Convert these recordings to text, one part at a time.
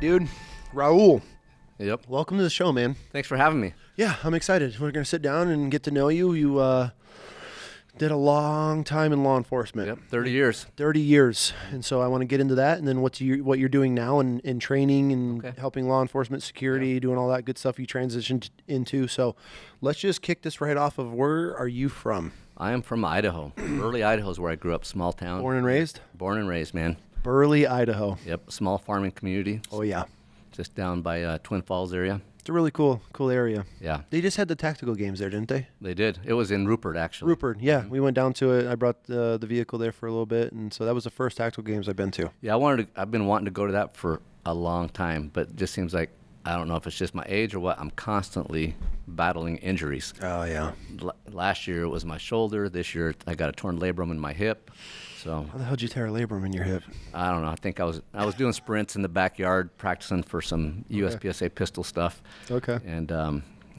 dude. Raul, Yep. welcome to the show, man. Thanks for having me. Yeah, I'm excited. We're going to sit down and get to know you. You did a long time in law enforcement. Yep. 30 years. 30 years. And so I want to get into that and then what you're doing now in training and Okay. helping law enforcement, security, doing all that good stuff you transitioned into. So let's just kick this right off of where are you from? I am from Idaho. Burley, Idaho is where I grew up. Small town. Born and raised? Born and raised, man. Burley, Idaho. Yep. Small farming community. Oh, yeah. Just down by Twin Falls area. It's a really cool area. Yeah. They just had the tactical games there, didn't they? They did. It was in Rupert, actually. Rupert, yeah. We went down to it. I brought the vehicle there for a little bit, and so that was the first tactical games I've been to. Yeah, I've been wanting to go to that for a long time, but it just seems like, I don't know if it's just my age or what, I'm constantly battling injuries. Oh, yeah. Last year it was my shoulder. This year I got a torn labrum in my hip. So How the hell did you tear a labrum in your hip? I don't know. I think I was doing sprints in the backyard, practicing for some USPSA pistol stuff. Okay. And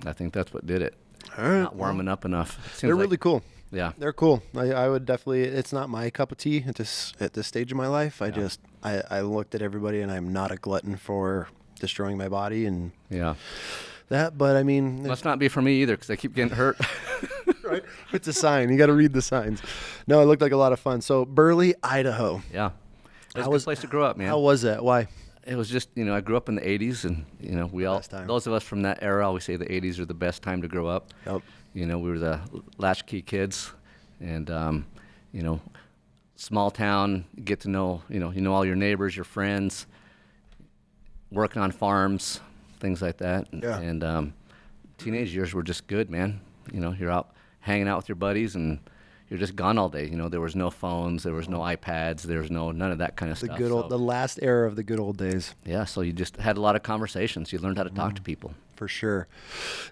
I think that's what did it. All right. Not warming up enough. It seems They're like- really cool. Yeah. They're cool. I would definitely. It's not my cup of tea at this stage of my life. I looked at everybody, and I'm not a glutton for destroying my body and Yeah. that. But I mean, Must not be for me either because I keep getting hurt. right? It's a sign. You got to read the signs. No, it looked like a lot of fun. So Burley, Idaho. Yeah. It was How a was- good place to grow up, man. How was that? Why? It was just, I grew up in the 80s, and, we all, Best time. those of us from that era always say the 80s are the best time to grow up. Yep. We were the latchkey kids, and, small town, you get to know, all your neighbors, your friends, working on farms, things like that. Yeah. And teenage years were just good, man. You're out hanging out with your buddies, and you're just gone all day. There was no phones, there was no iPads, there was none of that kind of The stuff. good old, So- the last era of the good old days. yeah, so you just had a lot of conversations. You learned how to talk to people. For sure.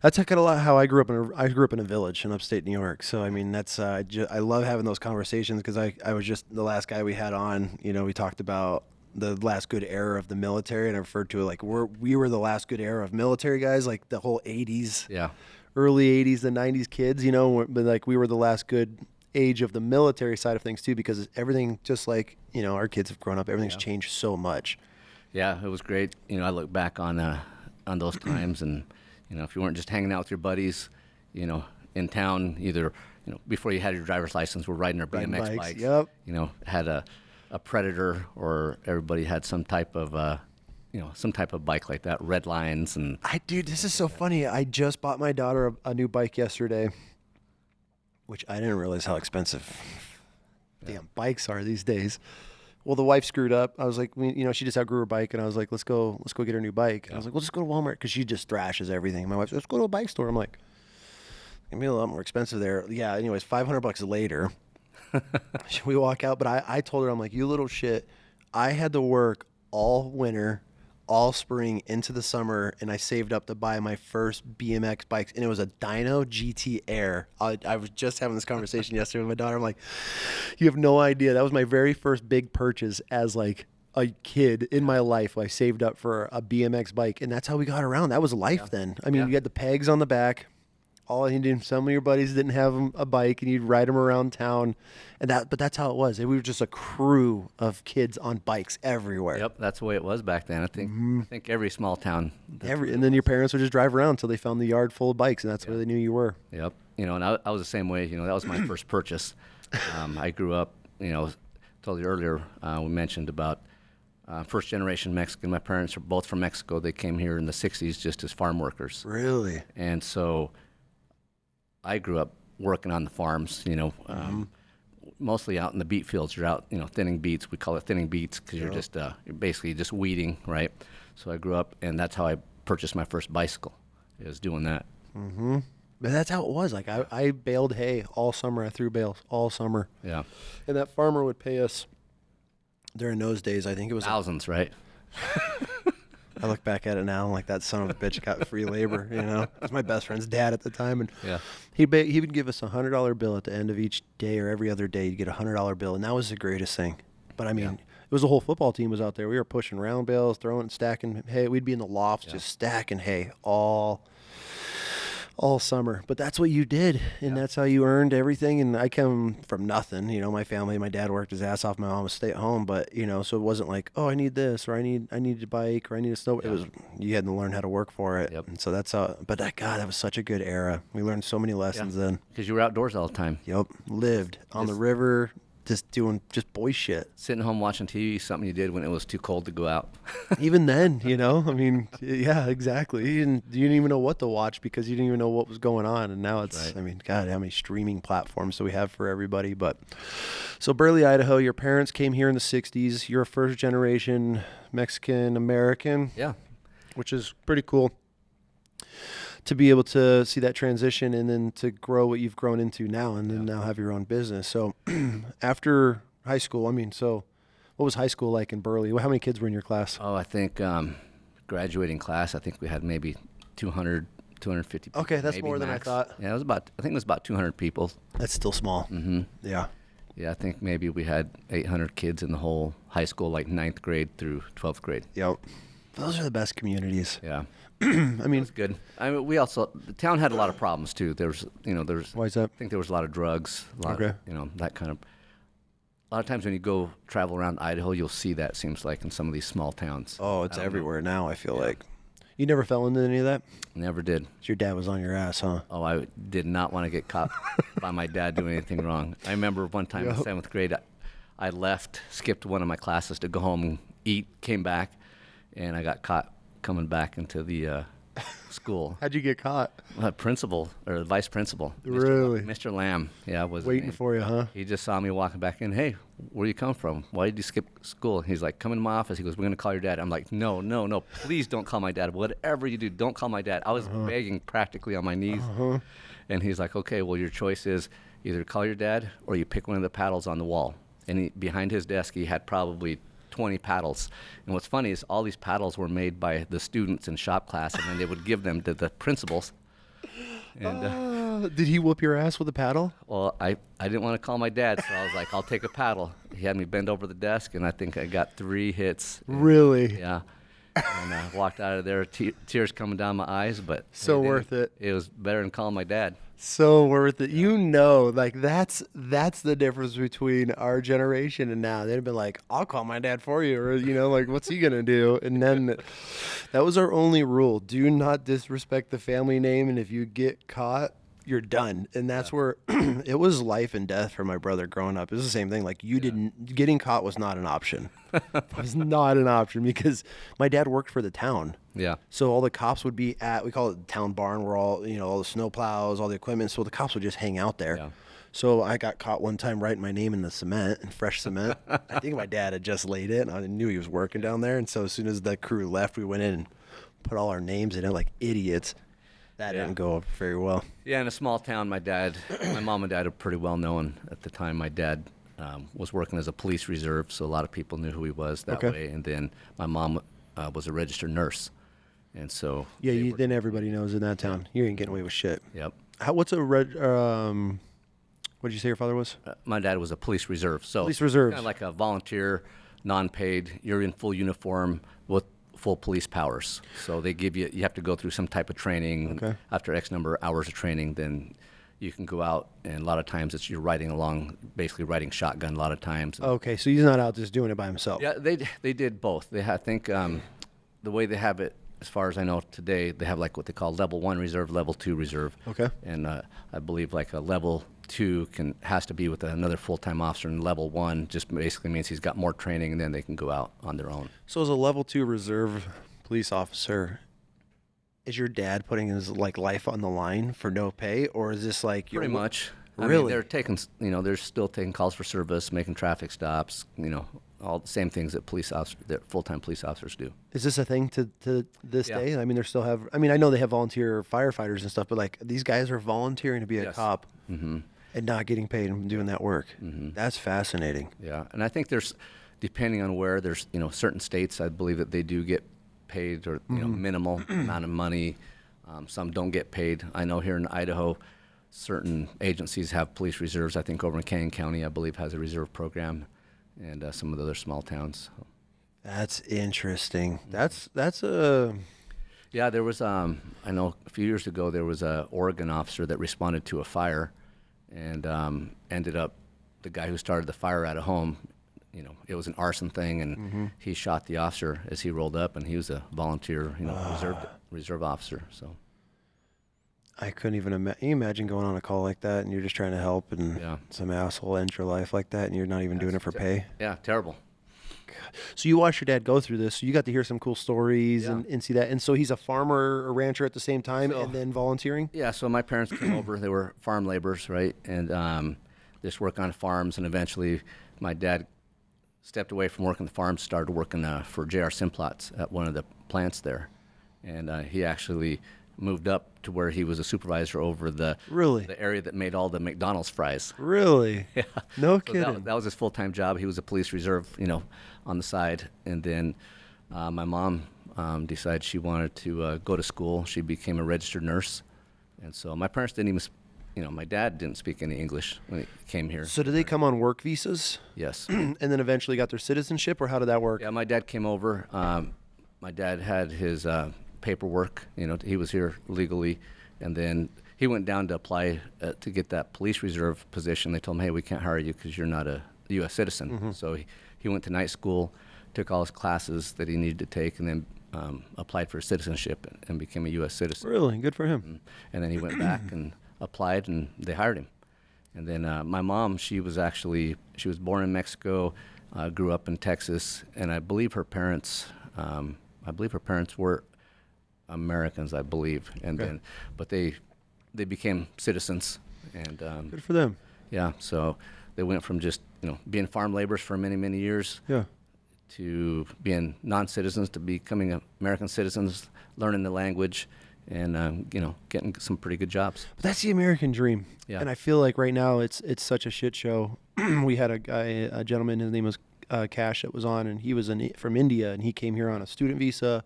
That's kind of how I grew up I grew up in a village in upstate New York. So, I mean, that's, I love having those conversations because I was just the last guy we had on, we talked about the last good era of the military, and I referred to it like we were the last good era of military guys, like the whole 80s, Yeah. early 80s, the 90s kids, but like we were the last good age of the military side of things too, because everything, just like, our kids have grown up, everything's changed so much. Yeah, it was great. I look back on those times, and if you weren't just hanging out with your buddies, in town, either before you had your driver's license, we're riding our Riding BMX bikes, bikes. yep. Had a Predator, or everybody had some type of bike like that, red lines, and Dude, this is so funny. I just bought my daughter a new bike yesterday, which I didn't realize how expensive damn bikes are these days. Well, the wife screwed up. I was like, she just outgrew her bike, and I was like, let's go get her new bike. And I was like, we'll just go to Walmart because she just thrashes everything. My wife's like, let's go to a bike store. I'm like, it's gonna be a lot more expensive there. Yeah. Anyways, $500 later, we walk out. But I told her, I'm like, you little shit. I had to work all winter, all spring into the summer, and I saved up to buy my first BMX bikes, and it was a Dyno GT Air. I was just having this conversation yesterday with my daughter. I'm like, you have no idea. That was my very first big purchase as like a kid in my life. I saved up for a BMX bike, and that's how we got around. That was life then. I mean, Yeah. you had the pegs on the back. Some of your buddies didn't have a bike, and you'd ride them around town, but that's how it was. We were just a crew of kids on bikes everywhere. yep, that's the way it was back then. I think every small town. And then your parents would just drive around until they found the yard full of bikes, and that's where they knew you were. Yep. And I was the same way. That was my first purchase. I grew up, told you earlier, we mentioned about first generation Mexican. My parents are both from Mexico. They came here in the 60s just as farm workers. Really? And so I grew up working on the farms, mostly out in the beet fields. You're out, thinning beets. We call it thinning beets because you're just you're basically just weeding, right? So I grew up, and that's how I purchased my first bicycle, is doing that. Mm-hmm. But that's how it was. Like I baled hay all summer. I threw bales all summer. Yeah. And that farmer would pay us during those days. I think it was Thousands, right? I look back at it now, like that son of a bitch got free labor. It was my best friend's dad at the time, and Yeah. he would give us $100 bill at the end of each day, or every other day. You'd get $100 bill, and that was the greatest thing. But I mean, it was the whole football team was out there. We were pushing round bales, throwing, stacking hay. We'd be in the lofts just stacking hay all all summer. But that's what you did, and that's how you earned everything. And I come from nothing. You know, my family, my dad worked his ass off. My mom was stay at home. But you know, so it wasn't like, oh, I need this, or I need a bike, or I need a snow. It was, you had to learn how to work for it. Yep. And so that's how. But that was such a good era. We learned so many lessons then. Because you were outdoors all the time. Yep, lived on the river. Just doing boy shit. Sitting home watching TV, something you did when it was too cold to go out. Even then, you know, I mean, yeah, exactly. You didn't even know what to watch because you didn't even know what was going on. And now it's, Right. I mean, God, how many streaming platforms do we have for everybody? But so Burley, Idaho, your parents came here in the 60s. You're a first generation Mexican American. Yeah. Which is pretty cool to be able to see that transition and then to grow what you've grown into now and then now have your own business. So after high school, I mean, so what was high school like in Burley? How many kids were in your class? Oh, I think graduating class, I think we had maybe 200, 250 people. Okay, that's maybe more than max. I thought. Yeah, I think it was about 200 people. That's still small. Mm-hmm. Yeah. Yeah, I think maybe we had 800 kids in the whole high school, like 9th grade through 12th grade. Yep. Those are the best communities. Yeah. I mean, It's good. I mean, the town had a lot of problems too. There's why is that? I think there was a lot of drugs, a lot of, that kind of. A lot of times when you go travel around Idaho, you'll see that, seems like, in some of these small towns. Oh, it's everywhere now, I feel like. You never fell into any of that? Never did. Your dad was on your ass, huh? Oh, I did not want to get caught by my dad doing anything wrong. I remember one time in 7th grade, I left, skipped one of my classes to go home and eat, came back, and I got caught coming back into the school. How'd you get caught? Principal, or vice principal. Really? Mr. Lamb, was Waiting for you, huh? He just saw me walking back in. Hey, where you come from? Why did you skip school? He's like, come in my office. He goes, we're going to call your dad. I'm like, no, please don't call my dad. Whatever you do, don't call my dad. I was begging practically on my knees. And he's like, okay, well, your choice is either call your dad or you pick one of the paddles on the wall. And behind his desk, he had probably 20 paddles. And what's funny is all these paddles were made by the students in shop class, and then they would give them to the principals. And did he whoop your ass with a paddle? well, I didn't want to call my dad, so I was like, I'll take a paddle. He had me bend over the desk, and I think I got 3 hits. Really? Yeah. And I walked out of there, tears coming down my eyes, but So worth it. It was better than calling my dad. So worth it. You know, like that's the difference between our generation and now. They'd have been like, I'll call my dad for you, or like, what's he gonna do? And then that was our only rule. Do not disrespect the family name, and if you get caught, you're done. And that's where it was life and death for my brother growing up. It was the same thing. Like getting caught was not an option. It was not an option because my dad worked for the town. Yeah. So all the cops would be we call it the town barn, where all the snow plows, all the equipment. So the cops would just hang out there. Yeah. So I got caught one time writing my name in the cement, in fresh cement. I think my dad had just laid it, and I knew he was working down there. And so as soon as the crew left, we went in and put all our names in it like idiots. That didn't go over very well. Yeah, in a small town, my mom and dad are pretty well known at the time. My dad was working as a police reserve, so a lot of people knew who he was that way. And then my mom was a registered nurse. And so... Yeah, then everybody knows in that town. You ain't getting away with shit. Yep. What's a what did you say your father was? My dad was a police reserve. So Police reserve. Kind of like a volunteer, non-paid. You're in full uniform with full police powers. So they give you have to go through some type of training. Okay. After X number of hours of training, then you can go out, and a lot of times you're riding along, basically riding shotgun a lot of times. Okay, so he's not out just doing it by himself. Yeah, they did both. I think the way they have it, as far as I know today, they have like what they call level 1 reserve, level 2 reserve. Okay. And I believe like a level 2 has to be with another full-time officer, and level 1 just basically means he's got more training, and then they can go out on their own. So as a level 2 reserve police officer, is your dad putting his life on the line for no pay, or is this like Pretty much. Really? I mean, they're taking, they're still taking calls for service, making traffic stops, all the same things that full-time police officers do. Is this a thing to this day? I mean, I know they have volunteer firefighters and stuff, but these guys are volunteering to be a cop and not getting paid and doing that work. That's fascinating. Yeah, and I think depending on where, there's certain states, I believe that they do get paid, or minimal amount of money. Some don't get paid. I know here in Idaho, certain agencies have police reserves. I think over in Cassia County, I believe, has a reserve program, and some of the other small towns. That's interesting. That's a Yeah, there was. I know a few years ago there was a Oregon officer that responded to a fire, and ended up the guy who started the fire at a home. It was an arson thing, and he shot the officer as he rolled up, and he was a volunteer, reserve officer. So I couldn't even imagine going on a call like that, and you're just trying to help, and some asshole ends your life like that, and you're not even doing it for pay. Yeah, terrible. So you watched your dad go through this. So you got to hear some cool stories and see that. And so he's a farmer, a rancher at the same time, and then volunteering? Yeah, so my parents came over. They were farm laborers, right? And just work on farms. And eventually my dad stepped away from working the farms, started working for J.R. Simplot's at one of the plants there. And he actually moved up to where he was a supervisor over the area that made all the McDonald's fries. Really? Yeah. No So kidding. that was his full-time job. He was a police reserve, on the side. And then my mom decided she wanted to go to school. She became a registered nurse. And so my parents didn't even, my dad didn't speak any English when he came here. So did they come on work visas? Yes. And then eventually got their citizenship, or how did that work? Yeah, my dad came over. My dad had his paperwork. He was here legally. And then he went down to apply to get that police reserve position. They told him, hey, we can't hire you because you're not a U.S. citizen. So he went to night school, took all his classes that he needed to take, and then applied for citizenship and became a U.S. citizen. Really? Good for him. And then he went back and applied, and they hired him. And then my mom, she was born in Mexico, grew up in Texas, and I believe her parents were Americans, I believe. And then, but they became citizens, and Good for them. yeah, so they went from just being farm laborers for many, many years to being non-citizens to becoming American citizens, learning the language, and getting some pretty good jobs. But that's the American dream. Yeah. And I feel like right now it's such a shit show. We had a gentleman, his name was Cash, that was on, and he was from India, and he came here on a student visa,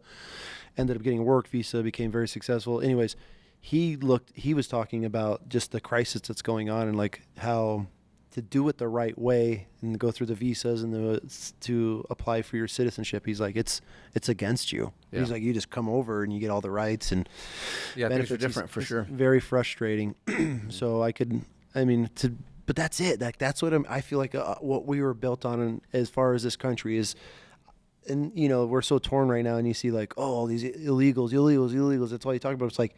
ended up getting a work visa, became very successful. Anyways, he was talking about just the crisis that's going on, and like how to do it the right way and go through the visas and to apply for your citizenship. He's like, it's against you. Yeah. He's like, you just come over and you get all the rights and Things are different for sure. Very frustrating. So but that's it. That's what I feel like what we were built on as far as this country is. And, we're so torn right now, and you see like, oh, all these illegals. That's all you talk about. It's like,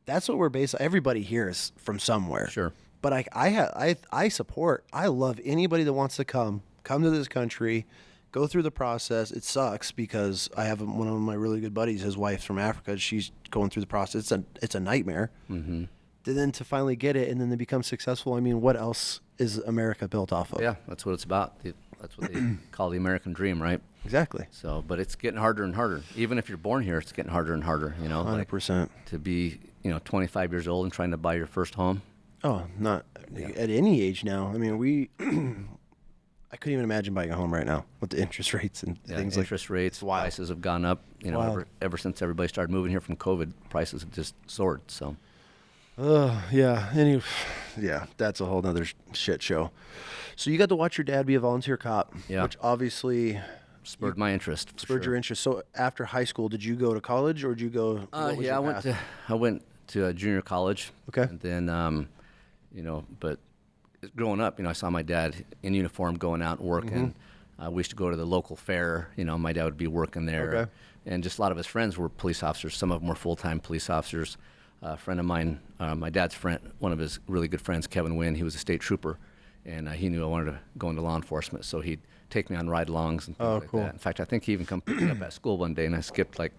that's what we're based on. Everybody here is from somewhere. Sure. But I love anybody that wants to come to this country, go through the process. It sucks because I have one of my really good buddies, his wife's from Africa. She's going through the process. It's a nightmare. Mm-hmm. Then to finally get it and then to become successful. I mean, what else is America built off of? Yeah, that's what it's about. That's what they call the American dream, right? Exactly. So, but it's getting harder and harder. Even if you're born here, it's getting harder and harder. 100%. To be 25 years old and trying to buy your first home. Oh, not at any age now. I mean, I couldn't even imagine buying a home right now with the interest rates and things like interest rates, prices have gone up. Ever since everybody started moving here from COVID, prices have just soared. So, yeah. That's a whole nother shit show. So you got to watch your dad be a volunteer cop, which obviously spurred my interest. Your interest. So after high school, did you go to college or did you go? I went to junior college. Okay. And then, but growing up, I saw my dad in uniform going out and working. We used to go to the local fair. My dad would be working there. Okay. And just a lot of his friends were police officers. Some of them were full-time police officers. A friend of mine, my dad's friend, one of his really good friends, Kevin Wynn, he was a state trooper. And he knew I wanted to go into law enforcement, so he'd take me on ride-alongs and things like that. In fact, I think he even come pick me up at school one day, and I skipped like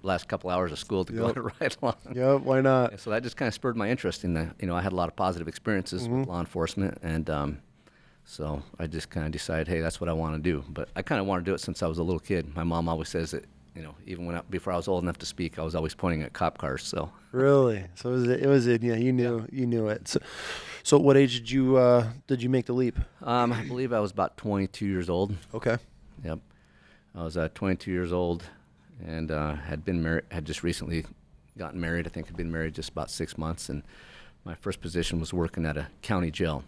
last couple hours of school to go on a ride-along. Yeah, why not? So that just kind of spurred my interest in that. I had a lot of positive experiences with law enforcement, and so I just kind of decided, hey, that's what I want to do. But I kind of wanted to do it since I was a little kid. My mom always says that, even before I was old enough to speak, I was always pointing at cop cars. So really, so it was you knew it. So what age did you make the leap? I believe I was about 22 years old. Okay. Yep. I was 22 years old, and had been married. Had just recently gotten married. I think had been married just about 6 months, and my first position was working at a county jail.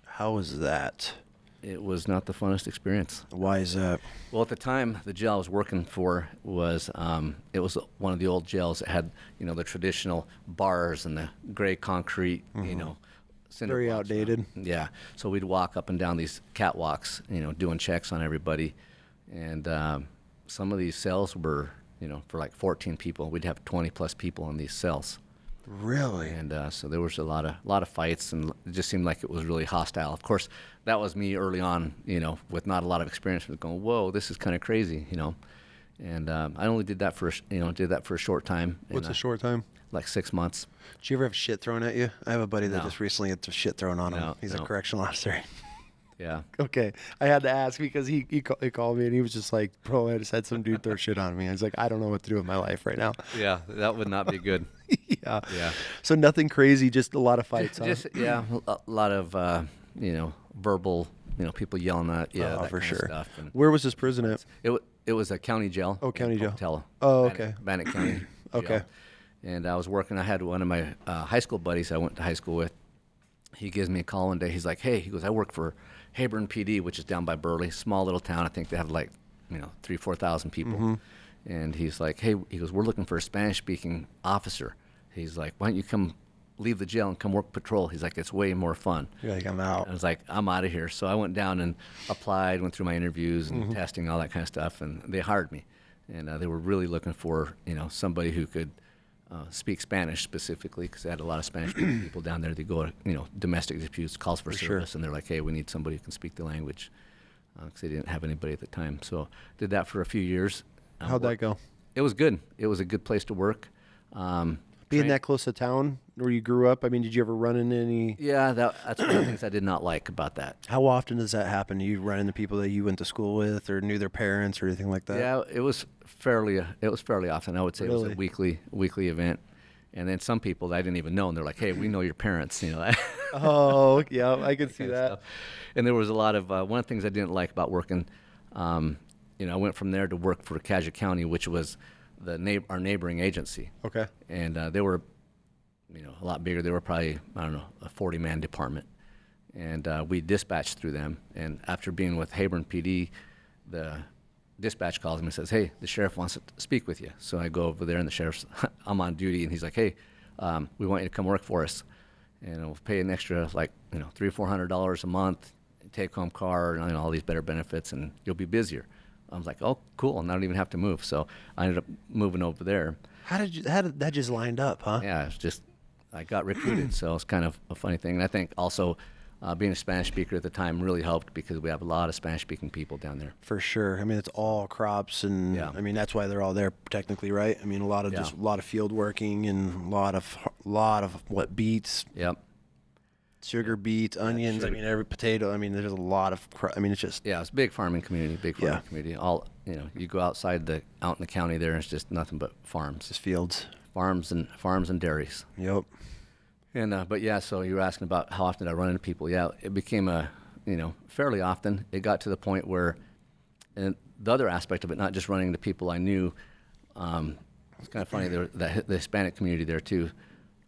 How was that? it was not the funnest experience. Why is that? Well, at the time, the jail I was working for was it was one of the old jails that had, you know, the traditional bars and the gray concrete, you know, cinder Very blocks outdated. around. Yeah. So we'd walk up and down these catwalks, you know, doing checks on everybody. And some of these cells were, you know, for like 14 people. We'd have 20 plus people in these cells. Really? And so there was a lot of fights, and it just seemed like it was really hostile. Of course, that was me early on, you know, with not a lot of experience, with going, whoa, this is kind of crazy, you know. And I only did that for a short time. What's a short time? Like 6 months. Did you ever have shit thrown at you? I have a buddy that No. just recently had shit thrown on him. No, He's a no. correctional officer. Yeah. Okay. I had to ask because he called me and he was just like, bro, I just had some dude throw shit on me. I was like, I don't know what to do with my life right now. Yeah, that would not be good. Yeah. Yeah. So nothing crazy, just a lot of fights. Just yeah, a lot of you know, verbal, you know, people yelling at you. Oh, that for kind of sure. stuff. And Where was this prison at? it was a county jail. Oh, county jail. Pocatello. Oh, Bannock- okay. Bannock County. Okay. Jail. And I was working. I had one of my high school buddies I went to high school with. He gives me a call one day. He's like, "Hey," he goes, "I work for Heyburn PD, which is down by Burley, small little town. I think they have like, you know, 3,000-4,000 people." Mm-hmm. And he's like, "Hey," he goes, "we're looking for a Spanish-speaking officer." He's like, "Why don't you come leave the jail and come work patrol?" He's like, "It's way more fun." You're like, I'm out. I was like, "I'm out of here." So I went down and applied, went through my interviews and Mm-hmm. testing, all that kind of stuff, and they hired me. And they were really looking for, you know, somebody who could speak Spanish specifically, because they had a lot of Spanish people down there. They go to, you know, domestic disputes, calls for sure. service, and they're like, "Hey, we need somebody who can speak the language," because they didn't have anybody at the time. So did that for a few years. How'd that go? It was good. It was a good place to work. Being that close to town where you grew up, I mean, did you ever run into any? Yeah, that's one of the things I did not like about that. How often does that happen? Do you run into people that you went to school with or knew their parents or anything like that? Yeah, it was fairly often. I would say it was Really? a weekly event. And then some people that I didn't even know, and they're like, "Hey, we know your parents," you know. Oh, yeah, I can see kind of that. stuff. And there was a lot of one of the things I didn't like about working. You know, I went from there to work for Cassia County, which was our neighboring agency. Okay. And they were, you know, a lot bigger. They were probably, I don't know, a 40-man department. And we dispatched through them. And after being with Heyburn PD, the dispatch calls me and says, "Hey, the sheriff wants to speak with you." So I go over there, and the sheriff's, I'm on duty, and he's like, "Hey, we want you to come work for us. And we'll pay an extra, like, you know, $300-400 a month, take-home car, and, you know, all these better benefits, and you'll be busier." I was like, "Oh, cool," and I don't even have to move. So I ended up moving over there. How did that just lined up, huh? Yeah, it's just, I got recruited, so it's kind of a funny thing. And I think also being a Spanish speaker at the time really helped, because we have a lot of Spanish-speaking people down there. For sure. I mean, it's all crops, and Yeah. I mean that's why they're all there technically, right? I mean, a lot of Yeah. just a lot of field working and a lot of what beets, Yep. sugar beets, onions. I sugar. mean, every potato. I mean, there's a lot of. I mean, it's just Yeah, it's a big farming community, Yeah. community. All, you know, you go out in the county there, and it's just nothing but farms, just fields. farms and dairies. Yep. And but yeah, so you were asking about how often I run into people. Yeah, it became fairly often. It got to the point where, and the other aspect of it, not just running into people I knew, it's kind of funny. The Hispanic community there too.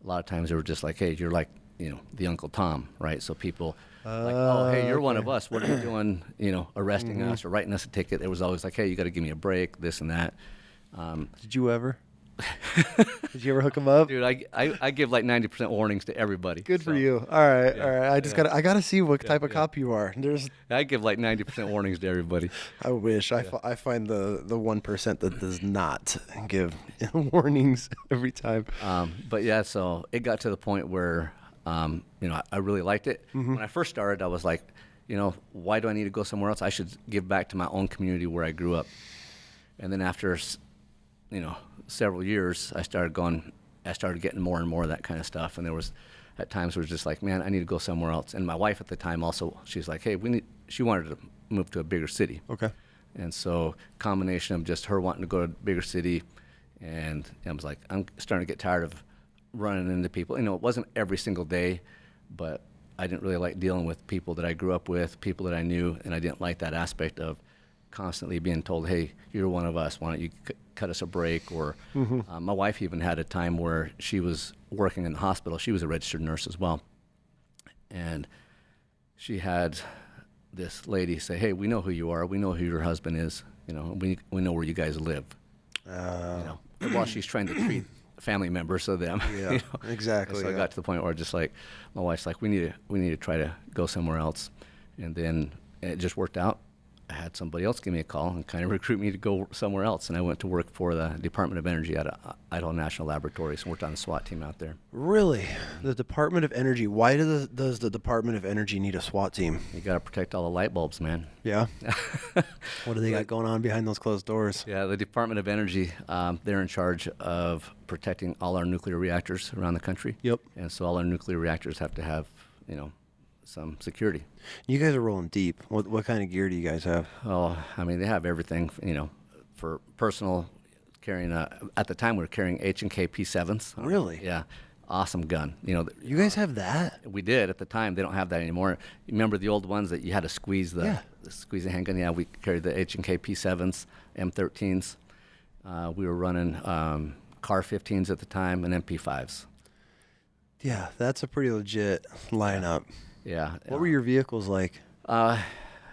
A lot of times they were just like, "Hey, you're like, you know, the Uncle Tom," right? So people like, "Oh, hey, you're one of us. What are you doing? You know, arresting us or writing us a ticket?" It was always like, "Hey, you got to give me a break, this and that." Did you ever? Did you ever hook them up? Dude, I give like 90% warnings to everybody. Good for so you. All right, all right. I gotta see what type of cop you are. I give like 90% warnings to everybody. I wish I find the 1% that does not give warnings every time. But yeah, so it got to the point where, you know, I really liked it. When I first started, I was like, you know, why do I need to go somewhere else? I should give back to my own community where I grew up. And then after, you know, several years, I started getting more and more of that kind of stuff. And there was, at times, it was just like, man, I need to go somewhere else. And my wife at the time also, she's like, hey, she wanted to move to a bigger city. Okay. And so combination of just her wanting to go to a bigger city, and I was like, I'm starting to get tired of running into people. You know, it wasn't every single day, but I didn't really like dealing with people that I grew up with, people that I knew, and I didn't like that aspect of constantly being told, hey, you're one of us, why don't you cut us a break? Or my wife even had a time where she was working in the hospital. She was a registered nurse as well. And she had this lady say, "Hey, we know who you are. We know who your husband is. You know, we know where you guys live." You know, while she's trying to treat family members of them. Yeah, you know? exactly. And so I got to the point where just like my wife's like, we need to try to go somewhere else, and then it just worked out. I had somebody else give me a call and kind of recruit me to go somewhere else, and I went to work for the Department of Energy at Idaho National Laboratories and worked on the SWAT team out there. Really? The Department of Energy. Why does the Department of Energy need a SWAT team? You got to protect all the light bulbs, man. Yeah. What do they got going on behind those closed doors? Yeah, the Department of Energy, they're in charge of protecting all our nuclear reactors around the country. Yep. And so all our nuclear reactors have to have, you know, some security. You guys are rolling deep. What kind of gear do you guys have? Oh, I mean, they have everything, you know, for personal carrying. At the time, we were carrying H&K P7s. Really? Yeah. Awesome gun. You know, You guys have that? we did at the time. They don't have that anymore. You remember the old ones that you had to squeeze the handgun? Yeah, we carried the H&K P7s, M13s. We were running CAR 15s at the time and MP5s. Yeah, that's a pretty legit lineup. Yeah. What were your vehicles like?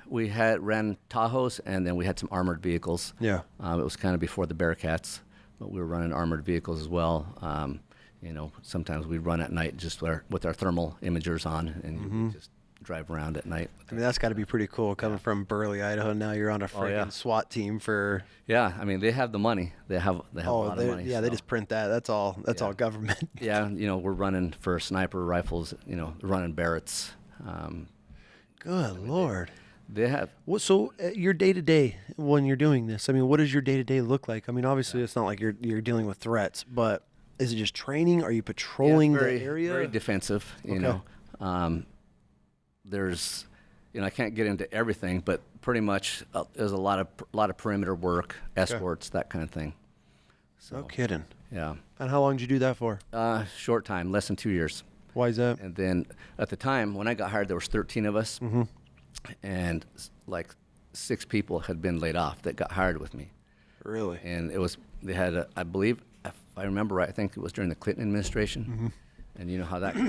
We ran Tahoes, and then we had some armored vehicles. Yeah. It was kind of before the Bearcats, but we were running armored vehicles as well. You know, sometimes we'd run at night just with our thermal imagers on, and we'd just drive around at night. I mean, that's got to be pretty cool coming from Burley, Idaho. Now you're on a freaking SWAT team for. Yeah, I mean, they have the money. They have a lot of money. Yeah, so. they just print that. That's all. That's all government. Yeah, you know, we're running for sniper rifles. You know, running Barretts. Good Lord. They have. What? So your day to day when you're doing this, I mean, what does your day to day look like? I mean, obviously it's not like you're dealing with threats, but is it just training? Are you patrolling the area? Very defensive. You know, there's, you know, I can't get into everything, but pretty much there's a lot of perimeter work, escorts, that kind of thing. So, No kidding. Yeah. And how long did you do that for? Short time, less than 2 years. Why is that? And then at the time when I got hired, there was 13 of us, and like 6 people had been laid off that got hired with me. Really? And it was, they had, I believe, if I remember right, I think it was during the Clinton administration. And you know how that goes.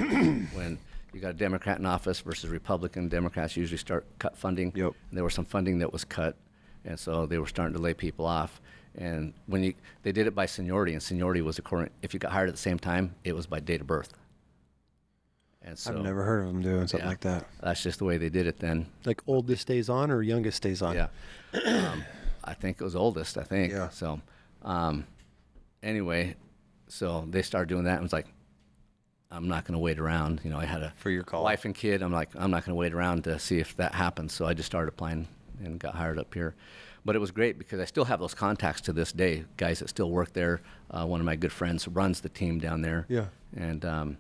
When you got a Democrat in office versus Republican, Democrats usually start cut funding. Yep. And there was some funding that was cut, and so they were starting to lay people off. And when they did it by seniority, and seniority was according, if you got hired at the same time, it was by date of birth. And so I've never heard of them doing something like that. That's just the way they did it then. Like oldest stays on or youngest stays on? Yeah. I think it was oldest, I think. Yeah. So, anyway, so they started doing that, and I was like, I'm not going to wait around. You know, I had a For your call. wife and kid. I'm like, I'm not going to wait around to see if that happens. So I just started applying and got hired up here. But it was great because I still have those contacts to this day, guys that still work there. One of my good friends runs the team down there. Yeah. And,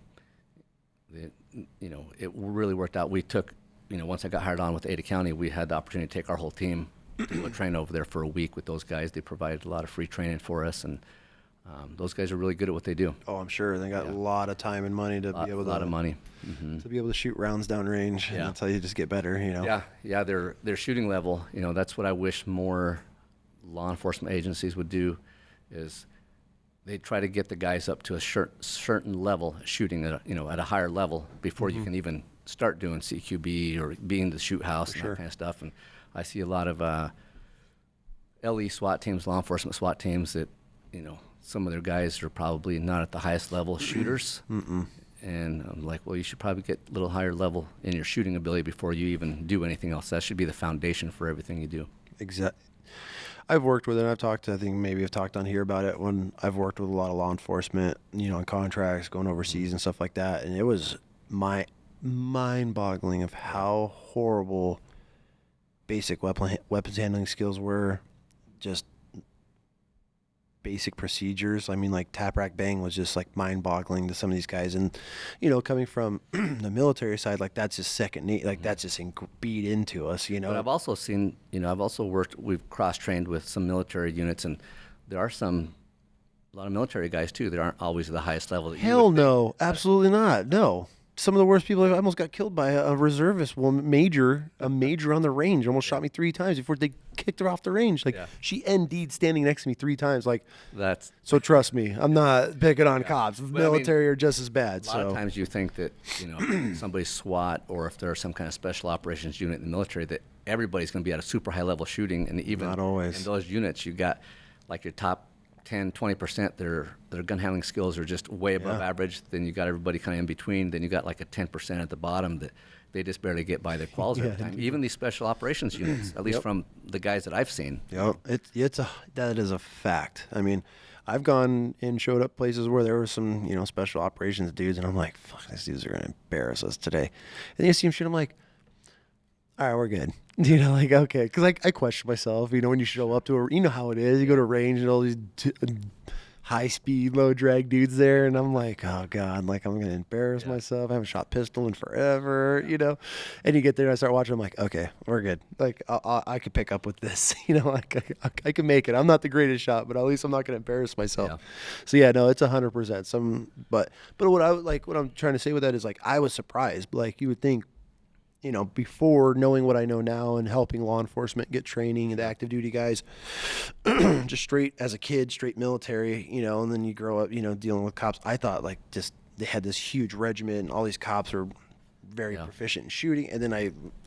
you know, it really worked out. We took, you know, once I got hired on with Ada County, we had the opportunity to take our whole team to train over there for a week with those guys. They provided a lot of free training for us, and those guys are really good at what they do. Oh, I'm sure they got a lot of time and money to be able to. A lot of money. To be able to shoot rounds downrange. Yeah. And that's how you just get better, you know. Yeah, their shooting level, you know, that's what I wish more law enforcement agencies would do, is they try to get the guys up to a certain level, shooting at a higher level before you can even start doing CQB or being the shoot house and that kind of stuff. And I see a lot of LE SWAT teams, law enforcement SWAT teams that, you know, some of their guys are probably not at the highest level shooters. And I'm like, well, you should probably get a little higher level in your shooting ability before you even do anything else. That should be the foundation for everything you do. Exactly. I've worked with it. I've talked on here about it when I've worked with a lot of law enforcement, you know, on contracts, going overseas and stuff like that. And it was mind-boggling of how horrible basic weapons handling skills were. Just basic procedures. I mean, like tap, rack, bang was just like mind-boggling to some of these guys. And, you know, coming from the military side, like that's just second nature. Like that's just beat into us, you know. But I've also seen, you know, we've cross-trained with some military units, and there are a lot of military guys too that aren't always at the highest level. Hell no, absolutely not. No. some of the worst people. I almost got killed by a reservist woman, a major on the range. Almost shot me 3 times before they kicked her off the range. Like she ND'd standing next to me 3 times. Like so. Trust me, I'm not picking on cops. Military are just as bad. A lot of times you think that somebody's SWAT, or if there's some kind of special operations unit in the military, that everybody's going to be at a super high level shooting, and even not always. In those units, you got like your top 10, 20%, their gun handling skills are just way above average. Then you got everybody kind of in between. Then you got like a 10% at the bottom that they just barely get by their quals every time. Even these special operations units, at least from the guys that I've seen. Yep, that is a fact. I mean, I've gone and showed up places where there were some special operations dudes, and I'm like, fuck, these dudes are gonna embarrass us today. And you see them shoot, I'm like, all right, we're good. Like, okay. Because I question myself, when you show up to how it is. You go to range and all these high-speed, low-drag dudes there. And I'm like, oh, God, like I'm going to embarrass myself. I haven't shot pistol in forever, And you get there and I start watching. I'm like, okay, we're good. Like, I could pick up with this. Like, I can make it. I'm not the greatest shot, but at least I'm not going to embarrass myself. Yeah. So, yeah, no, it's 100%. But what I'm trying to say with that is, like, I was surprised. Like, you would think, before knowing what I know now and helping law enforcement get training and the active duty guys, just straight as a kid, straight military, and then you grow up, dealing with cops. I thought like just they had this huge regiment and all these cops are very proficient in shooting. And then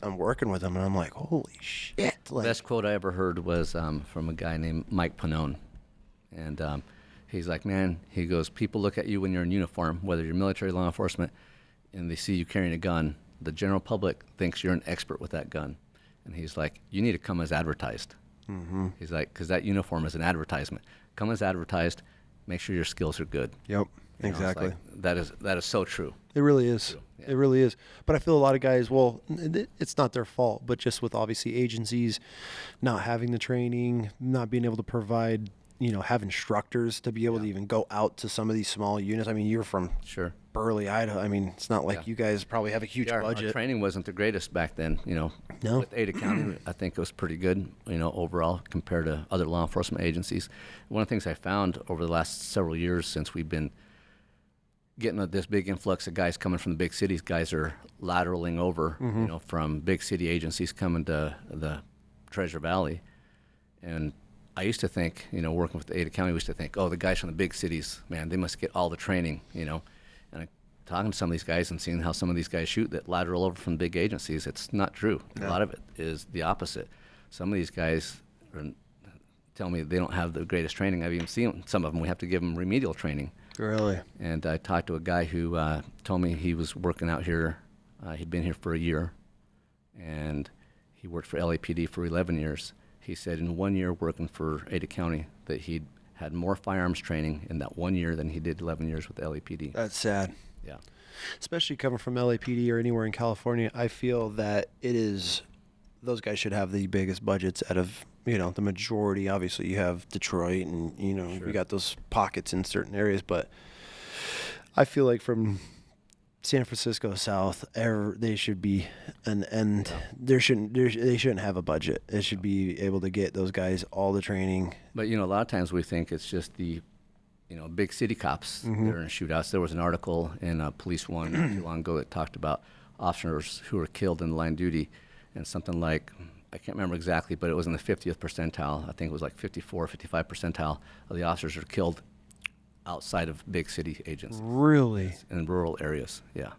I'm working with them and I'm like, holy shit. The best quote I ever heard was from a guy named Mike Pannone. And he's like, man, he goes, people look at you when you're in uniform, whether you're military, law enforcement, and they see you carrying a gun. The general public thinks you're an expert with that gun. And he's like, you need to come as advertised. Mm-hmm. He's like, because that uniform is an advertisement. Come as advertised, make sure your skills are good. Yep, exactly. That is so true. It really is. Yeah. It really is. But I feel a lot of guys, it's not their fault, but just with obviously agencies not having the training, not being able to provide, have instructors to be able to even go out to some of these small units. I mean, you're from Burley, Idaho. I mean, it's not like you guys probably have a huge budget. Our training wasn't the greatest back then, No. With Ada County, I think it was pretty good, overall compared to other law enforcement agencies. One of the things I found over the last several years since we've been getting this big influx of guys coming from the big cities, guys are lateraling over, from big city agencies coming to the Treasure Valley. And I used to think, working with Ada County, we used to think, oh, the guys from the big cities, man, they must get all the training, And I'm talking to some of these guys and seeing how some of these guys shoot that lateral over from big agencies, it's not true. No. A lot of it is the opposite. Some of these guys tell me they don't have the greatest training. I've even seen some of them. We have to give them remedial training. Really? And I talked to a guy who told me he was working out here. He'd been here for a year, and he worked for LAPD for 11 years. He said in 1 year working for Ada County that he'd had more firearms training in that 1 year than he did 11 years with LAPD. That's sad. Yeah. Especially coming from LAPD or anywhere in California, I feel that those guys should have the biggest budgets out of, the majority. Obviously, you have Detroit and, we got those pockets in certain areas, but I feel like from San Francisco south, they should be they shouldn't have a budget. They should be able to get those guys all the training. But a lot of times we think it's just the big city cops that are in shootouts. There was an article in Police One not too long ago that talked about officers who were killed in line duty, and something like, I can't remember exactly, but it was in the 50th percentile. I think it was like 54, 55 percentile of the officers were killed outside of big city agencies. Really? In rural areas, yeah.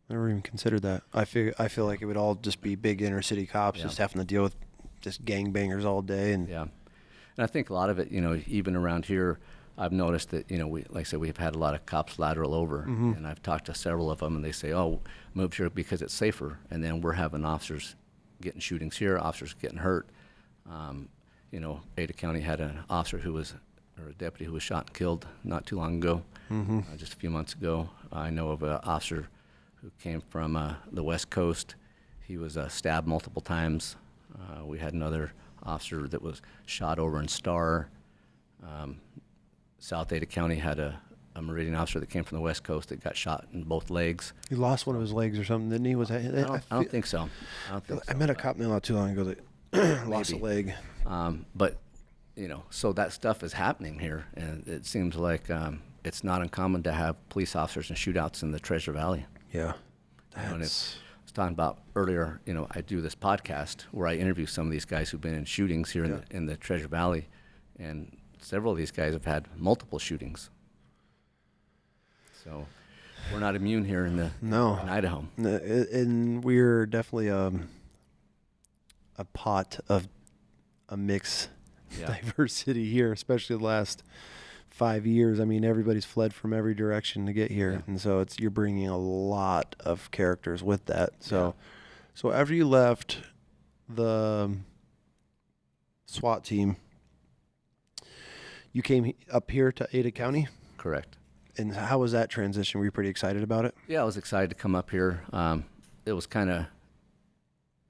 Never even considered that. I feel like it would all just be big inner city cops just having to deal with just gangbangers all day. And yeah. And I think a lot of it, even around here, I've noticed that, we, like I said, we've had a lot of cops lateral over, and I've talked to several of them, and they say, oh, move here because it's safer. And then we're having officers getting shootings here, officers getting hurt. Ada County had an officer or a deputy who was shot and killed not too long ago, just a few months ago. I know of an officer who came from the West Coast. He was stabbed multiple times. We had another officer that was shot over in Star. South Ada County had a Meridian officer that came from the West Coast that got shot in both legs. He lost one of his legs or something, didn't he? I don't think so. I met a cop not too long ago that lost a leg. But so that stuff is happening here, and it seems like it's not uncommon to have police officers and shootouts in the Treasure Valley. Yeah. And it's, I was talking about earlier, I do this podcast where I interview some of these guys who've been in shootings here in the Treasure Valley, and several of these guys have had multiple shootings. So we're not immune here in Idaho. And we're definitely a pot of a mix diversity here, especially the last 5 years. I mean, everybody's fled from every direction to get here, and so you're bringing a lot of characters with that. So after you left the SWAT team, you came up here to Ada County. Correct. And how was that transition? Were you pretty excited about it? Yeah, I was excited to come up here. It was kind of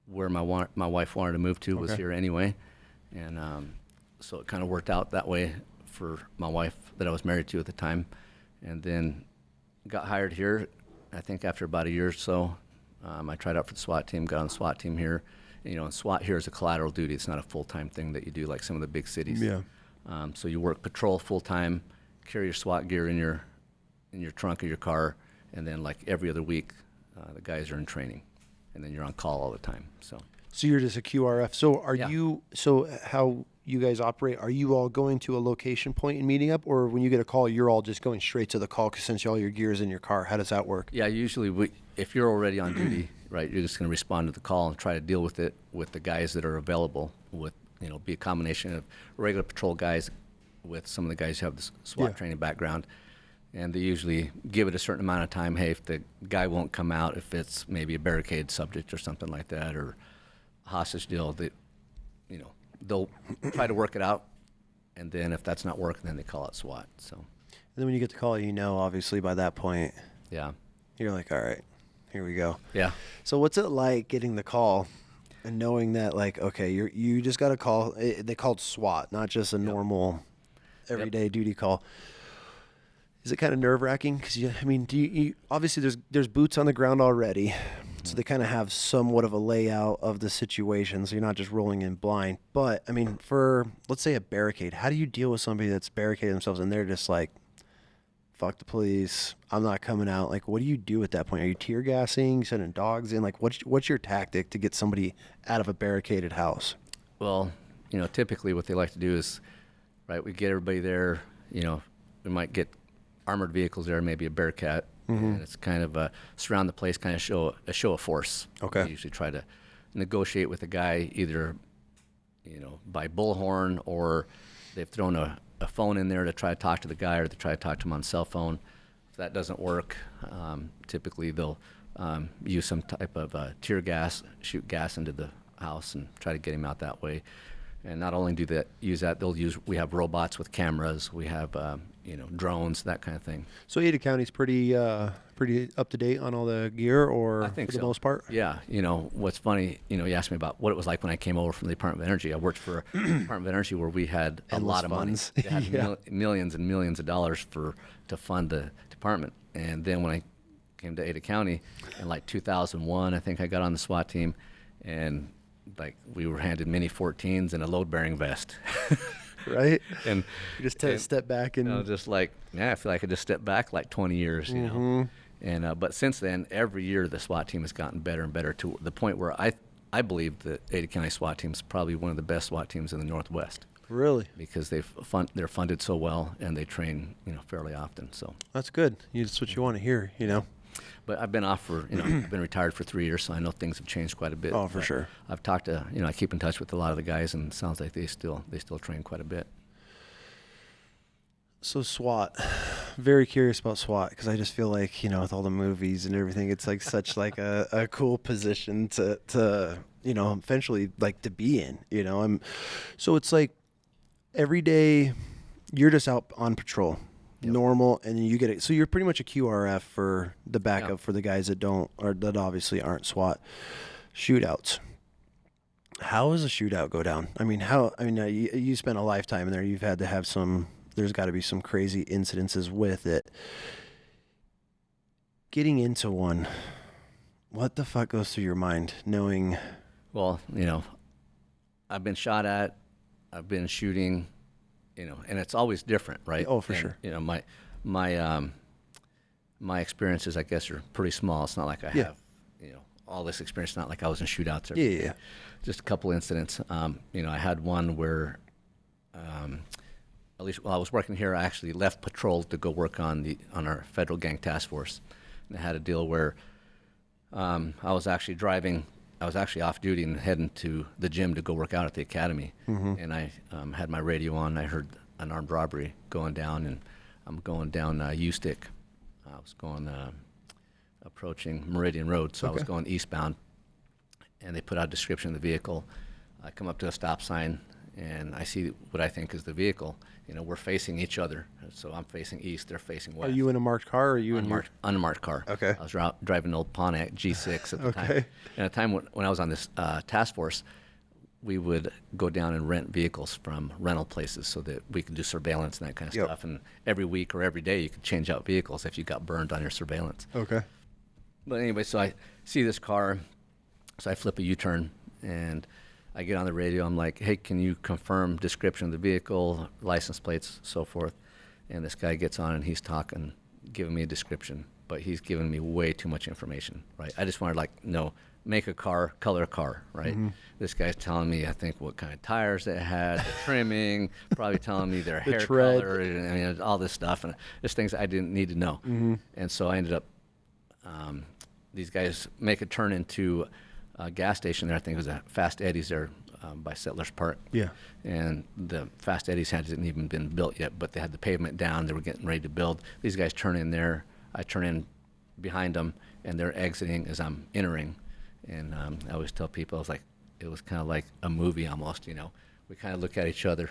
where my wife wanted to move to, was here anyway, and so it kind of worked out that way for my wife that I was married to at the time. And then got hired here, I think after about a year or so. I tried out for the SWAT team, got on the SWAT team here. And SWAT here is a collateral duty. It's not a full-time thing that you do like some of the big cities. Yeah. So you work patrol full-time, carry your SWAT gear in your trunk of your car, and then like every other week, the guys are in training, and then you're on call all the time. So you're just a QRF. So how you guys operate? Are you all going to a location point and meeting up, or when you get a call, you're all just going straight to the call because since all your gear is in your car? How does that work? Yeah, usually if you're already on duty, right, you're just going to respond to the call and try to deal with it with the guys that are available. With be a combination of regular patrol guys with some of the guys who have the SWAT training background. And they usually give it a certain amount of time. Hey, if the guy won't come out, if it's maybe a barricade subject or something like that, or a hostage deal, they'll try to work it out. And then if that's not working, then they call it SWAT. So. And then when you get the call, obviously by that point, you're like, all right, here we go. Yeah. So what's it like getting the call and knowing that, like, okay, you just got a call? They called SWAT, not just a normal everyday duty call. Is it kind of nerve-wracking? Because obviously there's boots on the ground already, so they kind of have somewhat of a layout of the situation, so you're not just rolling in blind. But for let's say a barricade, how do you deal with somebody that's barricaded themselves and they're just like, "Fuck the police, I'm not coming out"? Like, what do you do at that point? Are you tear gassing, sending dogs in? Like, what's your tactic to get somebody out of a barricaded house? Well, typically what they like to do is, right, we get everybody there. We might get armored vehicles there, maybe a Bearcat, and it's kind of surround the place, kind of show of force. Okay. We usually try to negotiate with the guy either, by bullhorn, or they've thrown a phone in there to try to talk to the guy, or to try to talk to him on cell phone. If that doesn't work, typically they'll use some type of tear gas, shoot gas into the house, and try to get him out that way. And not only we have robots with cameras, we have drones, that kind of thing. So Ada County's pretty up to date on all the gear, or I think for the most part? Yeah. What's funny, you asked me about what it was like when I came over from the Department of Energy. I worked for a Department of Energy where we had a lot of money. They had millions and millions of dollars to fund the department. And then when I came to Ada County in like 2001, I think I got on the SWAT team, and like we were handed mini 14s and a load-bearing vest. Right? And you just take a step back and just like, I feel like I just stepped back like 20 years, And but since then, every year the SWAT team has gotten better and better to the point where I believe the Ada County SWAT team is probably one of the best SWAT teams in the Northwest. Really? Because they're funded so well, and they train fairly often. So that's good. That's what you want to hear, But I've been off for, I've been retired for 3 years, so I know things have changed quite a bit. Oh, for sure. I've talked to, I keep in touch with a lot of the guys, and it sounds like they still train quite a bit. So SWAT, very curious about SWAT, because I just feel like, with all the movies and everything, it's like such like a cool position to eventually like to be in, So it's like every day you're just out on patrol. Yep. Normal, and you get it. So you're pretty much a QRF for the backup for the guys that that obviously aren't SWAT shootouts. How does a shootout go down? You spent a lifetime in there. You've had to have there's got to be some crazy incidences with it. Getting into one, what the fuck goes through your mind knowing? Well, I've been shot at, I've been shooting, and it's always different, right? Oh, for sure. My my experiences, I guess, are pretty small. It's not like I have, all this experience. Not like I was in shootouts. Yeah. Just a couple incidents. I had one where, at least while I was working here, I actually left patrol to go work on our federal gang task force, and I had a deal where I was actually off duty and heading to the gym to go work out at the academy, and I had my radio on. I heard an armed robbery going down, and I'm going down U-Stick. I was going approaching Meridian Road, so I was going eastbound, and they put out a description of the vehicle. I come up to a stop sign, and I see what I think is the vehicle. We're facing each other, so I'm facing east, they're facing west. Are you in a marked car, or are you unmarked car? Okay. I was driving an old Pontiac G6 at the time. And at the time when I was on this task force, we would go down and rent vehicles from rental places so that we could do surveillance and that kind of stuff. And every week or every day, you could change out vehicles if you got burned on your surveillance. Okay. But anyway, so I see this car, so I flip a U-turn, and I get on the radio. I'm like, hey, can you confirm description of the vehicle, license plates, so forth? And this guy gets on, and he's talking, giving me a description, but he's giving me way too much information, right? I just wanted, make a car, color a car, right? This guy's telling me, I think, what kind of tires they had, the trimming, probably telling me their hair tread. color, and all this stuff, and just things I didn't need to know. And so I ended up, these guys make a turn into a gas station there. I think it was a Fast Eddie's there by Settlers Park. Yeah. And the Fast Eddie's hadn't even been built yet, but they had the pavement down. They were getting ready to build. These guys turn in there. I turn in behind them, and they're exiting as I'm entering. And I always tell people, it was kind of like a movie almost, We kind of look at each other.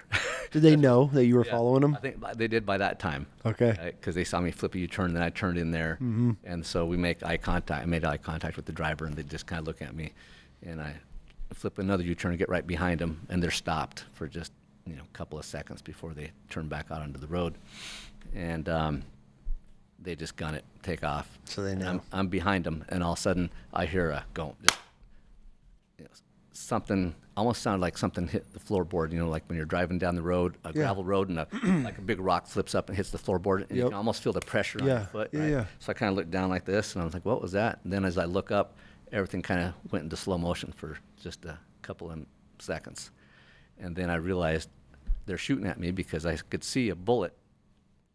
Did they know that you were following them? I think they did by that time. Okay. Because they saw me flip a U-turn, and then I turned in there. And so we make eye contact. I made eye contact with the driver, and they just kind of look at me. And I flip another U-turn and get right behind them, and they're stopped for just a couple of seconds before they turn back out onto the road. And they just gun it, take off. So they know. I'm behind them, and all of a sudden I hear a go. Something almost sounded like something hit the floorboard, like when you're driving down the road, a gravel road, and like a big rock flips up and hits the floorboard, and you can almost feel the pressure on your foot. Right? So I kind of looked down like this, and I was like, what was that? And then as I look up, everything kind of went into slow motion for just a couple of seconds. And then I realized they're shooting at me because I could see a bullet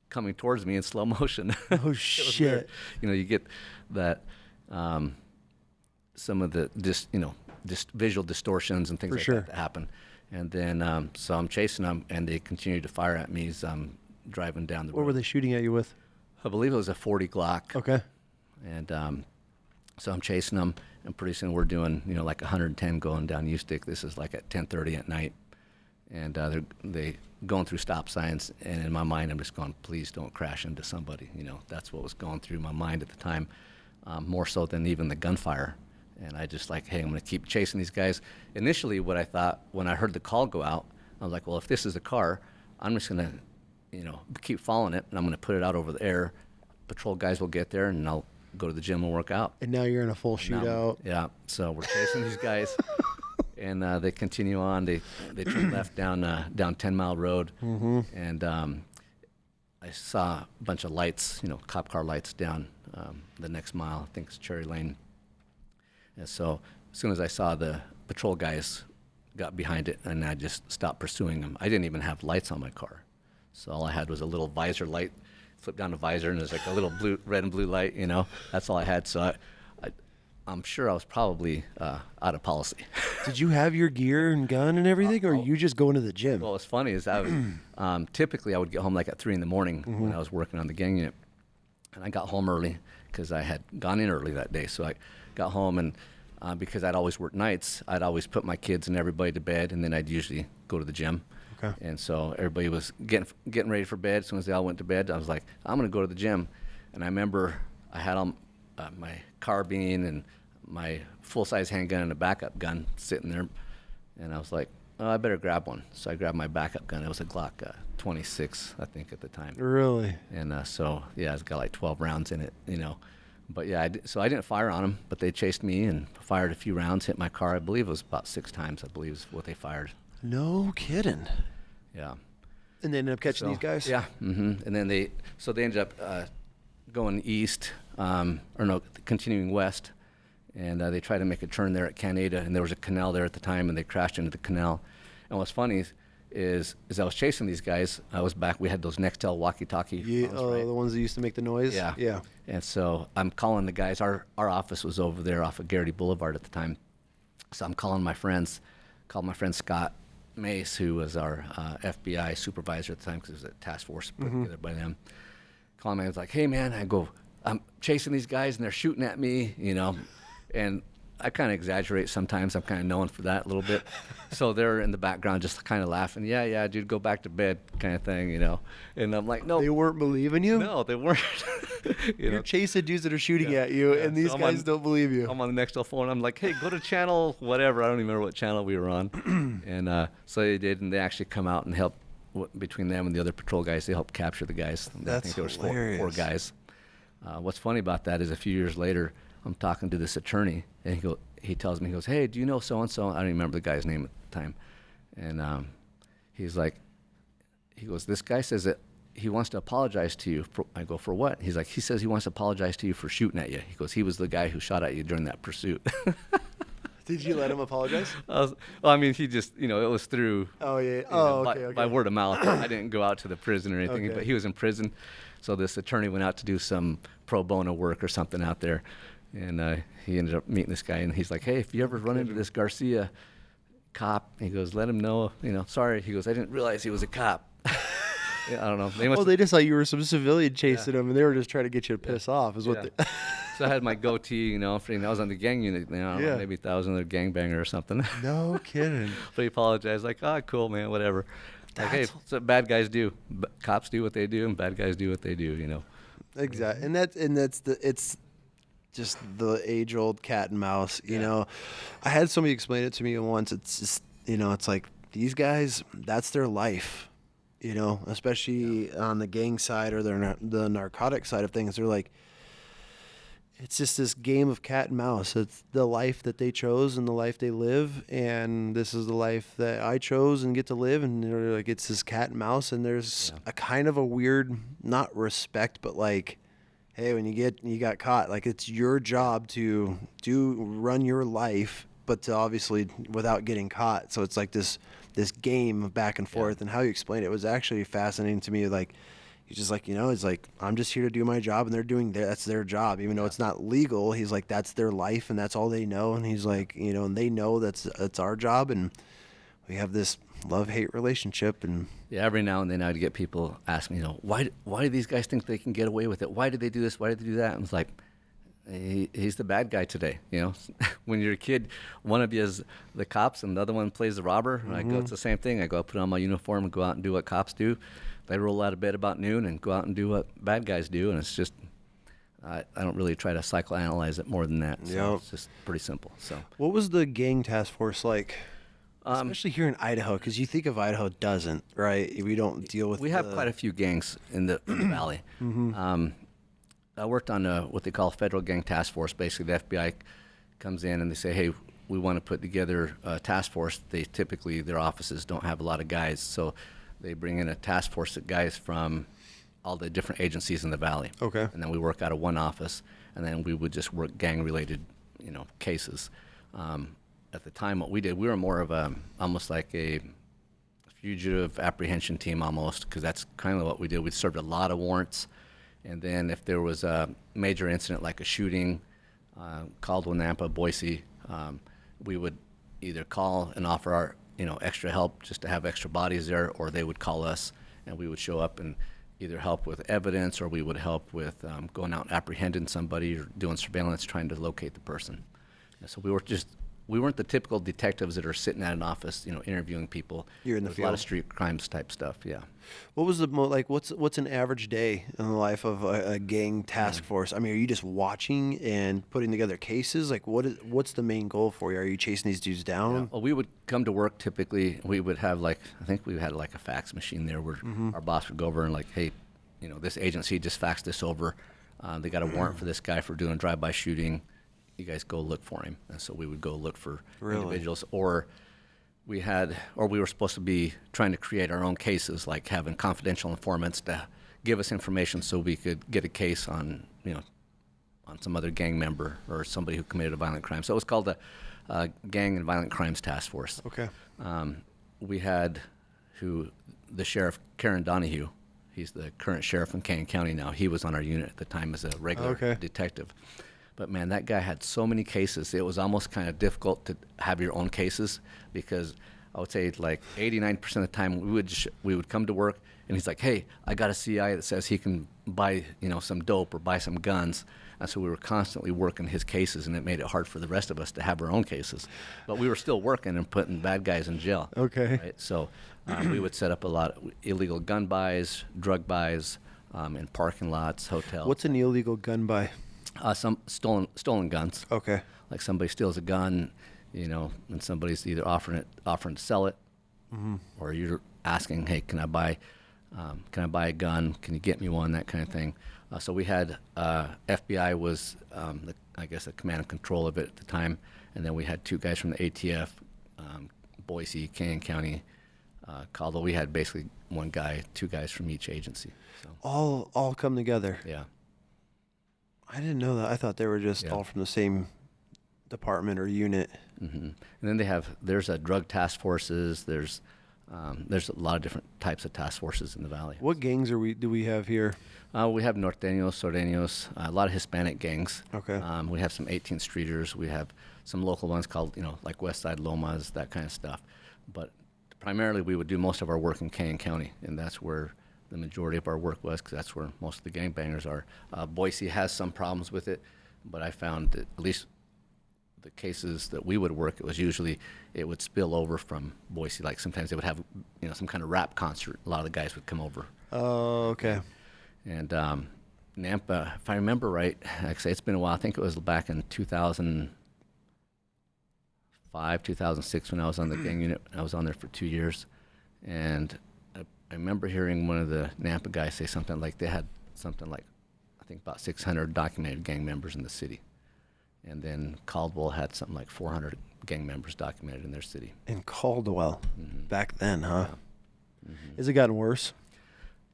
coming towards me in slow motion. Oh, shit. You get that, some of the visual distortions and things like that happen. And then, so I'm chasing them, and they continue to fire at me as I'm driving down the road. What were they shooting at you with? I believe it was a 40 Glock. Okay. And so I'm chasing them, and pretty soon we're doing, 110 going down U-Stick. This is like at 10:30 at night. And they going through stop signs, and in my mind I'm just going, please don't crash into somebody. That's what was going through my mind at the time, more so than even the gunfire. And I just hey, I'm going to keep chasing these guys. Initially, what I thought when I heard the call go out, I was like, well, if this is a car, I'm just going to, keep following it, and I'm going to put it out over the air. Patrol guys will get there, and I'll go to the gym and work out. And now you're in a full shootout. Yeah. So we're chasing these guys, and they continue on. They turn left down 10 Mile Road, and I saw a bunch of lights, cop car lights down the next mile. I think it's Cherry Lane. And so as soon as I saw the patrol guys got behind it, and I just stopped pursuing them. I didn't even have lights on my car. So all I had was a little visor light, flip down the visor, and there's like a little red and blue light, That's all I had. So I'm sure I was probably out of policy. Did you have your gear and gun and everything, or are you just going to the gym? Well, what's funny is I was, typically I would get home like at 3 a.m. when I was working on the gang unit. And I got home early because I had gone in early that day. So I got home, and because I'd always work nights, I'd always put my kids and everybody to bed, and then I'd usually go to the gym. Okay. And so everybody was getting ready for bed. As soon as they all went to bed, I was like, I'm going to go to the gym. And I remember I had on my carbine and my full-size handgun and a backup gun sitting there. And I was like, oh, I better grab one. So I grabbed my backup gun. It was a Glock 26, I think, at the time. Really? And so, yeah, it's got like 12 rounds in it, But, yeah, so I didn't fire on them, but they chased me and fired a few rounds, hit my car. I believe it was about 6 times, I believe is what they fired. No kidding. Yeah. And they ended up catching these guys? Yeah. And then they ended up going east, continuing west. And they tried to make a turn there at Canada, and there was a canal there at the time, and they crashed into the canal. And what's funny is I was chasing these guys. We had those Nextel walkie-talkie phones, right? The ones that used to make the noise? Yeah. Yeah. And so I'm calling the guys. Our office was over there off of Garrity Boulevard at the time. So I'm calling my friends. Called my friend Scott Mace, who was our FBI supervisor at the time, because it was a task force put together by them. Calling me, I was like, hey, man, I'm chasing these guys, and they're shooting at me, And I kind of exaggerate sometimes. I'm kind of known for that a little bit. So they're in the background just kind of laughing. Yeah, dude, go back to bed kind of thing, And I'm like, no. They weren't believing you? No, they weren't. You're chasing dudes that are shooting at you, and these guys don't believe you. I'm on the Nextel phone. I'm like, hey, go to channel whatever. I don't even remember what channel we were on. And so they did, and they actually come out and help. Between them and the other patrol guys, they helped capture the guys. That's I think there was hilarious. four guys. What's funny about that is a few years later, I'm talking to this attorney, and he tells me, he goes, hey, do you know so-and-so? I don't even remember the guy's name at the time. And he's like, this guy says that he wants to apologize to you. I go, for what? He's like, he says he wants to apologize to you for shooting at you. He goes, he was the guy who shot at you during that pursuit. Did you let him apologize? He just, it was through. Oh, yeah. Okay. By word of mouth. I didn't go out to the prison or anything, Okay. but he was in prison. So this attorney went out to do some pro bono work or something out there. And he ended up meeting this guy, and he's like, hey, if you ever run into this Garcia cop, he goes, let him know, sorry. He goes, I didn't realize he was a cop. Yeah, I don't know. They just thought you were some civilian chasing them, and they were just trying to get you to piss off, is what they... So I had my goatee, I was on the gang unit, maybe 1,000 other gangbanger or something. No kidding. But he apologized, like, cool, man, whatever. Like, hey, that's what bad guys do. Cops do what they do, and bad guys do what they do, Exactly. And it's just the age-old cat and mouse, you know. I had somebody explain it to me once. It's just, it's like these guys, that's their life, especially on the gang side or the narcotic side of things. They're like, it's just this game of cat and mouse. It's the life that they chose and the life they live, and this is the life that I chose and get to live. And they're like, it's this cat and mouse, and there's a kind of a weird, not respect, but like, hey, when you got caught, like it's your job to run your life, but to obviously without getting caught. So it's like this game of back and forth. And how you explained it was actually fascinating to me. Like, he's just like, it's like, I'm just here to do my job, and they're doing that's their job, even though it's not legal. He's like, that's their life, and that's all they know. And he's like, and they know that's our job, and we have this love-hate relationship. And every now and then I'd get people ask me, why do these guys think they can get away with it? Why did they do this? Why did they do that? And it's like, he's the bad guy today. When you're a kid, one of you is the cops and the other one plays the robber. And I go, it's the same thing. I go put on my uniform and go out and do what cops do. They roll out of bed about noon and go out and do what bad guys do. And it's just, I don't really try to psychoanalyze it more than that. So It's just pretty simple. So what was the gang task force like? Especially here in Idaho, because you think of Idaho doesn't, right? We don't deal with. We have quite a few gangs in the valley. I worked on what they call a federal gang task force. Basically, the FBI comes in and they say, hey, we want to put together a task force. Their offices don't have a lot of guys, so they bring in a task force of guys from all the different agencies in the valley. Okay. And then we work out of one office, and then we would just work gang-related, cases. At the time, what we did, we were more of almost like a fugitive apprehension team almost, because that's kind of what we did. We served a lot of warrants, and then if there was a major incident like a shooting, Caldwell, Nampa, Boise, we would either call and offer our extra help just to have extra bodies there, or they would call us and we would show up and either help with evidence, or we would help with going out and apprehending somebody or doing surveillance, trying to locate the person. And so we weren't the typical detectives that are sitting at an office, interviewing people. You're in the There's field. a lot of street crimes type stuff, yeah. What was what's an average day in the life of a gang task force? I mean, are you just watching and putting together cases? Like, what's the main goal for you? Are you chasing these dudes down? Yeah. Well, we would come to work typically. We would have I think we had like a fax machine there where our boss would go over and like, hey, this agency just faxed this over. They got a warrant for this guy for doing a drive-by shooting. You guys go look for him. And so we would go look for individuals, or we were supposed to be trying to create our own cases, like having confidential informants to give us information so we could get a case on, on some other gang member or somebody who committed a violent crime. So it was called the Gang and Violent Crimes Task Force. Okay. We had the sheriff, Karen Donahue. He's the current sheriff in Cassia County now. He was on our unit at the time as a regular detective. But man, that guy had so many cases. It was almost kind of difficult to have your own cases because I would say like 89% of the time we would come to work and he's like, hey, I got a CI that says he can buy some dope or buy some guns. And so we were constantly working his cases, and it made it hard for the rest of us to have our own cases. But we were still working and putting bad guys in jail. Okay. Right? So we would set up a lot of illegal gun buys, drug buys, in parking lots, hotels. What's an illegal gun buy? Some stolen guns. Okay. Like somebody steals a gun, and somebody's either offering to sell it, or you're asking, hey, can I buy a gun? Can you get me one? That kind of thing. So we had FBI was the command and control of it at the time, and then we had 2 guys from the ATF, Boise, Cassia County, although we had basically 1 guy, 2 guys from each agency. So. All come together. Yeah. I didn't know that. I thought they were just all from the same department or unit. Mm-hmm. And then there's drug task forces. There's a lot of different types of task forces in the valley. What gangs do we have here? We have norteños, sordeños, a lot of Hispanic gangs. Okay. We have some 18th streeters. We have some local ones called, like West Side Lomas, that kind of stuff. But primarily we would do most of our work in Cassia County, and that's where the majority of our work was, because that's where most of the gangbangers are. Boise has some problems with it, but I found that at least the cases that we would work, it would spill over from Boise. Like sometimes they would have, some kind of rap concert. A lot of the guys would come over. Oh, okay. And Nampa, if I remember right, actually it's been a while. I think it was back in 2005, 2006 when I was on the gang unit. I was on there for 2 years, and I remember hearing one of the Nampa guys say something like they had something like, I think about 600 documented gang members in the city. And then Caldwell had something like 400 gang members documented in their city. In Caldwell, back then, huh? Yeah. Mm-hmm. Has it gotten worse?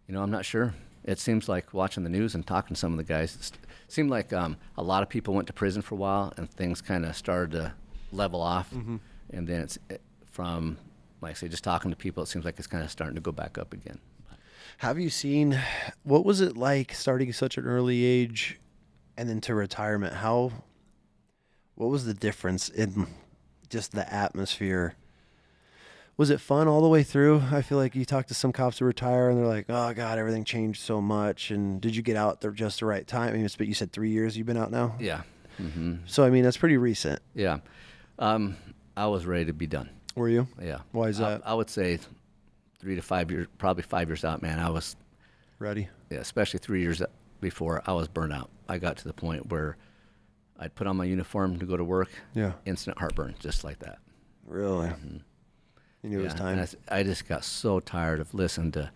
I'm not sure. It seems like watching the news and talking to some of the guys, it seemed like a lot of people went to prison for a while and things kind of started to level off. Mm-hmm. And then from, like I say, just talking to people, it seems like it's kind of starting to go back up again. Have you seen, what was it like starting such an early age and then to retirement? What was the difference in just the atmosphere? Was it fun all the way through? I feel like you talk to some cops who retire and they're like, oh God, everything changed so much. And did you get out there just the right time? I mean, you said 3 years you've been out now? Yeah. Mm-hmm. So, I mean, that's pretty recent. Yeah. I was ready to be done. Were you? Yeah. Why is that? I would say 3 to 5 years, probably 5 years out, man. I was ready. Yeah, especially 3 years before, I was burnt out. I got to the point where I'd put on my uniform to go to work. Yeah. Instant heartburn, just like that. Really? Mm-hmm. You knew it was time? And I just got so tired of listening to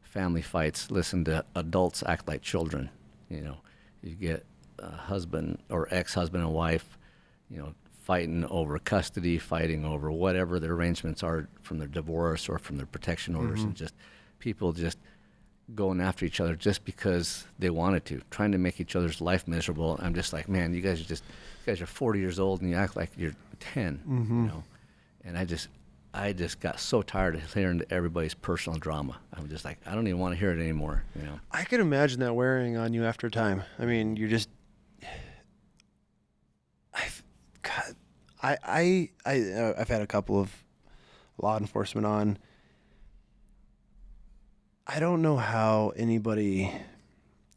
family fights, listening to adults act like children. You get a husband or ex-husband and wife, fighting over custody, fighting over whatever their arrangements are from their divorce or from their protection orders, and just people just going after each other just because they wanted to, trying to make each other's life miserable. I'm just like, man, you guys are 40 years old and you act like you're 10, And I just got so tired of hearing everybody's personal drama. I'm just like, I don't even want to hear it anymore. I can imagine that wearing on you after time. I mean, I've had a couple of law enforcement on. I don't know how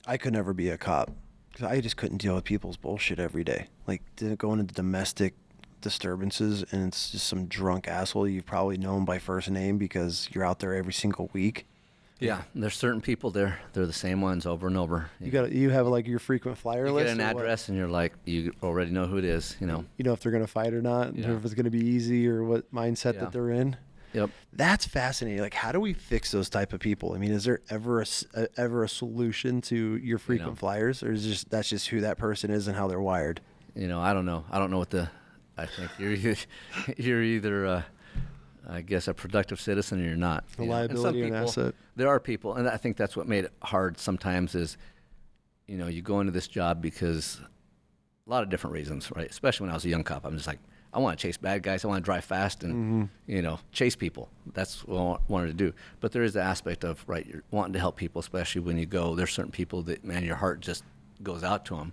I could never be a cop because I just couldn't deal with people's bullshit every day. Like going into domestic disturbances and it's just some drunk asshole you've probably known by first name because you're out there every single week. Yeah, there's certain people there. They're the same ones over and over. You have like your frequent flyer list. You get an address and you're like, you already know who it is. You know if they're gonna fight or not, and if it's gonna be easy or what mindset that they're in. Yep. That's fascinating. Like, how do we fix those type of people? I mean, is there ever a solution to your frequent flyers, or is that's just who that person is and how they're wired? I don't know. I don't know I think you're either I guess, a productive citizen, or you're not. A you know? liability or an asset. There are people, and I think that's what made it hard sometimes is, you go into this job because a lot of different reasons, right? Especially when I was a young cop. I'm just like, I want to chase bad guys. I want to drive fast and, chase people. That's what I wanted to do. But there is the aspect of, right, you're wanting to help people, especially when you go. There's certain people that, man, your heart just goes out to them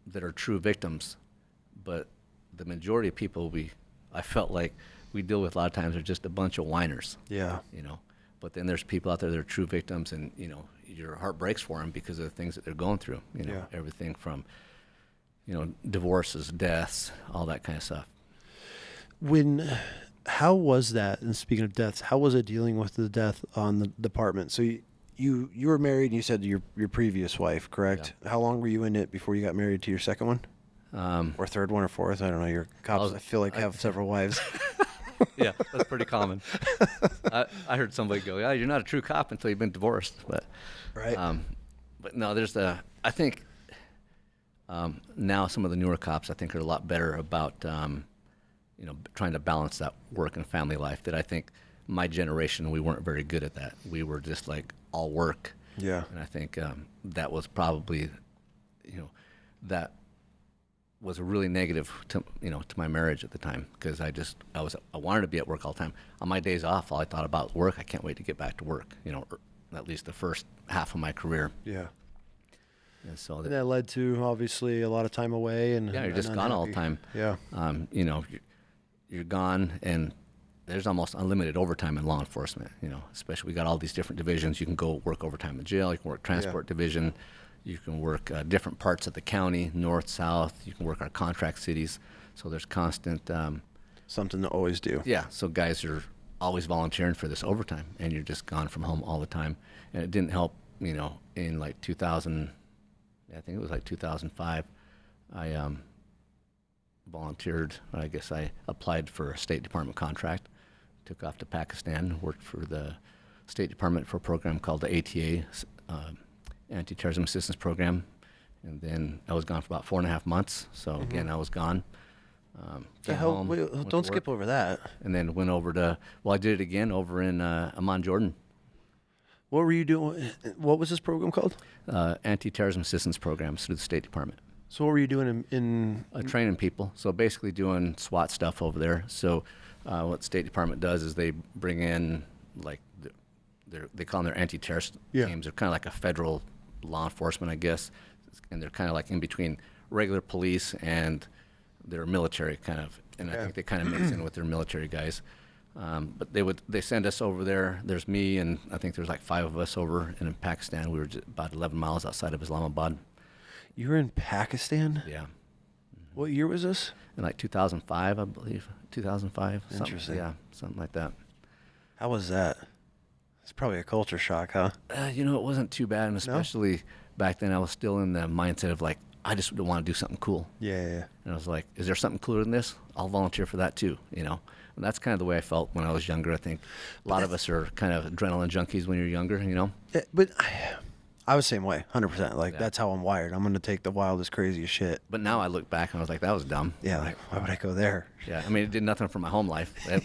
that are true victims. But the majority of people I felt like we deal with a lot of times are just a bunch of whiners. Yeah. But then there's people out there that are true victims, and, your heart breaks for them because of the things that they're going through. Everything from, divorces, deaths, all that kind of stuff. How was that? And speaking of deaths, how was it dealing with the death on the department? So you were married, and you said your previous wife, correct? Yeah. How long were you in it before you got married to your second one? Or third one or fourth? I don't know. Your cops, I feel like, have several wives. Yeah, that's pretty common. I heard somebody go, "Yeah, you're not a true cop until you've been divorced." But right. But no, I think now some of the newer cops, I think, are a lot better about trying to balance that work and family life. That I think my generation, we weren't very good at that. We were just like all work. Yeah. And I think that was probably, that was really negative to my marriage at the time, because I wanted to be at work all the time. On my days off, all I thought about was work. I can't wait to get back to work, at least the first half of my career. Yeah. And so that led to obviously a lot of time away, and yeah, you're just gone all the time. Yeah. You're gone, and there's almost unlimited overtime in law enforcement. Especially we got all these different divisions. You can go work overtime in jail. You can work transport division. You can work different parts of the county, north, south. You can work our contract cities. So there's constant something to always do. Yeah. So guys are always volunteering for this overtime, and you're just gone from home all the time. And it didn't help. In like 2000. I think it was like 2005, I volunteered. I guess I applied for a State Department contract, took off to Pakistan, worked for the State Department for a program called the ATA, Anti-Terrorism Assistance Program, and then I was gone for about 4.5 months. So again, I was gone. Don't skip over that. And then went over to, I did it again over in Amman, Jordan. What were you doing? What was this program called? Anti-Terrorism Assistance Programs through the State Department. So what were you doing in training people. So basically doing SWAT stuff over there. So what the State Department does is they bring in, like, they call them their anti-terrorist teams. They're kind of like a federal law enforcement, I guess. And they're kind of like in between regular police and their military kind of. And I think they kind of mix in with their military guys. But they send us over there. There's me, and I think there's like 5 of us over in Pakistan. We were just about 11 miles outside of Islamabad. You were in Pakistan? Yeah. What year was this? In like 2005, I believe. 2005. Interesting. Something like that. How was that? It's probably a culture shock, huh? It wasn't too bad, and especially back then I was still in the mindset of like, I just want to do something cool. Yeah. And I was like, is there something cooler than this? I'll volunteer for that too, And that's kind of the way I felt when I was younger. I think a lot of us are kind of adrenaline junkies when you're younger, But I was the same way, 100%. Like, that's how I'm wired. I'm going to take the wildest, craziest shit. But now I look back and I was like, that was dumb. Yeah, like, why would I go there? Yeah, I mean, it did nothing for my home life. It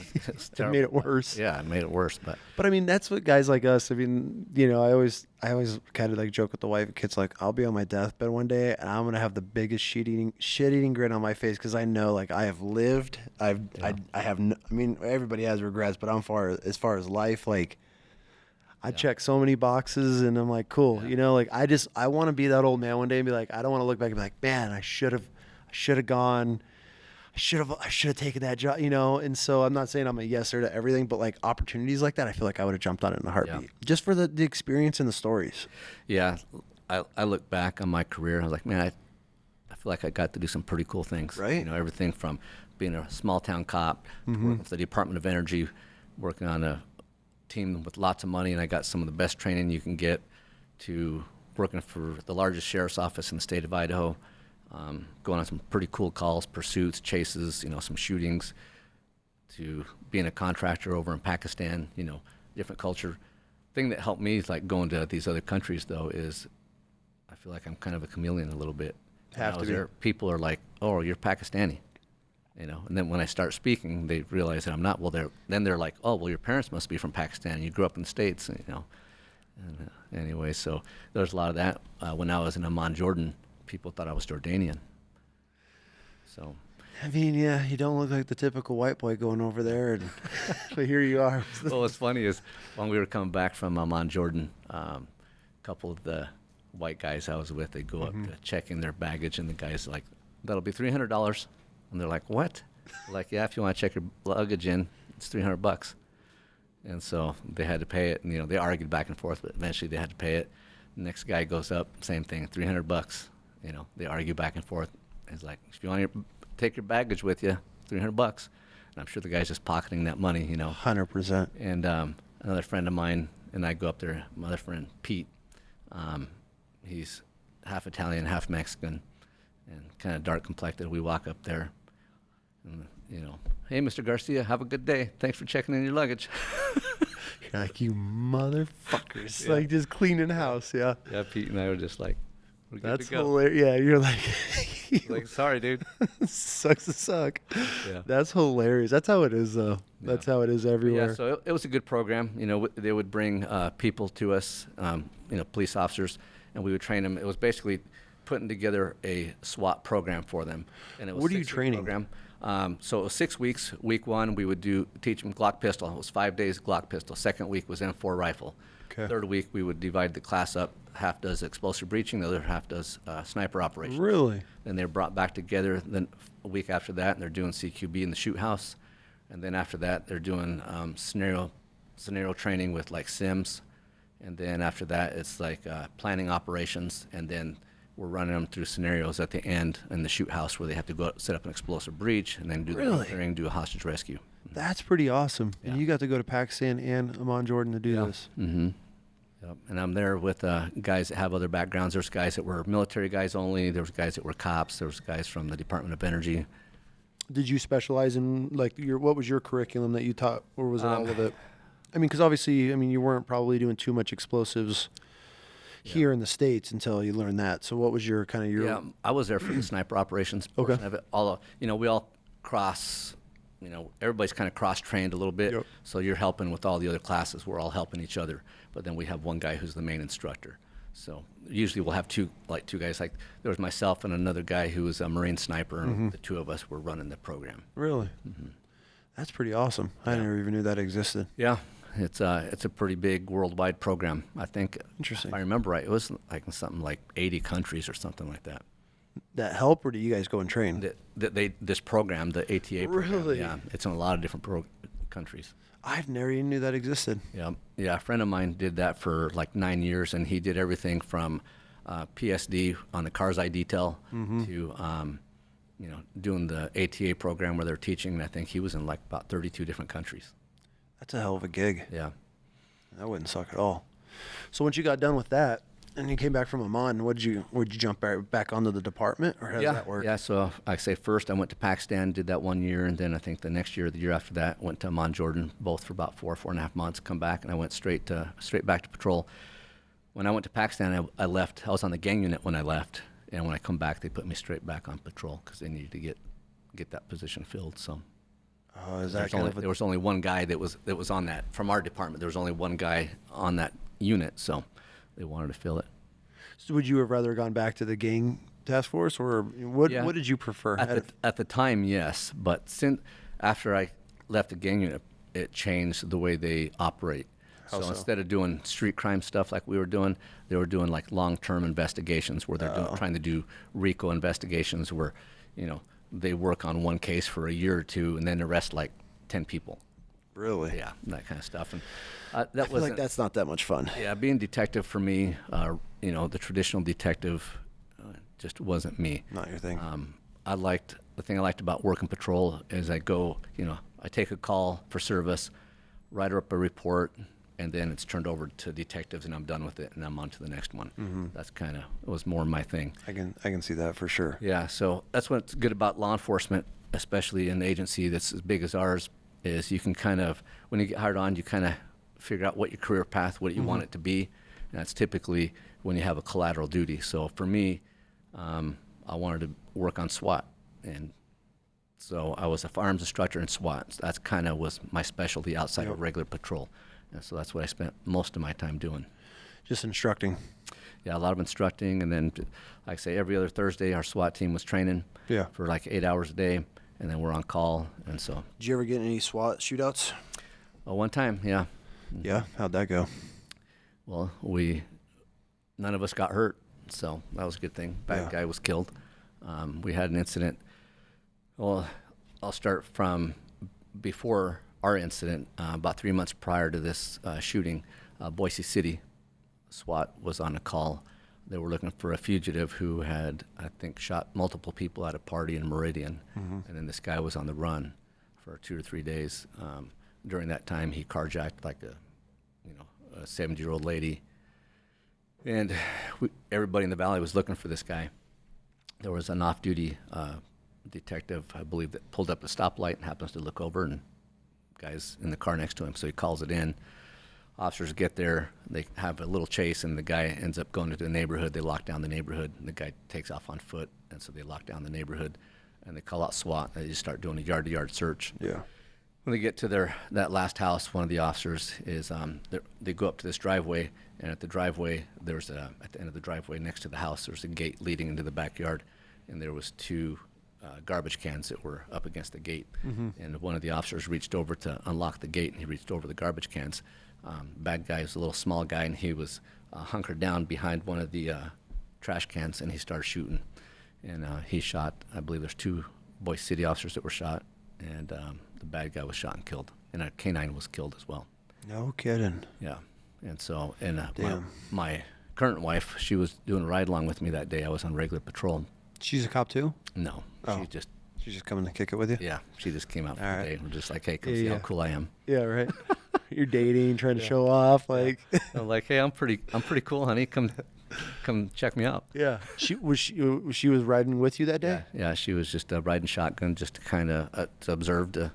made it worse. Yeah, it made it worse. But I mean, that's what guys like us, I mean, I always kind of like joke with the wife and kids, like, I'll be on my deathbed one day and I'm going to have the biggest shit-eating grin on my face, because I know, like, I have lived. I have, I mean, everybody has regrets, but as far as life, like, I check so many boxes, and I'm like, cool. Like, I want to be that old man one day and be like, I don't want to look back and be like, man, I should have gone. I should have taken that job, And so I'm not saying I'm a yeser to everything, but like opportunities like that, I feel like I would have jumped on it in a heartbeat, just for the experience and the stories. Yeah. I look back on my career and I was like, man, I feel like I got to do some pretty cool things. Right. Everything from being a small town cop, to working for the Department of Energy, working on a team with lots of money, and I got some of the best training you can get, to working for the largest sheriff's office in the state of Idaho, going on some pretty cool calls, pursuits, chases, some shootings, to being a contractor over in Pakistan, different culture. Thing that helped me is like going to these other countries, though, is I feel like I'm kind of a chameleon a little bit. Have to be. There, people are like, oh, you're Pakistani. And then when I start speaking, they realize that I'm not. Well, they're like, oh, well, your parents must be from Pakistan. You grew up in the States, And anyway, so there's a lot of that. When I was in Amman, Jordan, people thought I was Jordanian. So. I mean, yeah, you don't look like the typical white boy going over there, but here you are. Well, what's funny is when we were coming back from Amman, Jordan, a couple of the white guys I was with, they go up to check in their baggage, and the guy's like, that'll be $300. And they're like, what? Like, yeah, if you want to check your luggage in, it's $300. And so they had to pay it, and they argued back and forth, but eventually they had to pay it. The next guy goes up, same thing, $300. They argue back and forth. It's like, if you want to take your baggage with you, $300. And I'm sure the guy's just pocketing that money, 100%. And another friend of mine and I go up there, my other friend, Pete, he's half Italian, half Mexican, and kind of dark complected. We walk up there, and, hey, Mr. Garcia, have a good day. Thanks for checking in your luggage. You're like, you motherfuckers. Yeah. Like, just cleaning house, yeah. Yeah, Pete and I were just like, we're good That's to go. hilarious. Yeah, you're like, Like, sorry, dude. sucks to suck. Yeah. That's hilarious. That's how it is, though. That's how it is everywhere. Yeah, so it was a good program. They would bring people to us, police officers, and we would train them. It was basically putting together a SWAT program for them. And it was What are you 6-week training? Program. So it was 6 weeks. Week 1, we would teach them Glock pistol. It was 5 days Glock pistol. Second week was M4 rifle. Okay. Third week, we would divide the class up. Half does explosive breaching, the other half does sniper operations. Really? Then they're brought back together. Then a week after that, and they're doing CQB in the shoot house. And then after that, they're doing scenario training with like Sims. And then after that, it's like planning operations. And then we're running them through scenarios at the end in the shoot house where they have to go out, set up an explosive breach, and then do the clearing, do a hostage rescue. That's pretty awesome. Yeah. And you got to go to Pakistan and Amman, Jordan to do this. Mm-hmm. Yep. And I'm there with guys that have other backgrounds. There's guys that were military guys only. There was guys that were cops. There was guys from the Department of Energy. Did you specialize in, like, what was your curriculum that you taught, or was it all of it? I mean, because obviously, you weren't probably doing too much explosives here in the States until you learned that. So what was your kind of your... Yeah, I was there for the sniper operations portion of it. Although, we all cross, everybody's kind of cross-trained a little bit. Yep. So you're helping with all the other classes. We're all helping each other. But then we have one guy who's the main instructor. So usually we'll have two guys. Like there was myself and another guy who was a Marine sniper, and the two of us were running the program. Really? Mm-hmm. That's pretty awesome. I never even knew that existed. Yeah, it's a pretty big worldwide program. I think, Interesting. if I remember right, it was like in something like 80 countries or something like that. That help, or do you guys go and train? This program, the ATA program, Really? yeah, it's in a lot of different countries. I've never even knew that existed. Yeah. A friend of mine did that for like 9 years, and he did everything from PSD on the car's eye detail to doing the ATA program where they're teaching. And I think he was in like about 32 different countries. That's a hell of a gig. Yeah. That wouldn't suck at all. So once you got done with that, and you came back from Amman, would you jump back onto the department, or how did that work? Yeah, so I say first I went to Pakistan, did that 1 year, and then I think the year after that, went to Amman, Jordan, both for about 4.5 months, come back, and I went straight back to patrol. When I went to Pakistan, I left. I was on the gang unit when I left, and when I come back, they put me straight back on patrol because they needed to get that position filled. So Is that there was only one guy that was on that from our department. There was only one guy on that unit, so they wanted to fill it. So would you have rather gone back to the gang task force, or what did you prefer? At the time, yes, but after I left the gang unit, it changed the way they operate. How so? Instead of doing street crime stuff like we were doing, they were doing like long-term investigations where they're trying to do RICO investigations where, they work on one case for a year or two and then arrest like 10 people. Really? Yeah, that kind of stuff. And I feel like that's not that much fun. Yeah, being detective for me, the traditional detective just wasn't me. Not your thing. The thing I liked about working patrol is I go, I take a call for service, write up a report, and then it's turned over to detectives, and I'm done with it, and I'm on to the next one. Mm-hmm. That's it was more my thing. I can see that for sure. Yeah, so that's what's good about law enforcement, especially an agency that's as big as ours, is you can when you get hired on, you kind of figure out what your career path, what you want it to be, and that's typically when you have a collateral duty. So for me, I wanted to work on SWAT, and So I was a firearms instructor in SWAT. So that's kind of was my specialty outside of regular patrol. And so that's what I spent most of my time doing. Just instructing. Yeah, a lot of instructing. And then, like I say, every other Thursday, our SWAT team was training for like 8 hours a day. And then we're on call. And so. Did you ever get any SWAT shootouts? Oh, one time, yeah. Yeah? How'd that go? Well, none of us got hurt. So that was a good thing. Bad guy was killed. We had an incident. Well, I'll start from before our incident. About 3 months prior to this shooting, Boise City SWAT was on a call. They were looking for a fugitive who had, I think, shot multiple people at a party in Meridian. And then this guy was on the run for 2 or 3 days. During that time, he carjacked like a 70-year-old lady. And everybody in the valley was looking for this guy. There was an off-duty detective, I believe, that pulled up the stoplight and happens to look over, and guy's in the car next to him, so he calls it in. Officers get there, they have a little chase, and the guy ends up going into the neighborhood. They lock down the neighborhood, and the guy takes off on foot, and so they lock down the neighborhood, and they call out SWAT. They just start doing a yard-to-yard search. Yeah. When they get to that last house, one of the officers is they go up to this driveway, and at the driveway at the end of the driveway next to the house, there's a gate leading into the backyard, and there was 2 garbage cans that were up against the gate. And one of the officers reached over to unlock the gate, and he reached over the garbage cans. Bad guy was a little small guy, and he was hunkered down behind one of the trash cans, and he started shooting. And he shot, I believe there's 2 Boise City officers that were shot, and the bad guy was shot and killed. And a canine was killed as well. No kidding. Yeah. And so, my current wife, she was doing a ride along with me that day. I was on regular patrol. She's a cop too? No. Oh. She's just coming to kick it with you? Yeah. She just came out for All the right. day. We're just like, hey, come see how cool I am. Yeah, right. You're dating, trying to show off, like. I'm like, hey, I'm pretty cool, honey. Come check me out. Yeah. She was riding with you that day? Yeah. She was just riding shotgun, just to kind of to observe, to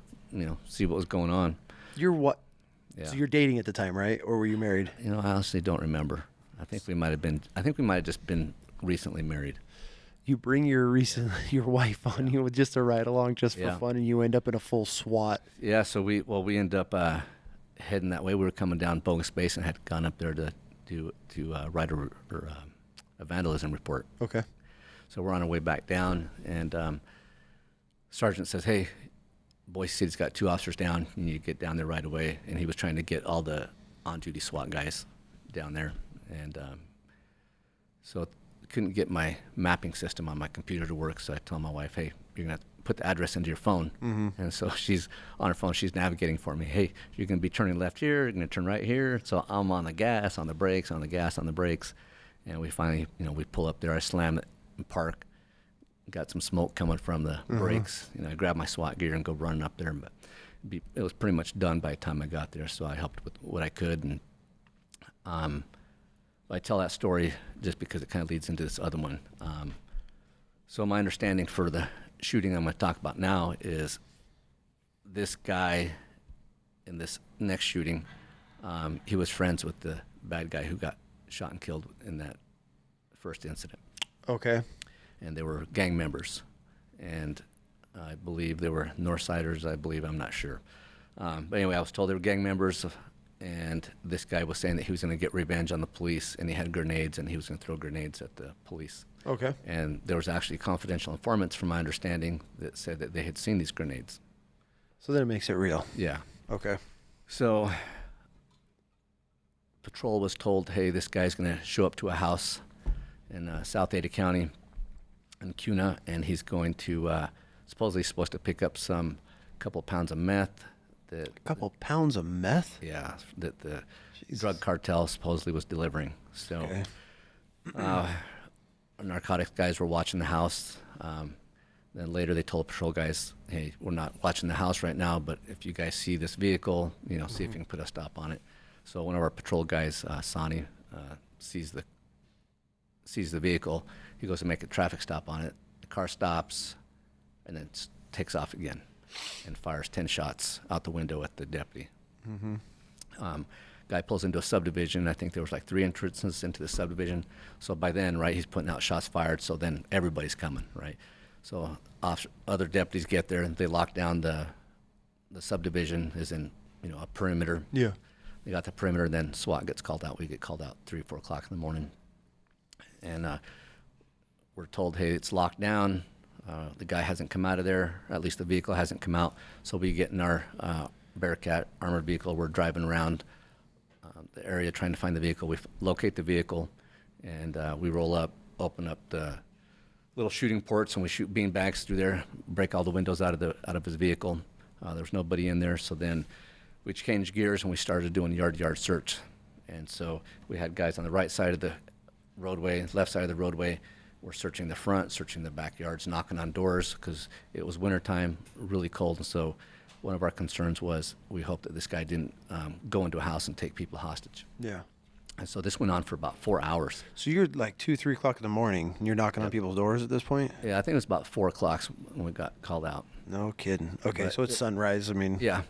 see what was going on. You're what? Yeah. So you're dating at the time, right? Or were you married? I honestly don't remember. I think we might have just been recently married. You bring your wife on you just to ride along just for fun, and you end up in a full SWAT. Yeah, so we end up heading that way. We were coming down Bogus Space and had gone up there to write a vandalism report. Okay. So we're on our way back down, and Sergeant says, hey, Boise City's got 2 officers down. You need to get down there right away. And he was trying to get all the on-duty SWAT guys down there. And so couldn't get my mapping system on my computer to work, so I told my wife, hey, you're going to put the address into your phone. And so she's on her phone, she's navigating for me. Hey, you're going to be turning left here, you're going to turn right here. So I'm on the gas, on the brakes, on the gas, on the brakes. And we finally, we pull up there, I slam it and park. Got some smoke coming from the brakes. I grabbed my SWAT gear and go running up there. But it was pretty much done by the time I got there, so I helped with what I could. And I tell that story just because it kind of leads into this other one. So my understanding for the shooting I'm going to talk about now is this guy in this next shooting, he was friends with the bad guy who got shot and killed in that first incident. Okay. And they were gang members. And I believe they were Northsiders, I'm not sure. But anyway, I was told they were gang members. And this guy was saying that he was going to get revenge on the police, and he had grenades, and he was going to throw grenades at the police. Okay. And there was actually confidential informants, from my understanding, that said that they had seen these grenades. So then it makes it real. Yeah. Okay. So patrol was told, hey, this guy's going to show up to a house in South Ada County in Cuna, and he's going to supposedly supposed to pick up some couple pounds of meth. A couple pounds of meth? Yeah, that the drug cartel supposedly was delivering. So narcotics guys were watching the house. Then later they told patrol guys, hey, we're not watching the house right now, but if you guys see this vehicle, see if you can put a stop on it. So one of our patrol guys, Sonny, sees the vehicle. He goes to make a traffic stop on it. The car stops and then takes off again and fires 10 shots out the window at the deputy. Guy pulls into a subdivision. I think there was like 3 entrances into the subdivision. So by then, right, he's putting out shots fired. So then everybody's coming, right? So other deputies get there and they lock down the subdivision is in, a perimeter. Yeah. They got the perimeter, then SWAT gets called out. We get called out 3 or 4 o'clock in the morning. And we're told, hey, it's locked down. The guy hasn't come out of there. At least the vehicle hasn't come out. So we get in our Bearcat armored vehicle. We're driving around the area trying to find the vehicle. We locate the vehicle, and we roll up, open up the little shooting ports, and we shoot bean bags through there, break all the windows out of his vehicle. There was nobody in there. So then we changed gears, and we started doing yard-to-yard search. And so we had guys on the right side of the roadway, left side of the roadway. We're searching the front, searching the backyards, knocking on doors because it was wintertime, really cold. And so one of our concerns was we hoped that this guy didn't go into a house and take people hostage. Yeah. And so this went on for about 4 hours. So you're like 2, 3 o'clock in the morning, and you're knocking on people's doors at this point? Yeah, I think it was about 4 o'clock when we got called out. No kidding. Okay, But so it's sunrise. I mean, Yeah.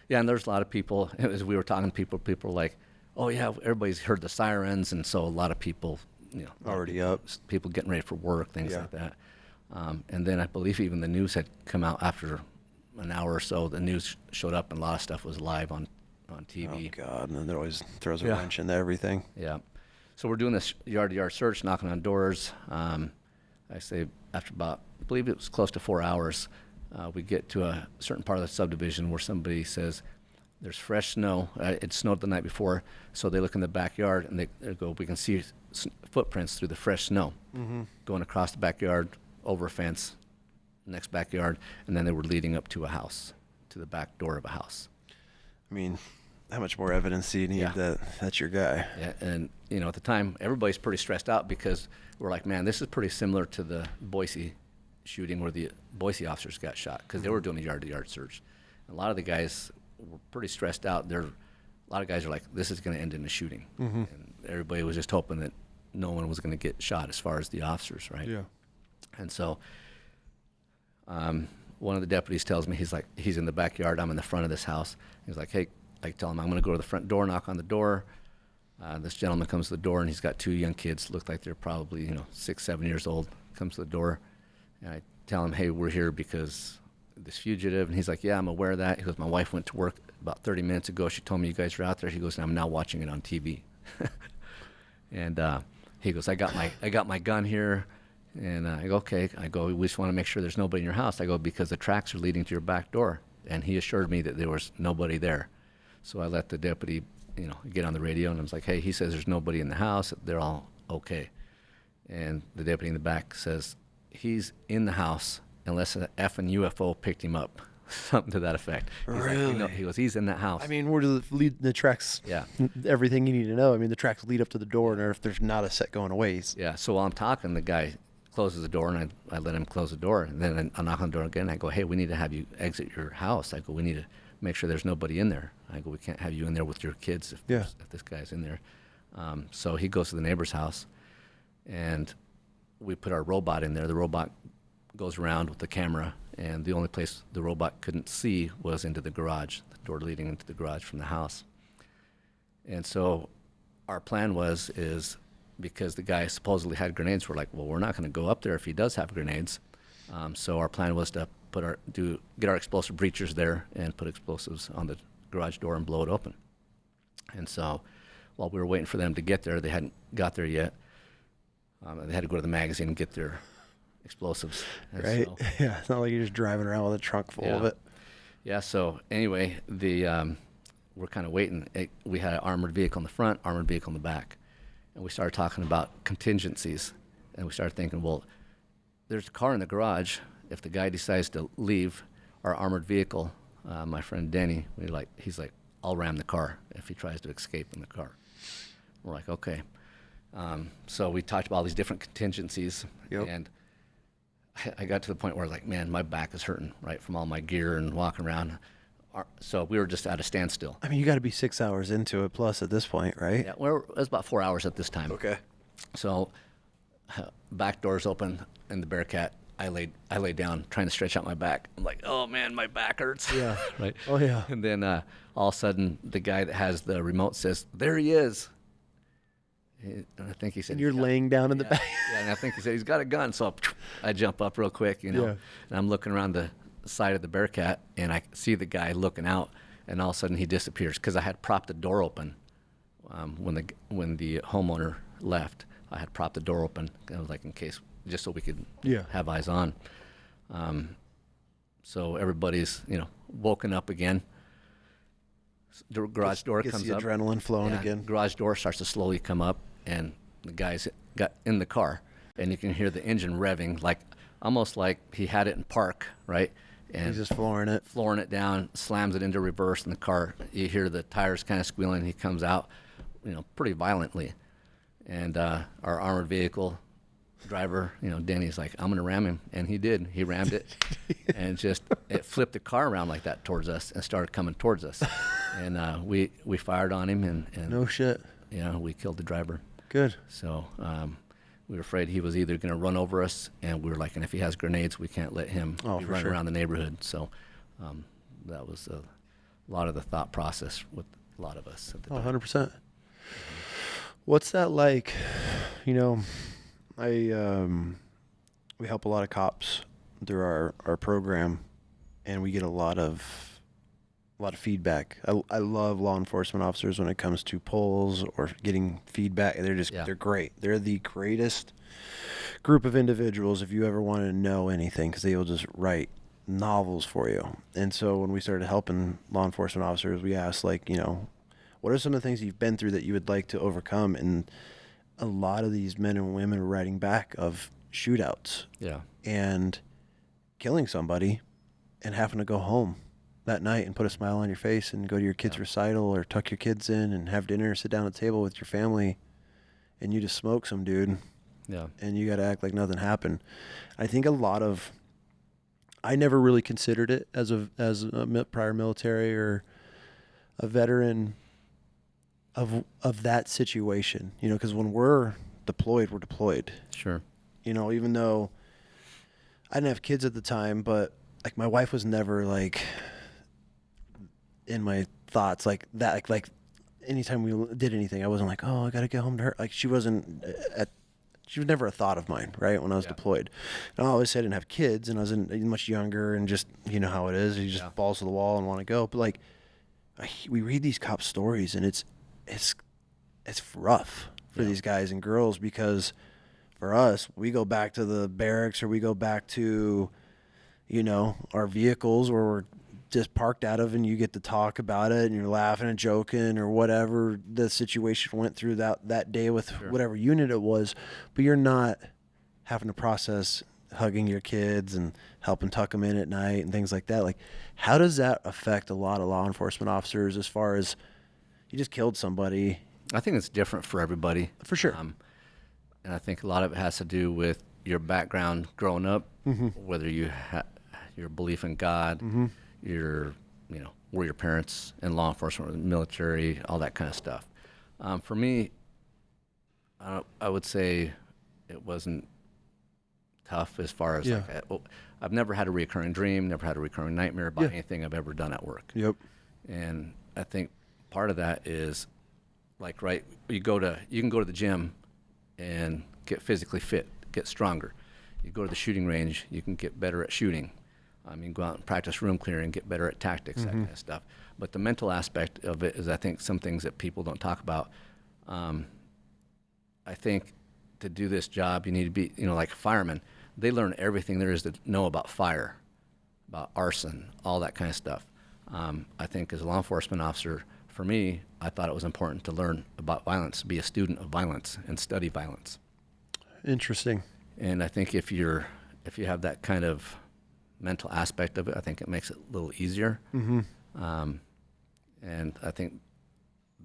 Yeah, and there's a lot of people, as we were talking to people were like, oh, yeah, everybody's heard the sirens. And so a lot of people, already up. People getting ready for work, things Yeah. like that. And then I believe even the news had come out after an hour or so. The news showed up, and a lot of stuff was live on TV. Oh, God. And then it always throws a Yeah. wrench into everything. Yeah. So we're doing this yard-to-yard search, knocking on doors. I say after about, I believe it was close to 4 hours, we get to a certain part of the subdivision where somebody says, there's fresh snow. It snowed the night before, so they look in the backyard, and they go, we can see footprints through the fresh snow going across the backyard, over a fence, next backyard, and then they were leading up to a house, to the back door of a house. I mean, how much more evidence do you need Yeah. that that's your guy? Yeah, and at the time, everybody's pretty stressed out because we're like, man, this is pretty similar to the Boise shooting where the Boise officers got shot because they were doing a yard-to-yard search. And a lot of the guys were pretty stressed out. A lot of guys are like, this is going to end in a shooting. And everybody was just hoping that no one was going to get shot as far as the officers, right? Yeah. And so one of the deputies tells me, he's in the backyard, I'm in the front of this house. He's like, hey, I tell him I'm going to go to the front door, knock on the door. This gentleman comes to the door, and he's got 2 young kids, look like they're probably 6, 7 years old, comes to the door. And I tell him, hey, we're here because this fugitive. And he's like, yeah, I'm aware of that. He goes, my wife went to work about 30 minutes ago. She told me you guys are out there. He goes, and I'm now watching it on TV. And he goes, I got my gun here. And I go, okay. I go, we just want to make sure there's nobody in your house. I go, because the tracks are leading to your back door. And he assured me that there was nobody there. So I let the deputy, get on the radio, and I was like, hey, he says there's nobody in the house. They're all okay. And the deputy in the back says, he's in the house unless an effing UFO picked him up. Something to that effect. He's Really? like, he goes, he's in that house. I mean, where do the tracks? Yeah. Everything you need to know. I mean, the tracks lead up to the door, and if there's not a set going away. Yeah, so while I'm talking, the guy closes the door, and I let him close the door. And then I knock on the door again. I go, hey, we need to have you exit your house. I go, we need to make sure there's nobody in there. I go, we can't have you in there with your kids if this guy's in there. So he goes to the neighbor's house, and we put our robot in there. The robot goes around with the camera, and the only place the robot couldn't see was into the garage, the door leading into the garage from the house. And so our plan is because the guy supposedly had grenades, we're like, well, we're not going to go up there if he does have grenades. So our plan was to get our explosive breachers there and put explosives on the garage door and blow it open. And so while we were waiting for them to get there, they hadn't got there yet. They had to go to the magazine and get their explosives. And Right? so- Yeah. It's not like you're just driving around with a trunk full of Yeah. it. Yeah, so anyway, we're kind of waiting. We had an armored vehicle in the front, armored vehicle in the back. And we started talking about contingencies. And we started thinking, well, there's a car in the garage. If the guy decides to leave our armored vehicle, my friend Denny, he's like, I'll ram the car if he tries to escape in the car. We're like, okay. So we talked about all these different contingencies. Yep. And I got to the point where I was like, man, my back is hurting, right, from all my gear and walking around. So we were just at a standstill. I mean, you got to be 6 hours into it plus at this point, right? Yeah, it was about 4 hours at this time. Okay. So back doors open in the Bearcat. I lay down trying to stretch out my back. I'm like, oh man, my back hurts. Yeah. Right. Oh, yeah. And then all of a sudden, the guy that has the remote says, there he is. I think he said. And you're laying down in the back. Yeah, and I think he said he's got a gun. So I jump up real quick, you know, Yeah. and I'm looking around the side of the Bearcat, and I see the guy looking out, and all of a sudden he disappears because I had propped the door open when the homeowner left. I had propped the door open. I was like, in case, just so we could have eyes on. So everybody's, you know, woken up again. The garage door Gets comes the up. adrenaline flowing again. Garage door starts to slowly come up, and the guys got in the car, and you can hear the engine revving, like almost like he had it in park, right? And He's just flooring it down, slams it into reverse in the car. You hear the tires kind of squealing. He comes out, you know, pretty violently, and our armored vehicle driver, you know, Danny's like, I'm gonna ram him, and he did. He rammed it, and it flipped the car around like that towards us and started coming towards us, and we fired on him, and No shit. yeah, we killed the driver. Good. So we were afraid he was either gonna run over us, and we were like, and if he has grenades, we can't let him Oh, be for running sure. around the neighborhood. So that was a lot of the thought process with a lot of us at the Oh, time. 100%. What's that like? You know, we help a lot of cops through our program, and we get a lot of feedback. I love law enforcement officers when it comes to polls or getting feedback. They're great. They're the greatest group of individuals if you ever want to know anything, because they will just write novels for you. And so when we started helping law enforcement officers, we asked, like, you know, what are some of the things you've been through that you would like to overcome? And a lot of these men and women are writing back of shootouts Yeah. and killing somebody and having to go home that night and put a smile on your face and go to your kid's recital or tuck your kids in and have dinner, sit down at the table with your family, and you just smoke some dude. Yeah. And you got to act like nothing happened. I think I never really considered it as a prior military or a veteran of that situation, you know, because when we're deployed. Sure. You know, even though I didn't have kids at the time, but like my wife was never like in my thoughts like that. Like anytime we did anything, I wasn't like, oh, I got to get home to her. Like she was never a thought of mine, right? When I was deployed. And I always said I didn't have kids, and I was much younger, and just, you know how it is. You just balls to the wall and want to go. But like, we read these cop stories, and it's rough for these guys and girls, because for us, we go back to the barracks, or we go back to, you know, our vehicles where we're just parked out of, and you get to talk about it, and you're laughing and joking or whatever the situation went through that day with whatever unit it was, but you're not having to process hugging your kids and helping tuck them in at night and things like that. Like, how does that affect a lot of law enforcement officers as far as you just killed somebody? I think it's different for everybody. For sure. And I think a lot of it has to do with your background growing up, whether you your belief in God, your, you know, were your parents in law enforcement, or the military, all that kind of stuff. For me, I would say it wasn't tough as far as I've never had a recurring dream, never had a recurring nightmare about anything I've ever done at work. Yep. And I think part of that is, like, right, you can go to the gym and get physically fit, get stronger. You go to the shooting range, you can get better at shooting. I mean, go out and practice room clearing, get better at tactics, that kind of stuff. But the mental aspect of it is, I think, some things that people don't talk about. I think to do this job, you need to be, you know, like a fireman. They learn everything there is to know about fire, about arson, all that kind of stuff. I think as a law enforcement officer, for me, I thought it was important to learn about violence, be a student of violence, and study violence. Interesting. And I think if you have that kind of mental aspect of it, I think it makes it a little easier. And I think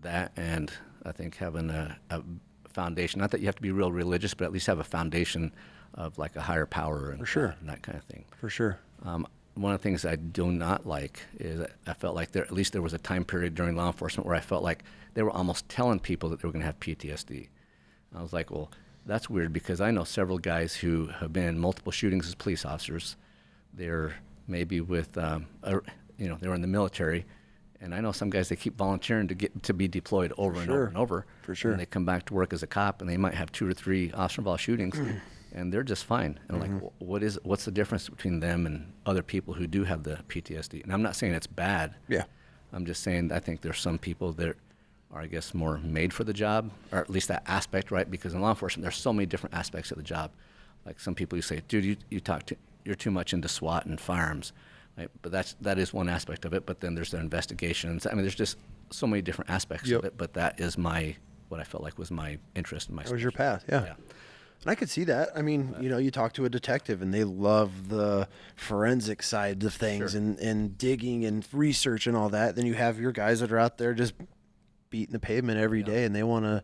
that, and I think having a foundation, not that you have to be real religious, but at least have a foundation of like a higher power and, and that kind of thing. For sure. One of the things I do not like is I felt like at least there was a time period during law enforcement where I felt like they were almost telling people that they were going to have PTSD. I was like, well, that's weird, because I know several guys who have been in multiple shootings as police officers. They're maybe with, you know, they were in the military, And I know some guys, they keep volunteering to get to be deployed over and over and over. For sure. And they come back to work as a cop, and they might have 2 or 3 officer-involved shootings, and they're just fine. And like, what's the difference between them and other people who do have the PTSD? And I'm not saying it's bad. Yeah. I'm just saying I think there's some people that are, I guess, more made for the job, or at least that aspect, right? Because in law enforcement, there's so many different aspects of the job. Like some people, you say, dude, you're too much into SWAT and firearms. Right? But that is one aspect of it. But then there's the investigations. I mean, there's just so many different aspects of it. But that is what I felt like was my interest in my. That was your path, yeah. And I could see that. I mean, you talk to a detective, and they love the forensic side of things, and digging and research and all that. Then you have your guys that are out there just beating the pavement every day, and they want to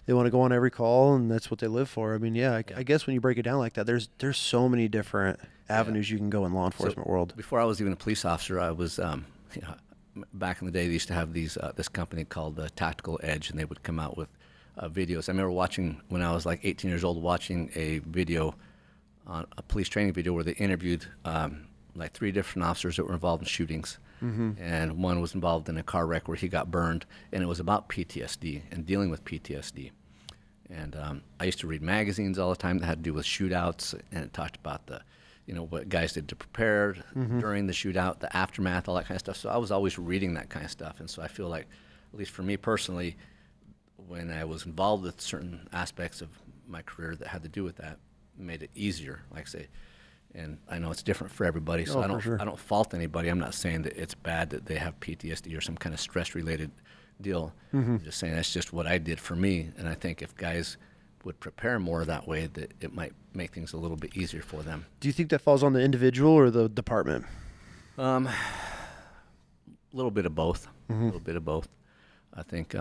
go on every call, and that's what they live for. I mean, I guess when you break it down like that, there's so many different avenues you can go in law enforcement world. Before I was even a police officer, I was back in the day. They used to have this company called Tactical Edge, and they would come out with videos. I remember watching when I was like 18 years old, watching a video, a police training video where they interviewed like 3 different officers that were involved in shootings. And one was involved in a car wreck where he got burned, and it was about PTSD and dealing with PTSD. And I used to read magazines all the time that had to do with shootouts, and it talked about what guys did to prepare during the shootout, the aftermath, all that kind of stuff. So I was always reading that kind of stuff. And so I feel like, at least for me personally, when I was involved with certain aspects of my career that had to do with that, it made it easier, like I say. And I know it's different for everybody, so I don't fault anybody. I'm not saying that it's bad that they have PTSD or some kind of stress-related deal. I'm just saying that's just what I did for me. And I think if guys would prepare more that way, that it might make things a little bit easier for them. Do you think that falls on the individual or the department? A little bit of both. A little bit of both. I think,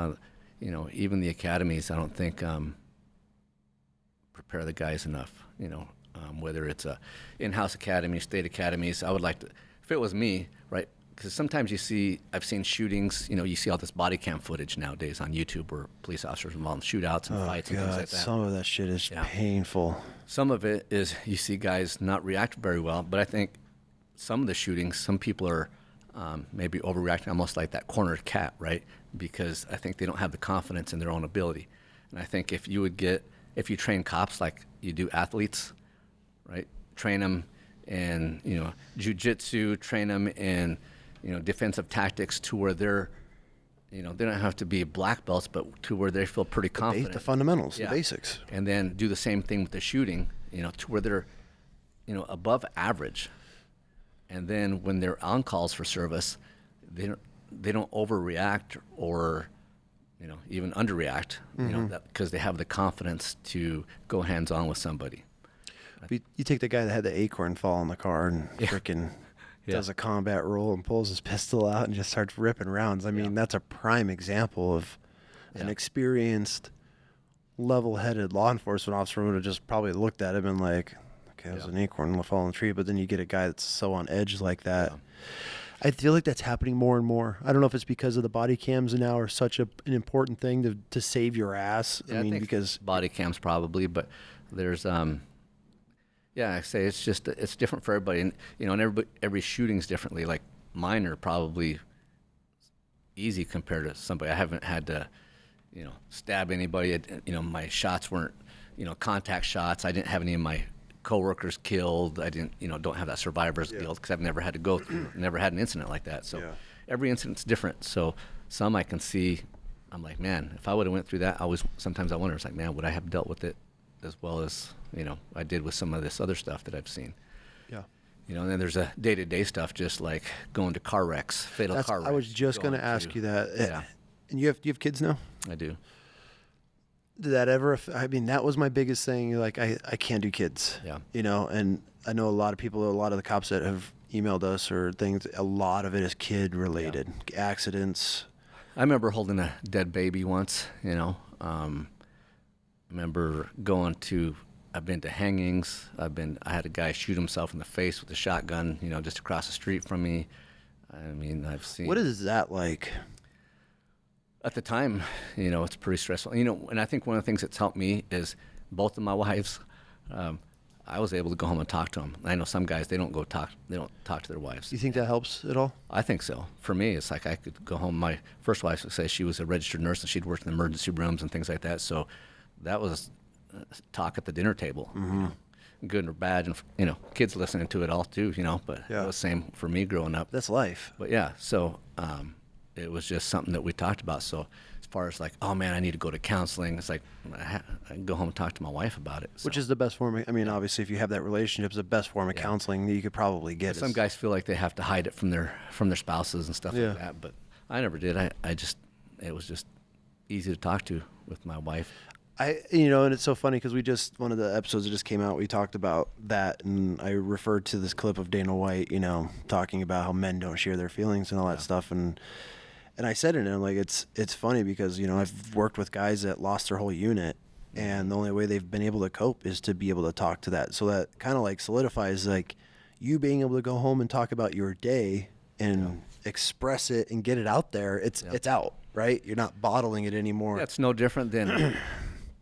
even the academies, I don't think prepare the guys enough, whether it's in-house academy, state academies. I would like to, if it was me, right, because sometimes I've seen shootings, you see all this body cam footage nowadays on YouTube where police officers involved in shootouts and fights and things like that. Some of that shit is painful. Some of it is you see guys not react very well, but I think some of the shootings, some people are maybe overreacting, almost like that cornered cat, right? Because I think they don't have the confidence in their own ability. And I think if you train cops like you do athletes, right? Train them in, jiu-jitsu, train them in, defensive tactics to where they're, they don't have to be black belts, but to where they feel pretty confident. The fundamentals, the basics. And then do the same thing with the shooting, to where they're, above average. And then when they're on calls for service, they don't overreact or, even underreact, because they have the confidence to go hands-on with somebody. You take the guy that had the acorn fall in the car and freaking does a combat roll and pulls his pistol out and just starts ripping rounds. I mean, that's a prime example of an experienced, level-headed law enforcement officer who would have just probably looked at him and like, okay, that was an acorn falling in the tree. But then you get a guy that's so on edge like that. Yeah. I feel like that's happening more and more. I don't know if it's because of the body cams now are such an important thing to save your ass. Yeah, I mean, because body cams probably, but there's I say it's different for everybody, and every shooting's differently. Like mine are probably easy compared to somebody. I haven't had to, stab anybody. My shots weren't, contact shots. I didn't have any of my coworkers killed. I didn't, don't have that survivor's guilt because I've never had to go through, never had an incident like that. So every incident's different. So some I can see, I'm like, man, if I would have went through that, sometimes I wonder, it's like, man, would I have dealt with it as well as, I did with some of this other stuff that I've seen. Yeah. And then there's a day-to-day stuff, just like going to car wrecks, fatal car wrecks. I was just going to ask you that. Yeah. And you have kids now? I do. Did that ever, that was my biggest thing. Like, I can't do kids. Yeah. And I know a lot of people, a lot of the cops that have emailed us or things, a lot of it is kid related, accidents. I remember holding a dead baby once, I remember I've been to hangings. I had a guy shoot himself in the face with a shotgun, just across the street from me. I've seen. What is that like? At the time, it's pretty stressful. And I think one of the things that's helped me is both of my wives. I was able to go home and talk to them. I know some guys, they don't talk to their wives. Do you think that helps at all? I think so. For me, it's like I could go home. My first wife would say she was a registered nurse and she'd worked in emergency rooms and things like that. So that was talk at the dinner table, good or bad. And, kids listening to it all too, but it was the same for me growing up. That's life. But yeah, so it was just something that we talked about. So as far as like, oh man, I need to go to counseling, it's like I can go home and talk to my wife about it. So. Which is the best form. I mean, obviously, if you have that relationship, it's the best form of counseling that you could probably get. Some guys feel like they have to hide it from their spouses and stuff like that. But I never did. It was just easy to talk to with my wife. And it's so funny because one of the episodes that just came out, we talked about that, and I referred to this clip of Dana White, talking about how men don't share their feelings and all that stuff, and I said it, and I'm like, it's funny because I've worked with guys that lost their whole unit, and the only way they've been able to cope is to be able to talk to that. So that kind of like solidifies like you being able to go home and talk about your day and express it and get it out there. It's out, right? You're not bottling it anymore. Yeah, it's no different than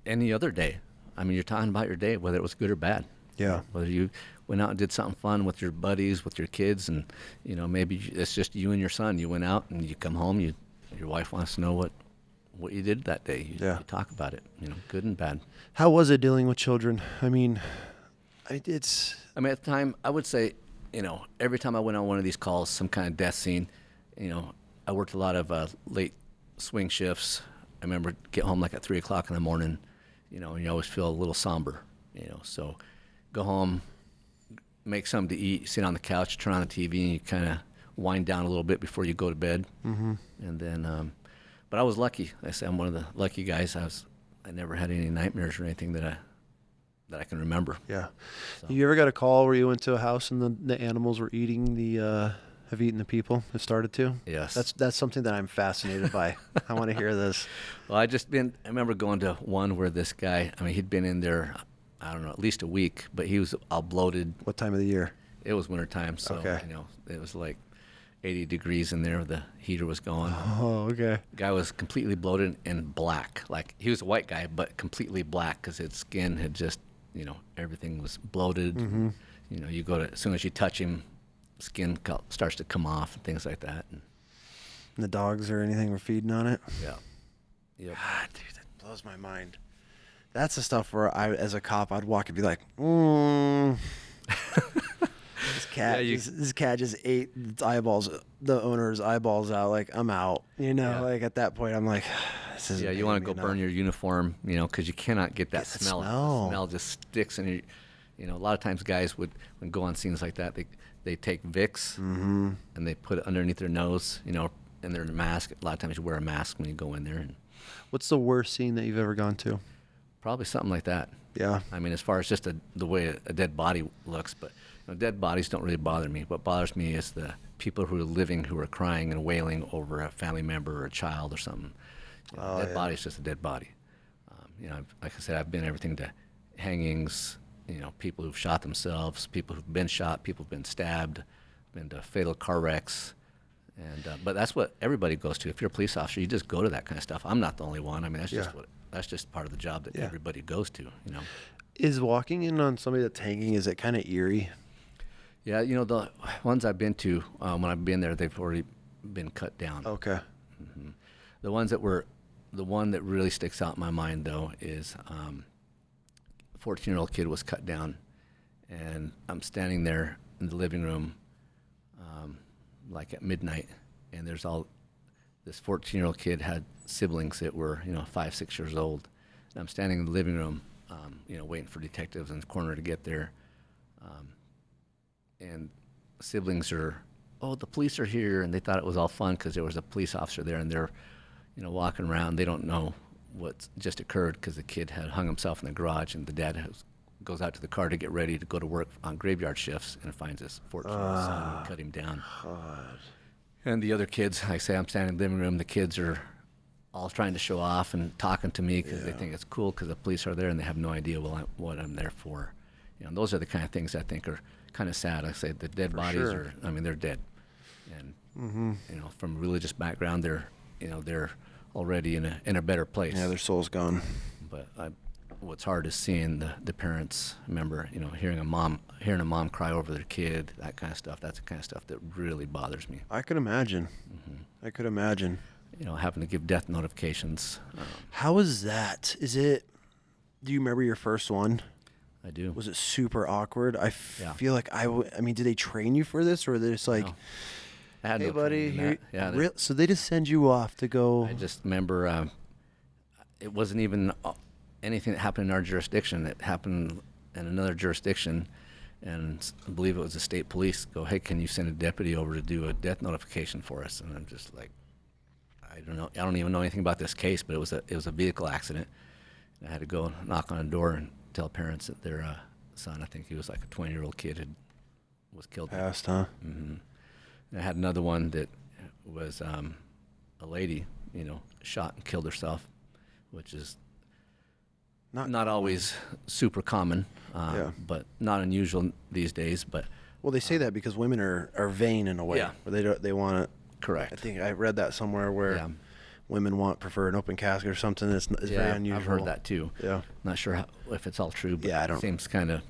any other day. I mean, you're talking about your day, whether it was good or bad. Yeah. Whether you went out and did something fun with your buddies, with your kids, and maybe it's just you and your son. You went out and you come home. Your wife wants to know what you did that day. You talk about it. Good and bad. How was it dealing with children? I mean, at the time, I would say, every time I went on one of these calls, some kind of death scene. I worked a lot of late swing shifts. I remember get home like at 3:00 in the morning. And you always feel a little somber. So go home, make something to eat, sit on the couch, turn on the TV, and you kind of wind down a little bit before you go to bed. Mm-hmm. And then, but I was lucky. I say I'm one of the lucky guys. I never had any nightmares or anything that I can remember. Yeah. So. You ever got a call where you went to a house and the animals were eating have eaten the people? Have started to? Yes. That's something that I'm fascinated by. I want to hear this. Well, I remember going to one where this guy, he'd been in there, I don't know, at least a week, but he was all bloated. What time of the year? It was wintertime, so, it was like 80 degrees in there. The heater was going. Oh, okay. The guy was completely bloated and black. Like, he was a white guy, but completely black because his skin had just, everything was bloated. Mm-hmm. As soon as you touch him, skin starts to come off and things like that. And the dogs or anything were feeding on it? Yeah. Yep. God, dude, that blows my mind. That's the stuff where as a cop, I'd walk and be like, this cat just ate its eyeballs, the owner's eyeballs out. Like, I'm out. Like at that point, I'm like, this is. Yeah, you want to go burn your uniform, because you cannot get that smell. The smell just sticks in your. A lot of times guys would go on scenes like that. They take Vicks and they put it underneath their nose, and their mask. A lot of times you wear a mask when you go in there. And what's the worst scene that you've ever gone to? Probably something like that. Yeah. As far as just the way a dead body looks, but dead bodies don't really bother me. What bothers me is the people who are living, who are crying and wailing over a family member or a child or something. Dead body is just a dead body. Like I said, I've been everything to hangings, people who've shot themselves, people who've been shot, people who've been stabbed, been to fatal car wrecks. And but that's what everybody goes to. If you're a police officer, you just go to that kind of stuff. I'm not the only one. That's just part of the job that everybody goes to. Is walking in on somebody that's hanging, is it kind of eerie? Yeah, the ones I've been to, when I've been there, they've already been cut down. Okay. Mm-hmm. The one that really sticks out in my mind though is, 14-year-old kid was cut down, and I'm standing there in the living room, like at midnight, and there's this 14-year-old kid had siblings that were, 5, 6 years old. And I'm standing in the living room, waiting for detectives in the corner to get there. And siblings are, the police are here, and they thought it was all fun because there was a police officer there, and they're, walking around. They don't know what just occurred because the kid had hung himself in the garage, and the dad goes out to the car to get ready to go to work on graveyard shifts and finds his 14-year-old son and cut him down. God. And the other kids, I say, I'm standing in the living room. The kids are all trying to show off and talking to me because they think it's cool because the police are there and they have no idea what I'm there for. And those are the kind of things I think are kind of sad. I say the dead bodies are, they're dead. And, from religious background, they're already in a better place. Yeah, their soul's gone. But what's hard is seeing the parents. Remember, hearing a mom cry over their kid, that kind of stuff. That's the kind of stuff that really bothers me. I could imagine. I could imagine. Having to give death notifications. How is that? Do you remember your first one? I do. Was it super awkward? I Yeah. feel like I mean, did they train you for this, or they just like, No. I had hey, no buddy, training in here, that. Yeah, so they just send you off to go. I just remember it wasn't even anything that happened in our jurisdiction. It happened in another jurisdiction, and I believe it was the state police go, hey, can you send a deputy over to do a death notification for us? And I'm just like, I don't know. I don't even know anything about this case, but it was a vehicle accident. And I had to go knock on a door and tell parents that their son, I think he was like a 20-year-old kid, was killed. Passed, huh? Mm-hmm. And I had another one that was a lady, shot and killed herself, which is not always super common, but not unusual these days. But well, they say that because women are vain in a way. Yeah. Where they want it. correct. I think I read that somewhere where women prefer an open casket or something. It's very unusual. I've heard that too. Yeah. Not sure if it's all true, but I don't. It seems kind of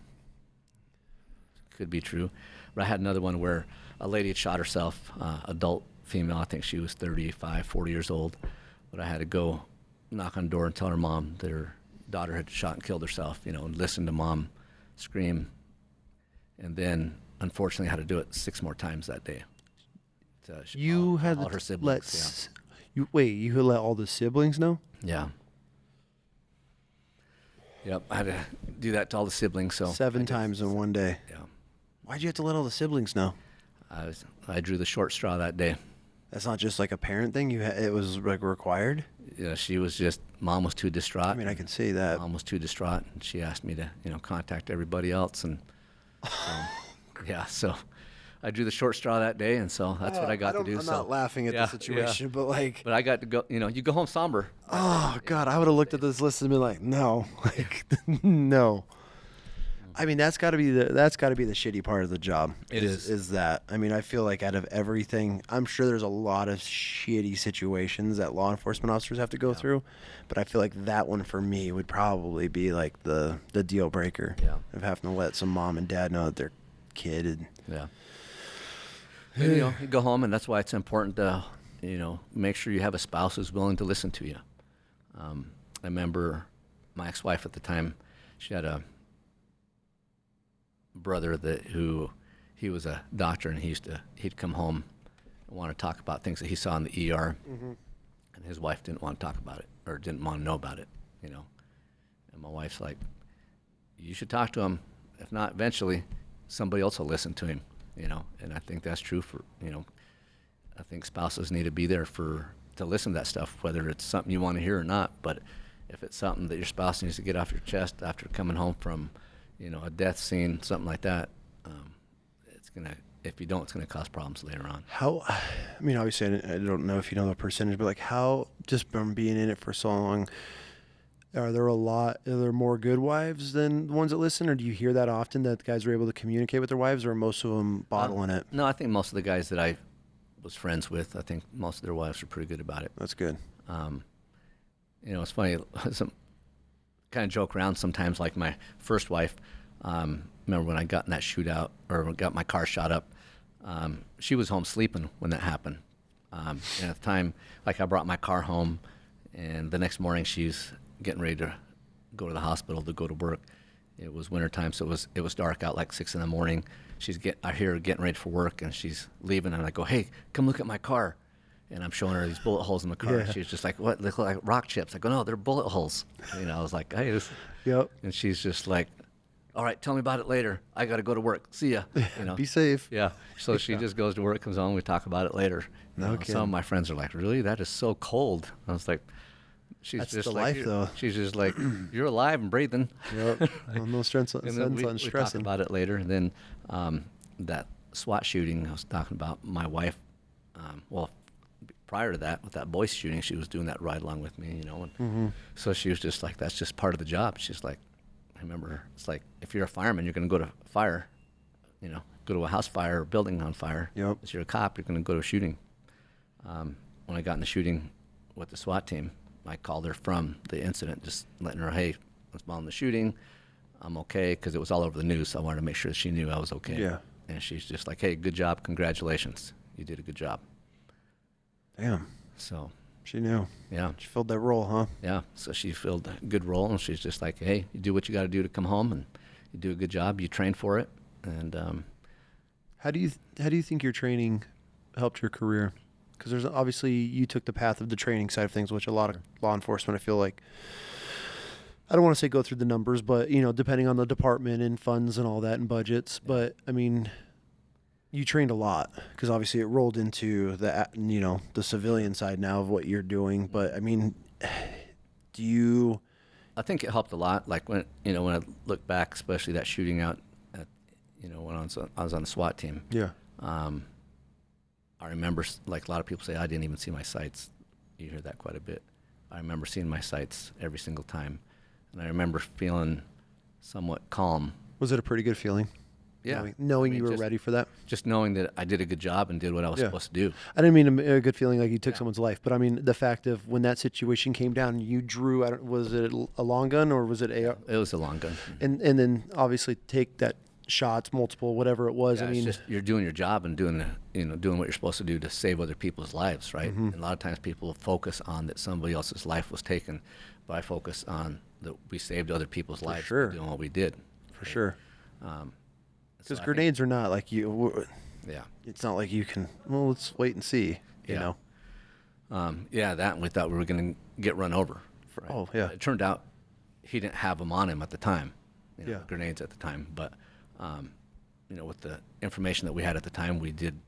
could be true. But I had another one where a lady had shot herself, adult female. I think she was 35, 40 years old. But I had to go knock on the door and tell her mom that her daughter had shot and killed herself, and listen to mom scream. And then, unfortunately, I had to do it 6 more times that day. You had all her siblings. You let all the siblings know? Yeah. Yep, I had to do that to all the siblings. So 7 times in one day. Yeah. Why'd you have to let all the siblings know? I drew the short straw that day. That's not just like a parent thing. It was like required. Yeah, mom was too distraught. I mean, I can see that. Mom was too distraught, and she asked me to, contact everybody else, and so I drew the short straw that day, and so that's what I got to do. I'm not laughing at the situation, but like. But I got to go. You go home somber. Oh God, I would have looked at this list and been like, no, like, no. I mean, that's got to be the shitty part of the job. It is. Is that? I mean, I feel like out of everything, I'm sure there's a lot of shitty situations that law enforcement officers have to go through, but I feel like that one for me would probably be like the deal breaker of having to let some mom and dad know that their kid. And you go home, and that's why it's important to, make sure you have a spouse who's willing to listen to you. I remember my ex-wife at the time, she had a brother he was a doctor, and he'd come home and want to talk about things that he saw in the ER, and his wife didn't want to talk about it or didn't want to know about it, and my wife's like, you should talk to him. If not, eventually somebody else will listen to him, and I think that's true for, I think spouses need to be there to listen to that stuff, whether it's something you want to hear or not. But if it's something that your spouse needs to get off your chest after coming home from a death scene, something like that, if you don't, it's gonna cause problems later on. I mean, obviously, I don't know if you know the percentage, but like how, just from being in it for so long, are there more good wives than the ones that listen, or do you hear that often that guys are able to communicate with their wives, or are most of them bottling it? No, I think most of the guys that I was friends with, I think most of their wives are pretty good about it. That's good. It's funny, kind of joke around sometimes, like my first wife, remember when I got in that shootout, or got my car shot up, she was home sleeping when that happened. And at the time, like, I brought my car home, and the next morning she's getting ready to go to the hospital to go to work. It was wintertime, so it was dark out, like 6 a.m. I hear her getting ready for work, and she's leaving, and I go, hey, come look at my car. And I'm showing her these bullet holes in the car. Yeah. She's just like, what? They look like rock chips. I go, no, they're bullet holes. I was like, hey. Yep. And she's just like, all right, tell me about it later. I got to go to work. See ya. Be safe. Yeah. So she just goes to work, comes home, we talk about it later. Okay. Some of my friends are like, really? That is so cold. I was like, that's just the life, though. She's just like, you're alive and breathing. Yep. Well, no stress on we stressing. talk about it later. And then that SWAT shooting I was talking about, my wife, prior to that, with that boy shooting, she was doing that ride along with me, and so she was just like, that's just part of the job. She's like, I remember, it's like, if you're a fireman, you're going to go to fire, go to a house fire or building on fire. Yep. If you're a cop, you're going to go to a shooting. When I got in the shooting with the SWAT team, I called her from the incident, just letting her, hey, was involved in the shooting. I'm okay, because it was all over the news, so I wanted to make sure that she knew I was okay. Yeah. And she's just like, hey, good job, congratulations. You did a good job. Damn. So. She knew. Yeah. She filled that role, huh? Yeah. So she filled a good role, and she's just like, hey, you do what you got to do to come home, and you do a good job. You train for it. And how do you think your training helped your career? Because there's obviously, you took the path of the training side of things, which a lot of law enforcement, I feel like, I don't want to say go through the numbers, but, you know, depending on the department and funds and all that and budgets. But, I mean, you trained a lot, because obviously it rolled into the, you know, the civilian side now of what you're doing. But, I mean, I think it helped a lot. Like when I look back, especially that shooting out at, when I was on the SWAT team. Yeah. I remember, like a lot of people say, I didn't even see my sights. You hear that quite a bit. I remember seeing my sights every single time. And I remember feeling somewhat calm. Was it a pretty good feeling? Yeah. Knowing you were ready for that? Just knowing that I did a good job and did what I was supposed to do. I didn't mean a good feeling like you took someone's life, but I mean the fact of when that situation came down, you drew, was it a long gun or was it AR? It was a long gun. And then obviously take that shots, multiple, whatever it was. Yeah, I mean, it's just, you're doing your job and doing what you're supposed to do to save other people's lives, right? Mm-hmm. And a lot of times people focus on that somebody else's life was taken, but I focus on that we saved other people's lives by doing what we did. For sure. Because So grenades are not like you. Yeah. It's not like you can. Well, let's wait and see. You know. That, and we thought we were going to get run over. Right? Oh yeah. It turned out he didn't have them on him at the time. Yeah. Grenades at the time, but with the information that we had at the time, we did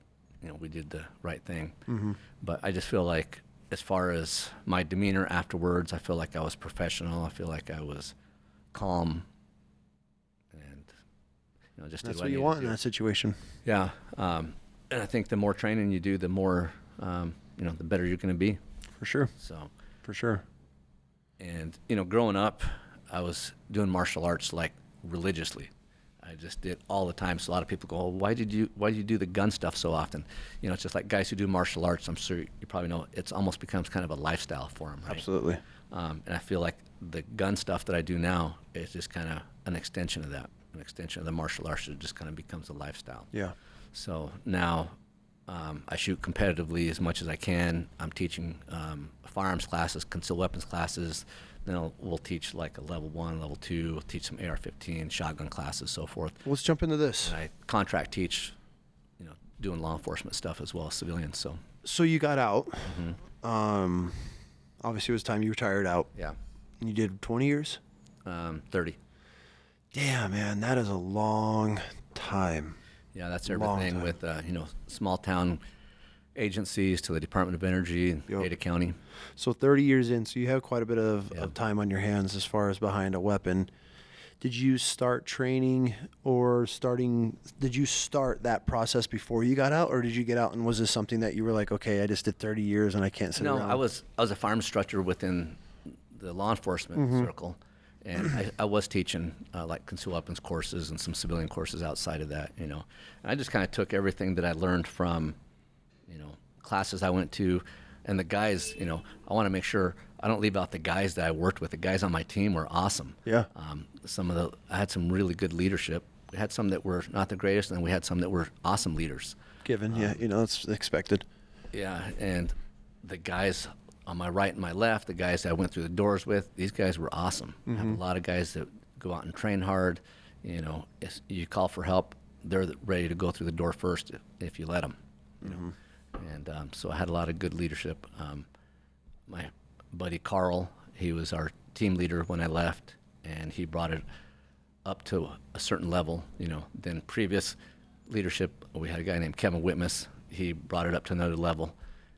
the right thing. Mm-hmm. But I just feel like, as far as my demeanor afterwards, I feel like I was professional. I feel like I was calm, and just that's did what you want in that situation. Yeah, and I think the more training you do, the more the better you're going to be. For sure. So. For sure. And growing up, I was doing martial arts like religiously. I just did all the time. So a lot of people go, "Oh, why did you do the gun stuff so often?" It's just like guys who do martial arts. I'm sure you probably know it's almost becomes kind of a lifestyle for them, right? Absolutely. And I feel like the gun stuff that I do now is just kind of an extension of that, an extension of the martial arts. It just kind of becomes a lifestyle. Yeah. So now I shoot competitively as much as I can. I'm teaching firearms classes, concealed weapons classes. Then we'll teach like a level 1, level 2. We'll teach some AR-15, shotgun classes, so forth. Let's jump into this. And I contract teach, doing law enforcement stuff as well as civilians. So you got out. Mm-hmm. Obviously it was time you retired out. Yeah. And you did 20 years? 30. Damn, man, that is a long time. Yeah, that's everything with small town agencies to the Department of Energy, Cassia County. So 30 years in, so you have quite a bit of time on your hands as far as behind a weapon. Did you start training did you start that process before you got out, or did you get out and was this something that you were like, okay, I just did 30 years and I can't sit around? No, I was a firearm instructor within the law enforcement circle, and I was teaching like concealed weapons courses and some civilian courses outside of that, And I just kind of took everything that I learned from, classes I went to, and the guys, I want to make sure I don't leave out the guys that I worked with. The guys on my team were awesome. Yeah. I had some really good leadership. We had some that were not the greatest, and we had some that were awesome leaders. Given, that's expected. Yeah, and the guys on my right and my left, the guys that I went through the doors with, these guys were awesome. I have a lot of guys that go out and train hard. If you call for help, they're ready to go through the door first if you let them. And so I had a lot of good leadership. My buddy Carl, he was our team leader when I left, and he brought it up to a certain level. Then previous leadership, we had a guy named Kevin Whitmus. He brought it up to another level.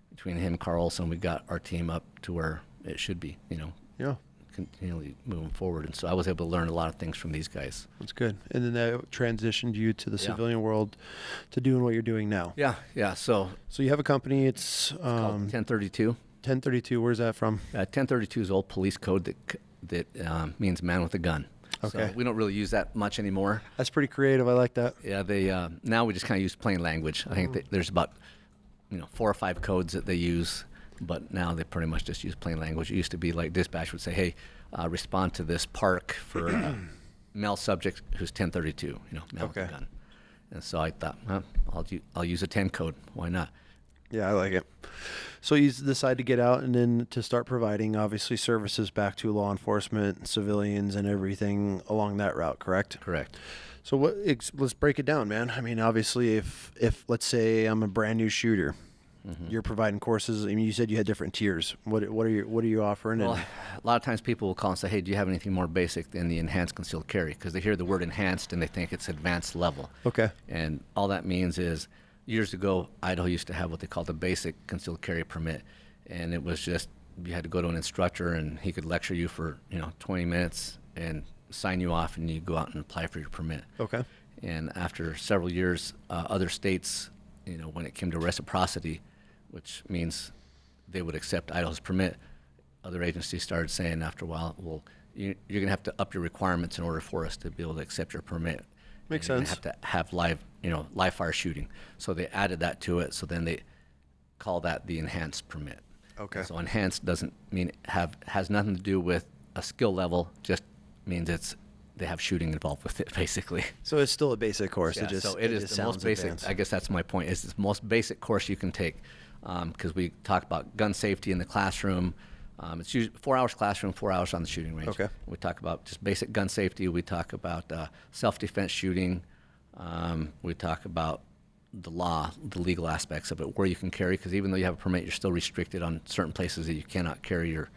Between him and Carl Olson, we got our team up to where it should be, Yeah. continually moving forward. And so I was able to learn a lot of things from these guys. That's good. And then that transitioned you to the civilian world to doing what you're doing now. Yeah. So you have a company, it's called 1032. 1032, where's that from? 1032 is old police code that means man with a gun. Okay. So we don't really use that much anymore. That's pretty creative. I like that. Yeah, they now we just kind of use plain language. I think there's about 4 or 5 codes that they use. but now they pretty much just use plain language. It used to be like dispatch would say, hey, respond to this park for male subject who's 1032, male with a gun. And so I thought, well, I'll use a 10 code. Why not? Yeah, I like it. So you decide to get out and then to start providing, obviously, services back to law enforcement, civilians, and everything along that route, correct? Correct. So let's break it down, man. I mean, obviously, if let's say I'm a brand new shooter, you're providing courses. I mean, you said you had different tiers. What are you offering? Well, a lot of times people will call and say, hey, do you have anything more basic than the enhanced concealed carry? Because they hear the word enhanced and they think it's advanced level. Okay. And all that means is, years ago, Idaho used to have what they called a basic concealed carry permit. And it was just, you had to go to an instructor and he could lecture you for, 20 minutes and sign you off, and you go out and apply for your permit. Okay. And after several years, other states, when it came to reciprocity, which means they would accept Idaho's permit, other agencies started saying after a while, well, you're going to have to up your requirements in order for us to be able to accept your permit. Makes sense. You sense. have to have live fire shooting. So they added that to it. So then they call that the enhanced permit. Okay. So enhanced doesn't mean has nothing to do with a skill level. Just means they have shooting involved with it, basically. So it's still a basic course. Yeah, so it is the most basic. Advanced. I guess that's my point. It's the most basic course you can take, because we talk about gun safety in the classroom. It's usually 4 hours classroom, 4 hours on the shooting range. Okay. We talk about just basic gun safety. We talk about self-defense shooting. We talk about the law, the legal aspects of it, where you can carry, because even though you have a permit, you're still restricted on certain places that you cannot carry your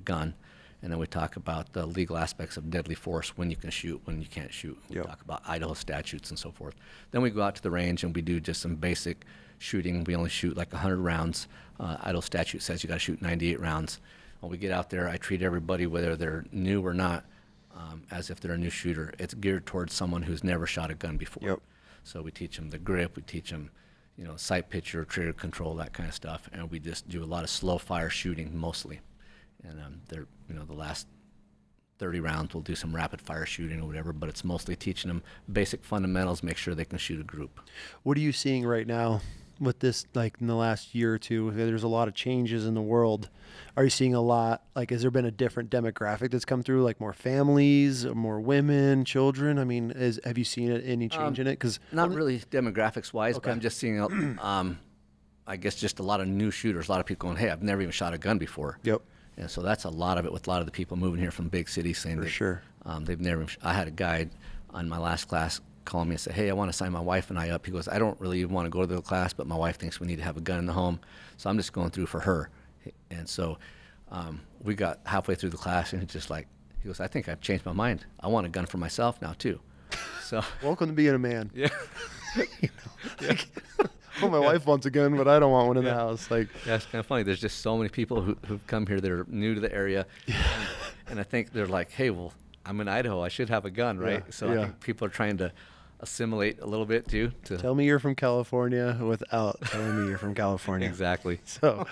gun. And then we talk about the legal aspects of deadly force, when you can shoot, when you can't shoot. We talk about Idaho statutes and so forth. Then we go out to the range and we do just some basic shooting. We only shoot like 100 rounds. Idaho statute says you got to shoot 98 rounds. When we get out there, I treat everybody, whether they're new or not, as if they're a new shooter. It's geared towards someone who's never shot a gun before. Yep. So we teach them the grip, we teach them, sight picture, trigger control, that kind of stuff, and we just do a lot of slow fire shooting mostly. And they're, the last 30 rounds we'll do some rapid fire shooting or whatever, but it's mostly teaching them basic fundamentals, make sure they can shoot a group. What are you seeing right now with this, like in the last year or two? There's a lot of changes in the world. Are you seeing a lot, like, has there been a different demographic that's come through, like more families, more women, children? I mean, have you seen any change in it? Cause not really demographics wise, Okay. but I'm just seeing, I guess, just a lot of new shooters, a lot of people going, hey, I've never even shot a gun before. Yep. And so that's a lot of it with a lot of the people moving here from big cities saying For sure. They've never. I had a guy on my last class call me and say, hey, I want to sign my wife and I up. He goes, I don't really want to go to the class, but my wife thinks we need to have a gun in the home, so I'm just going through for her. And so we got halfway through the class, and he goes, I think I've changed my mind. I want a gun for myself now too. So Welcome to being a man. yeah. Well, my wife wants a gun, but I don't want one in the house. Like, Yeah, it's kind of funny. There's just so many people who've come here that are new to the area, and I think they're like, hey, well, I'm in Idaho. I should have a gun, right? Yeah, So I think people are trying to assimilate a little bit too. Tell me you're from California without telling me you're from California. Exactly. So,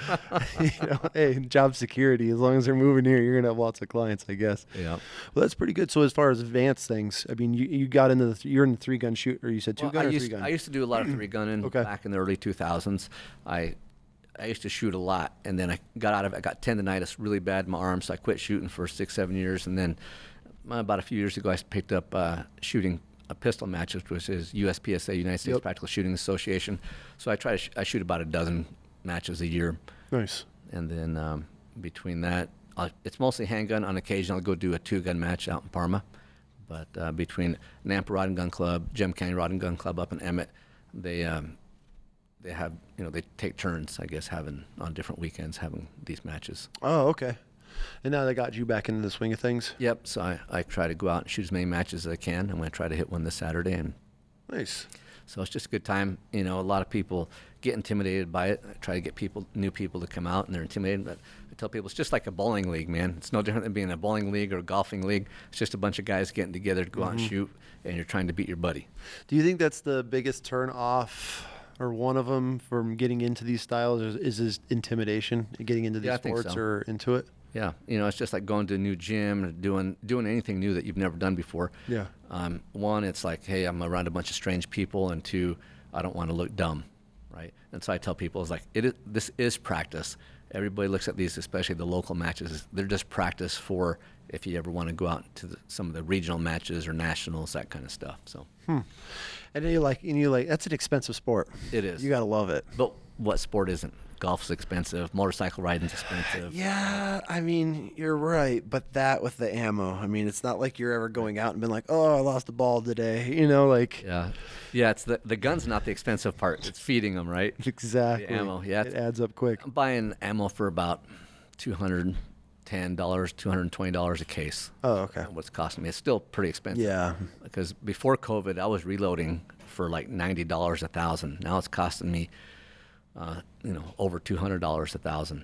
hey, job security, as long as they're moving here, you're going to have lots of clients, I guess. Yeah. Well, that's pretty good. So as far as advanced things, I mean, you got into you're in the 3-gun shoot, or you said 2-gun or 3-gun? I used to do a lot of 3-gunning Okay. back in the early 2000s. I used to shoot a lot, and then I got out of it. I got tendonitis really bad in my arm, so I quit shooting for 6-7 years. And then about a few years ago, I picked up shooting a pistol matches, which is USPSA, United States Practical Shooting Association. So I shoot about a dozen matches a year. Nice. And then between that, it's mostly handgun. On occasion, I'll go do a 2-gun match out in Parma. But between Nampa Rod and Gun Club, Gem County Rod and Gun Club up in Emmett, they have, they take turns, I guess, on different weekends having these matches. Oh, okay. And now they got you back into the swing of things? Yep. So I try to go out and shoot as many matches as I can. I'm going to try to hit one this Saturday. And Nice. so it's just a good time. A lot of people get intimidated by it. I try to get new people to come out, and they're intimidated. But I tell people it's just like a bowling league, man. It's no different than being a bowling league or a golfing league. It's just a bunch of guys getting together to go out and shoot, and you're trying to beat your buddy. Do you think that's the biggest turn off, or one of them, from getting into these styles? Is this intimidation, getting into these Yeah, I think sports so. or into it? Yeah, it's just like going to a new gym or doing anything new that you've never done before. Yeah. One, it's like, hey, I'm around a bunch of strange people, and 2, I don't want to look dumb, right? And so I tell people, it's like this is practice, everybody looks at these, especially the local matches. They're just practice for if you ever want to go out to some of the regional matches or nationals, that kind of stuff. So, And then you like, that's an expensive sport. it is. You got to love it. But what sport isn't? Golf's expensive. Motorcycle riding's expensive. Yeah, I mean, you're right. But that with the ammo, I mean, it's not like you're ever going out and been like, oh, I lost the ball today. Like. Yeah. It's the gun's not the expensive part. It's feeding them, right? Exactly. The ammo. Yeah. It adds up quick. I'm buying ammo for about $210, $220 a case. Oh, okay. What's costing me? It's still pretty expensive. Yeah. Because before COVID, I was reloading for like $90 a thousand. Now it's costing me, over $200 a thousand.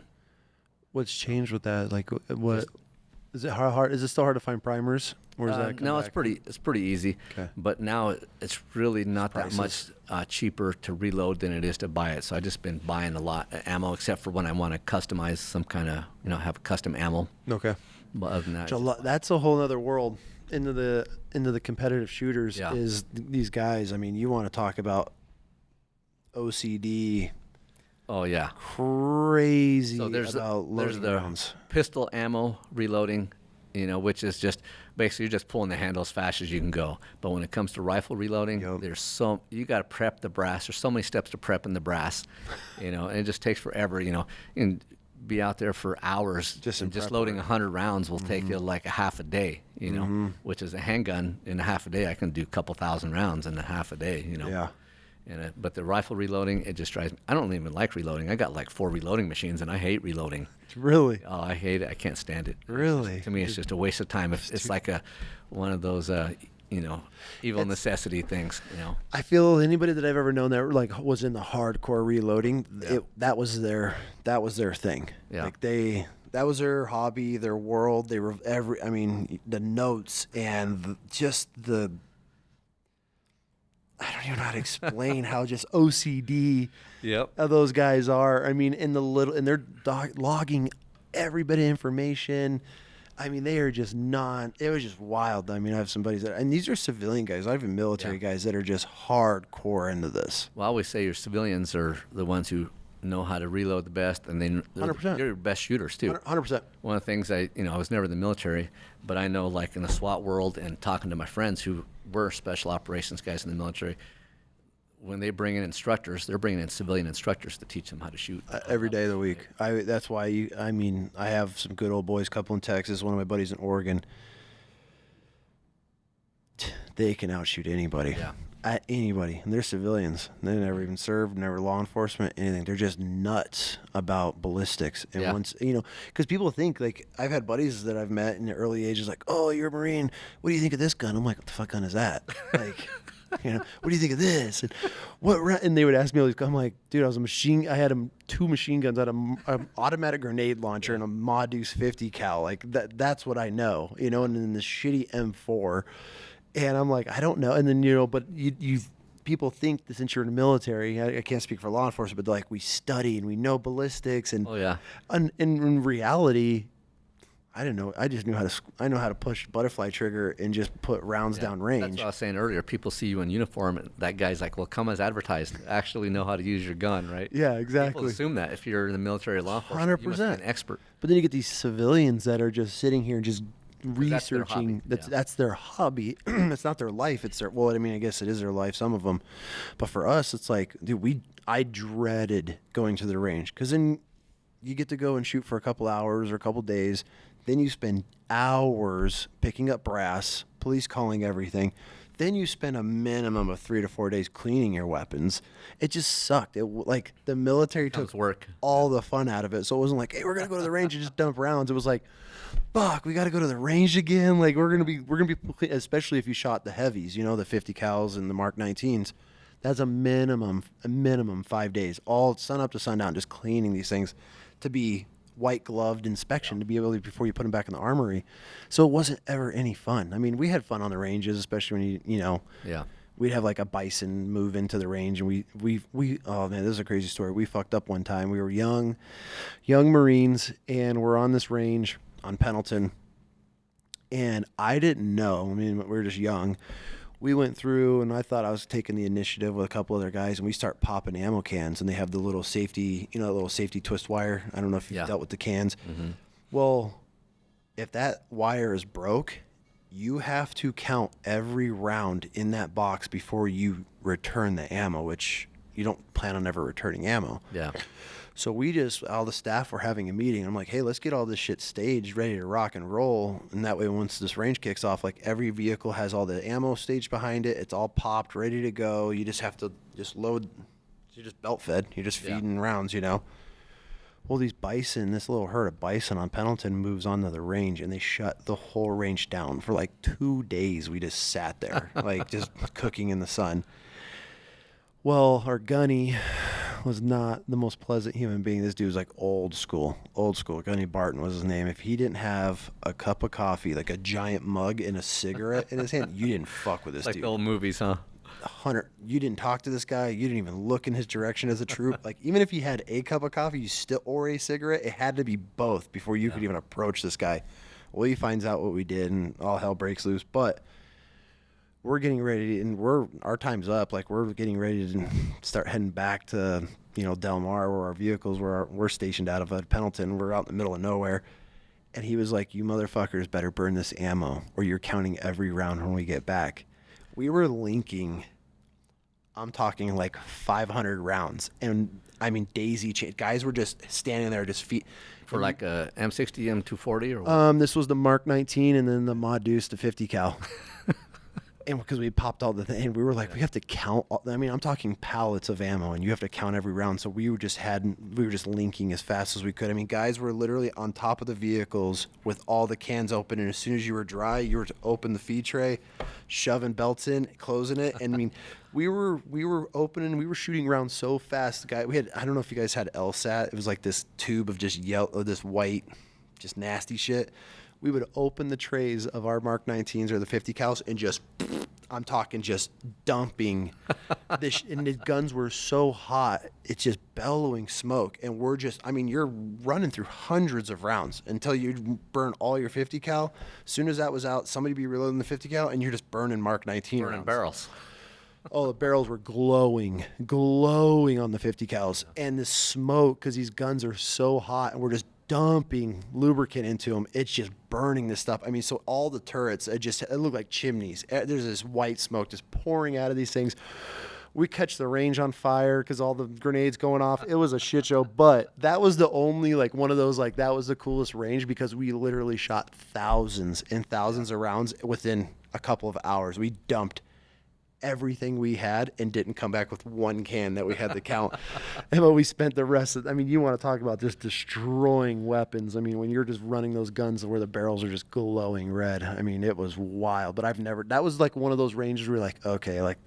What's changed with that? Like, what is it hard? Is it still hard to find primers? Or is that no, it's pretty easy. Okay. But now it's really not that much cheaper to reload than it is to buy it. So I've just been buying a lot of ammo, except for when I want to customize some kind of, have a custom ammo. Okay. But other than that, that's a whole other world into the competitive shooters. Yeah. Is these guys? I mean, you want to talk about OCD? oh yeah. Crazy. So there's loading the rounds. pistol ammo reloading, which is just basically you're just pulling the handle as fast as you can go. But when it comes to rifle reloading, you got to prep the brass. There's so many steps to prepping the brass, and it just takes forever. You can be out there for hours. Just loading 100 rounds will take you like a half a day. Which is a handgun in a half a day. I can do a couple thousand rounds in a half a day. Yeah. But the rifle reloading, it just drives me. I don't even like reloading. I got like 4 reloading machines, and I hate reloading. Really? Oh, I hate it. I can't stand it. Really? To me, it's just a waste of time. It's like one of those, evil necessity things. I feel anybody that I've ever known that like was in the hardcore reloading, that was their thing. Yeah. Like that was their hobby, their world. They were the notes and I don't even know how to explain how just OCD those guys are. I mean, and they're logging every bit of information. I mean, they are just it was just wild. I mean, I have some buddies and these are civilian guys. I have military guys that are just hardcore into this. Well, I always say your civilians are the ones who know how to reload the best, and they're 100%. your best shooters too. 100%. One of the things I was never in the military, but I know like in the SWAT world and talking to my friends who were special operations guys in the military, when they bring in instructors, they're bringing in civilian instructors to teach them how to shoot. Every day of the week. That's why I have some good old boys, couple in Texas, one of my buddies in Oregon. They can outshoot anybody. Yeah. Anybody. And they're civilians. They never even served, never law enforcement, anything. They're just nuts about ballistics. And once, because people think, like, I've had buddies that I've met in the early ages, like, oh, you're a Marine. What do you think of this gun? I'm like, what the fuck gun is that? Like, what do you think of this? And they would ask me all these. I'm like, dude, I had 2 machine guns, I had an automatic grenade launcher and a Ma Deuce 50 cal. Like that's what I know, and then the shitty M4. And I'm like, I don't know. And then, but you people think that since you're in the military, I can't speak for law enforcement, but like we study and we know ballistics and, and in reality, I didn't know. I just I know how to push butterfly trigger and just put rounds down range. That's what I was saying earlier. People see you in uniform, and that guy's like, well, come as advertised. Actually know how to use your gun, right? Yeah, exactly. People assume that if you're in the military or law enforcement, 100%. You must be an expert. But then you get these civilians that are just sitting here and just researching. That's their hobby. It's not their life. It's their, I guess it is their life, some of them. But for us, it's like, dude, I dreaded going to the range, because then you get to go and shoot for a couple hours or a couple days. Then you spend hours picking up brass, police calling everything. Then you spend a minimum of 3 to 4 days cleaning your weapons. It just sucked. Like the military took all the fun out of it. So it wasn't like, hey, we're gonna go to the range and just dump rounds. It was like, fuck, we got to go to the range again. Like we're gonna be, especially if you shot the heavies, the 50 cals and the Mark 19s. That's a minimum 5 days, all sun up to sundown, just cleaning these things to be white gloved inspection to be able to, before you put them back in the armory. So it wasn't ever any fun. I mean, we had fun on the ranges, especially when we'd have like a bison move into the range, and we oh man, this is a crazy story. We fucked up one time. We were young Marines, and we're on this range on Pendleton, and I didn't know. I mean, we were just young. we went through, and I thought I was taking the initiative with a couple other guys, and we start popping ammo cans, and they have the little safety, you know, the little safety twist wire. I don't know if you've dealt with the cans. Mm-hmm. Well, if that wire is broke, you have to count every round in that box before you return the ammo, which you don't plan on ever returning ammo. Yeah. So all the staff were having a meeting. I'm like, hey, let's get all this shit staged, ready to rock and roll. And that way, once this range kicks off, like every vehicle has all the ammo staged behind it. It's all popped, ready to go. You just have to load. You're just belt fed. You're just feeding rounds, you know. Well, this little herd of bison on Pendleton moves onto the range, and they shut the whole range down for like 2 days. We just sat there, like just cooking in the sun. Well, our gunny was not the most pleasant human being. This dude was like old school. Gunny Barton was his name. If he didn't have a cup of coffee, like a giant mug and a cigarette in his hand, you didn't fuck with this dude. Like the old movies, huh? You didn't talk to this guy. You didn't even look in his direction as a troop. Like, even if he had a cup of coffee, or a cigarette, it had to be both before you could even approach this guy. Well, he finds out what we did, and all hell breaks loose. But we're getting ready, and our time's up. Like, we're getting ready to start heading back to, you know, Del Mar, where our vehicles we're stationed out of Pendleton. We're out in the middle of nowhere. And he was like, you motherfuckers better burn this ammo, or you're counting every round when we get back. We were linking, I'm talking like 500 rounds. And, I mean, daisy chain. Guys were just standing there, just feet. For like a M60, M240 or what? This was the Mark 19 and then the Mod Deuce to 50 cal. And because we popped all the thing, and we were like, we have to count. I'm talking pallets of ammo, and you have to count every round. So we were just linking as fast as we could. I mean, guys were literally on top of the vehicles with all the cans open, and as soon as you were dry, you were to open the feed tray, shoving belts in, closing it. And I mean, we were opening, we were shooting rounds so fast. I don't know if you guys had LSAT. It was like this tube of just this white, just nasty shit. We would open the trays of our Mark 19s or the 50 cals and just, I'm talking just dumping this. And the guns were so hot, it's just bellowing smoke. And you're running through hundreds of rounds until you burn all your 50 cal. As soon as that was out, somebody be reloading the 50 cal, and you're just burning Mark 19 rounds. Barrels. Oh, the barrels were glowing on the 50 cals. And the smoke, because these guns are so hot, and we're just dumping lubricant into them. It's just burning this stuff. I mean, so all the turrets, it look like chimneys. There's this white smoke just pouring out of these things. We catch the range on fire because all the grenades going off. It was a shit show, but that was the only, like, one of those, like, that was the coolest range because we literally shot thousands and thousands of rounds within a couple of hours. We dumped everything we had and didn't come back with one can that we had to count. But we spent the rest of, you want to talk about just destroying weapons. I mean, when you're just running those guns where the barrels are just glowing red, I mean, it was wild. But that was like one of those ranges where you're like, okay, like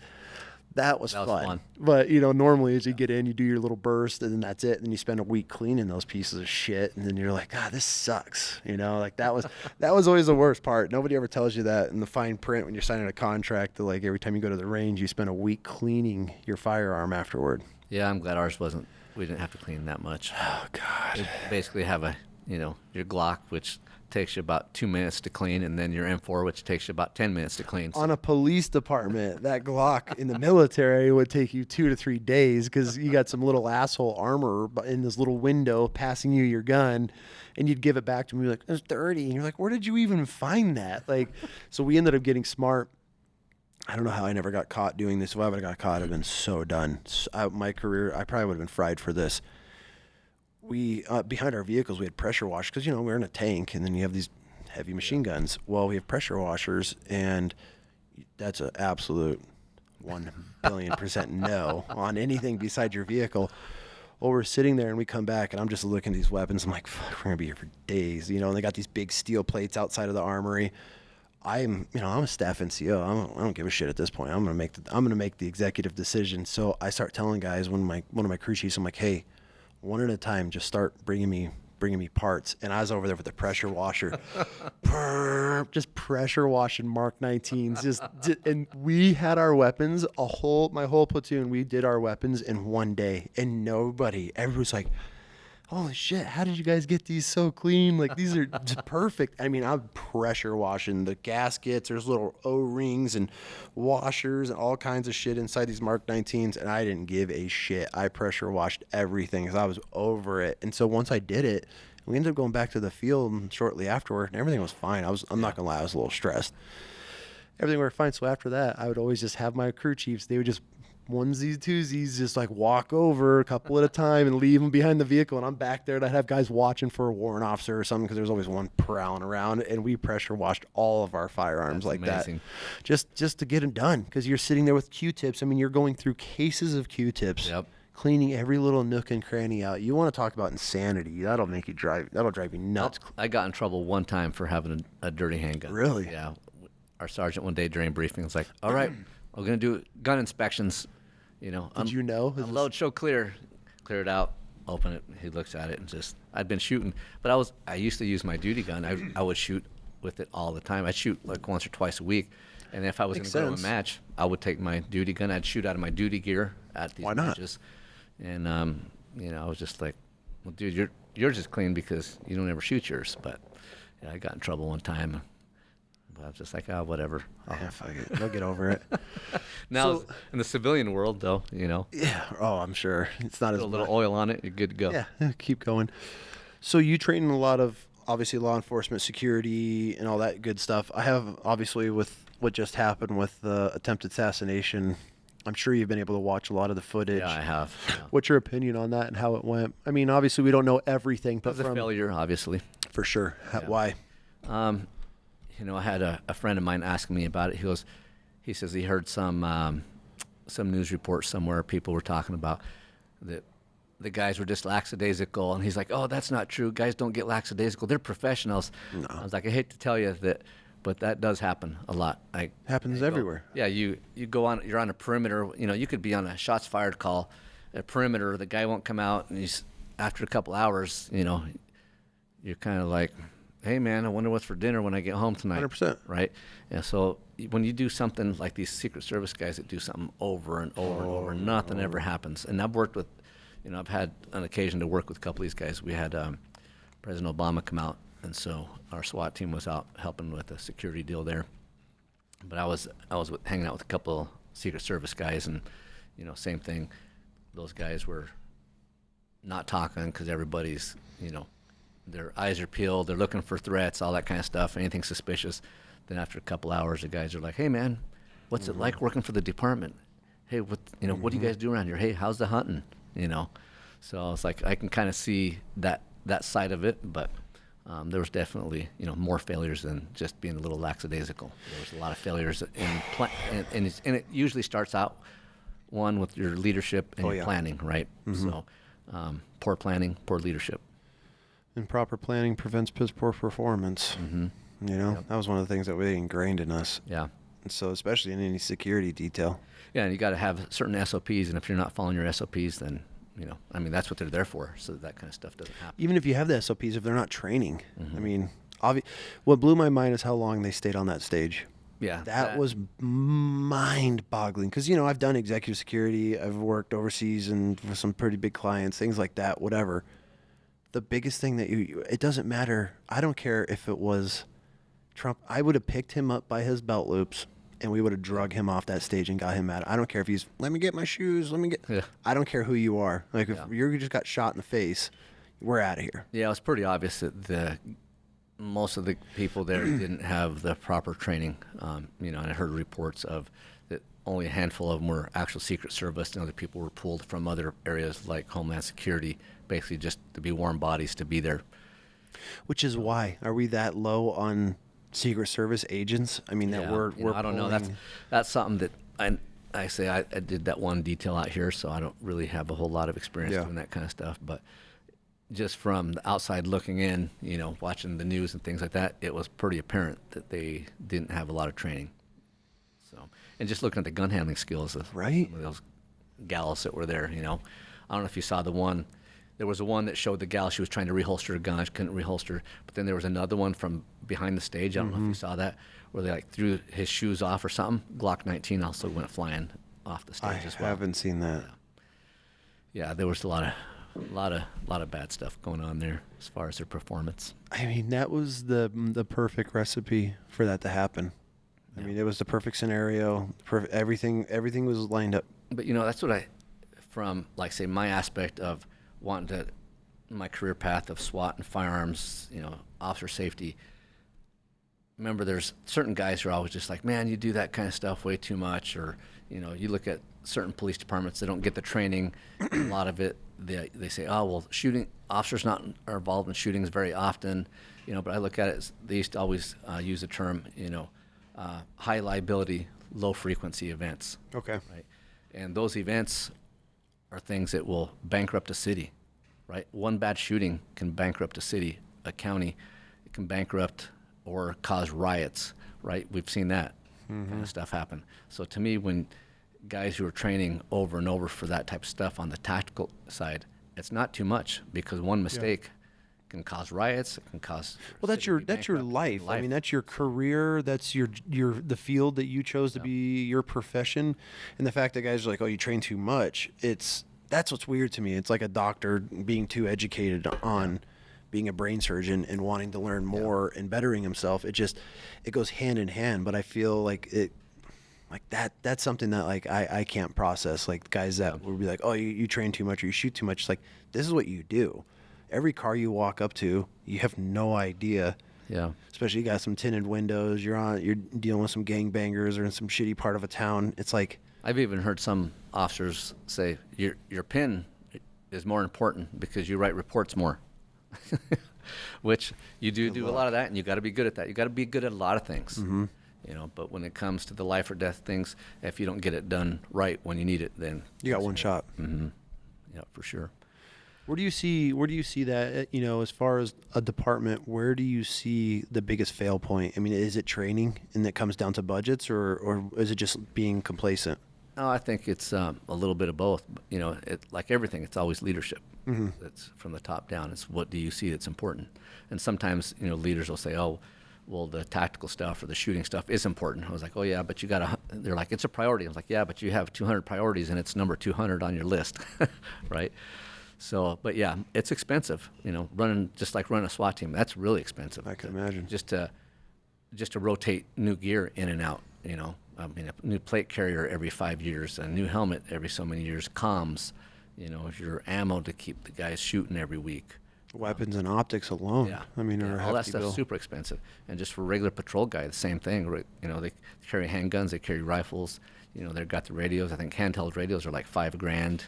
that was fun. But, you know, normally as you get in, you do your little burst and then that's it. And then you spend a week cleaning those pieces of shit. And then you're like, God, this sucks. You know, like that was always the worst part. Nobody ever tells you that in the fine print when you're signing a contract that, like, every time you go to the range, you spend a week cleaning your firearm afterward. Yeah, I'm glad ours wasn't. We didn't have to clean that much. Oh, God. We basically have your Glock, which takes you about 2 minutes to clean, and then your M4, which takes you about 10 minutes to clean. On a police department, that Glock in the military would take you 2 to 3 days because you got some little asshole armor in this little window passing you your gun, and you'd give it back to me like, it's dirty. And you're like, where did you even find that? Like, so we ended up getting smart. I don't know how I never got caught doing this. If I would have got caught, I'd have been so done. My career, I probably would have been fried for this. We behind our vehicles, we had pressure washers because, you know, we're in a tank, and then you have these heavy machine guns. Well, we have pressure washers, and that's an absolute 1,000,000,000% no on anything beside your vehicle. Well, we're sitting there, and we come back, and I'm just looking at these weapons. I'm like, fuck, we're gonna be here for days, you know. And they got these big steel plates outside of the armory. I'm a staff NCO. I don't give a shit at this point. I'm gonna make the executive decision. So I start telling guys, one of my crew chiefs, I'm like, hey, one at a time, just start bringing me parts. And I was over there with the pressure washer, just pressure washing Mark 19s. And we had our weapons, my whole platoon, we did our weapons in one day. And everybody's like, holy shit, how did you guys get these so clean? Like, these are just perfect. I mean, I'm pressure washing the gaskets. There's little O-rings and washers and all kinds of shit inside these Mark 19s, and I didn't give a shit. I pressure washed everything because I was over it. And so once I did it, we ended up going back to the field shortly afterward, and everything was fine. I'm not gonna lie, I was a little stressed. Everything went fine. So after that, I would always just have my crew chiefs. They would just onesies, twosies, just like walk over a couple at a time and leave them behind the vehicle. And I'm back there, and I'd have guys watching for a warrant officer or something because there's always one prowling around. And we pressure washed all of our firearms. That's like amazing. That, just to get them done, because you're sitting there with Q-tips. I mean, you're going through cases of Q-tips. Yep. Cleaning every little nook and cranny out. You want to talk about insanity? That'll drive you nuts. I got in trouble one time for having a dirty handgun. Really? Yeah. Our sergeant one day during briefing was like, "All right, we're gonna do gun inspections. You know, did you know? Unload, show clear, clear it out, open it." He looks at it and just, I'd been shooting, but I used to use my duty gun. I would shoot with it all the time. I'd shoot like once or twice a week, and if I was going to go to a match, I would take my duty gun. I'd shoot out of my duty gear at these matches, and you know, I was just like, "Well, dude, yours is clean because you don't ever shoot yours." But yeah, I got in trouble one time. I was just like, oh, whatever. Yeah, fuck it. They'll get over it. Now, in the civilian world, though, you know. Yeah. Oh, I'm sure. It's not Put a little oil on it, you're good to go. Yeah, keep going. So you train in a lot of, obviously, law enforcement, security, and all that good stuff. I have, obviously, with what just happened with the attempted assassination, I'm sure you've been able to watch a lot of the footage. Yeah, I have. Yeah. What's your opinion on that and how it went? I mean, obviously, we don't know everything. But it was a failure, obviously. For sure. Yeah. Why? You know, I had a friend of mine asking me about it. He says he heard some news report somewhere. People were talking about that the guys were just lackadaisical, and he's like, "Oh, that's not true. Guys don't get lackadaisical. They're professionals." No. I was like, I hate to tell you that, but that does happen a lot. Happens everywhere. Yeah, you go on. You're on a perimeter. You know, you could be on a shots fired call, a perimeter. The guy won't come out, and he's after a couple hours. You know, you're kind of like, hey, man, I wonder what's for dinner when I get home tonight. 100%. Right? And so when you do something like these Secret Service guys that do something over and over and over, nothing ever happens. And I've worked with, you know, I've had an occasion to work with a couple of these guys. We had President Obama come out, and so our SWAT team was out helping with a security deal there. But I was hanging out with a couple Secret Service guys, and, you know, same thing. Those guys were not talking because everybody's, you know, their eyes are peeled, they're looking for threats, all that kind of stuff, anything suspicious. Then after a couple hours, the guys are like, hey, man, what's it like working for the department? Hey, what do you guys do around here? Hey, how's the hunting? You know? So I was like, I can kind of see that side of it, but there was definitely, you know, more failures than just being a little lackadaisical. There was a lot of failures, and it usually starts out, one, with your leadership and your planning, right? Mm-hmm. So poor planning, poor leadership. Improper planning prevents poor performance. Mm-hmm. You know, that was one of the things that we ingrained in us. Yeah. And so, especially in any security detail. Yeah, and you got to have certain SOPs, and if you're not following your SOPs, then, you know, I mean, that's what they're there for, so that kind of stuff doesn't happen. Even if you have the SOPs, if they're not training. Mm-hmm. I mean, what blew my mind is how long they stayed on that stage. Yeah. That was mind-boggling. Because, you know, I've done executive security. I've worked overseas and with some pretty big clients, things like that, whatever. The biggest thing that it doesn't matter. I don't care if it was Trump. I would have picked him up by his belt loops, and we would have drug him off that stage and got him mad. I don't care if he's, let me get my shoes, I don't care who you are. Like, if you just got shot in the face, we're out of here. Yeah, it was pretty obvious that most of the people there didn't have the proper training. You know, and I heard reports of that only a handful of them were actual Secret Service, and other people were pulled from other areas like Homeland Security, basically just to be warm bodies to be there. Which is why, are we that low on Secret Service agents? I mean, that we're I don't know. That's something that I say I did that one detail out here, so I don't really have a whole lot of experience doing that kind of stuff. But just from the outside looking in, you know, watching the news and things like that, it was pretty apparent that they didn't have a lot of training. So, and just looking at the gun handling skills of some of those gals that were there, you know. I don't know if you saw the one. There was a one that showed the gal, she was trying to reholster a gun, she couldn't reholster. But then there was another one from behind the stage, I don't know if you saw that, where they like threw his shoes off or something. Glock 19 also went flying off the stage as well. I haven't seen that. Yeah, there was a lot of a lot of bad stuff going on there as far as their performance. I mean, that was the perfect recipe for that to happen. I mean, it was the perfect scenario. Everything was lined up. But that's what from like say my aspect of wanting to, my career path of SWAT and firearms, officer safety. Remember, there's certain guys who are always just like, man, you do that kind of stuff way too much, or you look at certain police departments, they don't get the training. A lot of it, they say, oh well, shooting officers are involved in shootings very often, But I look at it as they used to always use the term, high liability, low frequency events. Okay. Right, and those events are things that will bankrupt a city. Right, one bad shooting can bankrupt a city, a county. It can bankrupt or cause riots. Right, we've seen that kind of stuff happen. So to me, when guys who are training over and over for that type of stuff on the tactical side, it's not too much, because one mistake can cause riots. It can cause. Well, that's your life. I mean, that's your career. That's the field that you chose to be your profession. And the fact that guys are like, oh, you train too much. That's what's weird to me. It's like a doctor being too educated on being a brain surgeon and wanting to learn more and bettering himself. It goes hand in hand. But I feel like that's something that like I can't process. Like guys that would be like, oh, you train too much or you shoot too much. It's like, this is what you do. Every car you walk up to, you have no idea. Yeah. Especially you got some tinted windows. You're dealing with some gangbangers or in some shitty part of a town. It's like, I've even heard some officers say your pen is more important because you write reports more, which you do a lot of that, and you got to be good at that. You got to be good at a lot of things, But when it comes to the life or death things, if you don't get it done right when you need it, then you got one shot. Mm-hmm. Yeah, for sure. Where do you see that, as far as a department, where do you see the biggest fail point? I mean, is it training and it comes down to budgets, or is it just being complacent? No, I think it's a little bit of both. Like everything, it's always leadership. Mm-hmm. That's from the top down. It's what do you see that's important? And sometimes, leaders will say, oh, well, the tactical stuff or the shooting stuff is important. I was like, oh yeah, but you got they're like, it's a priority. I was like, yeah, but you have 200 priorities and it's number 200 on your list, right? So, but yeah, it's expensive, running a SWAT team. That's really expensive. I can imagine. Just to rotate new gear in and out, I mean, a new plate carrier every 5 years, a new helmet every so many years, comms, your ammo to keep the guys shooting every week. Weapons and optics alone. Yeah. I mean, all that stuff's super expensive. And just for a regular patrol guy, the same thing. They carry handguns, they carry rifles, they've got the radios. I think handheld radios are like $5,000,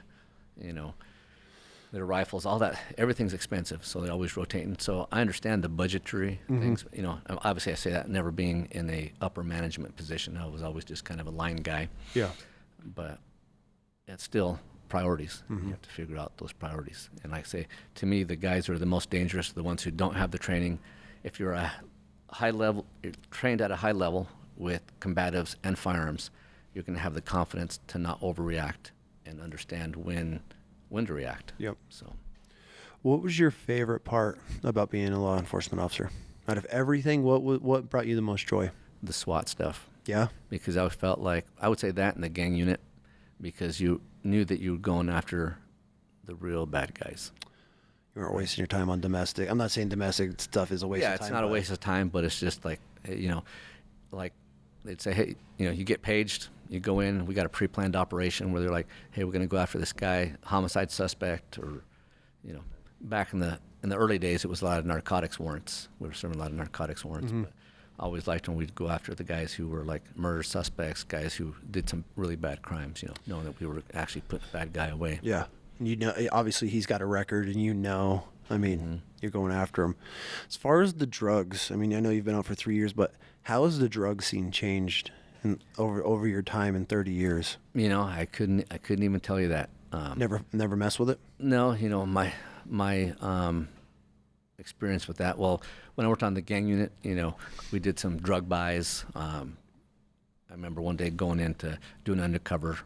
their rifles, all that, everything's expensive, so they're always rotating. So I understand the budgetary things. Obviously I say that never being in a upper management position. I was always just kind of a line guy. Yeah. But it's still priorities. You have to figure out those priorities. And like I say, to me, the guys who are the most dangerous are the ones who don't have the training. If you're you're trained at a high level with combatives and firearms, you're going to have the confidence to not overreact and understand when to react. Yep. So, what was your favorite part about being a law enforcement officer? Out of everything, what brought you the most joy? The SWAT stuff. Yeah. Because I felt like, I would say that in the gang unit, because you knew that you were going after the real bad guys. You weren't wasting your time on domestic. I'm not saying domestic stuff is a waste of time. Yeah, it's not a waste of time, but it's just like, like they'd say, hey, you get paged, you go in, we got a pre-planned operation where they're like, hey, we're going to go after this guy, homicide suspect, or, back in the early days, it was a lot of narcotics warrants. We were serving a lot of narcotics warrants, but I always liked when we'd go after the guys who were like murder suspects, guys who did some really bad crimes, knowing that we were actually putting the bad guy away. Yeah. And obviously he's got a record, and you're going after him. As far as the drugs, I mean, I know you've been out for 3 years, but how has the drug scene changed over your time in 30 years? I couldn't even tell you that. Never mess with it? No, my experience with that. Well, when I worked on the gang unit, we did some drug buys. I remember one day going in to do an undercover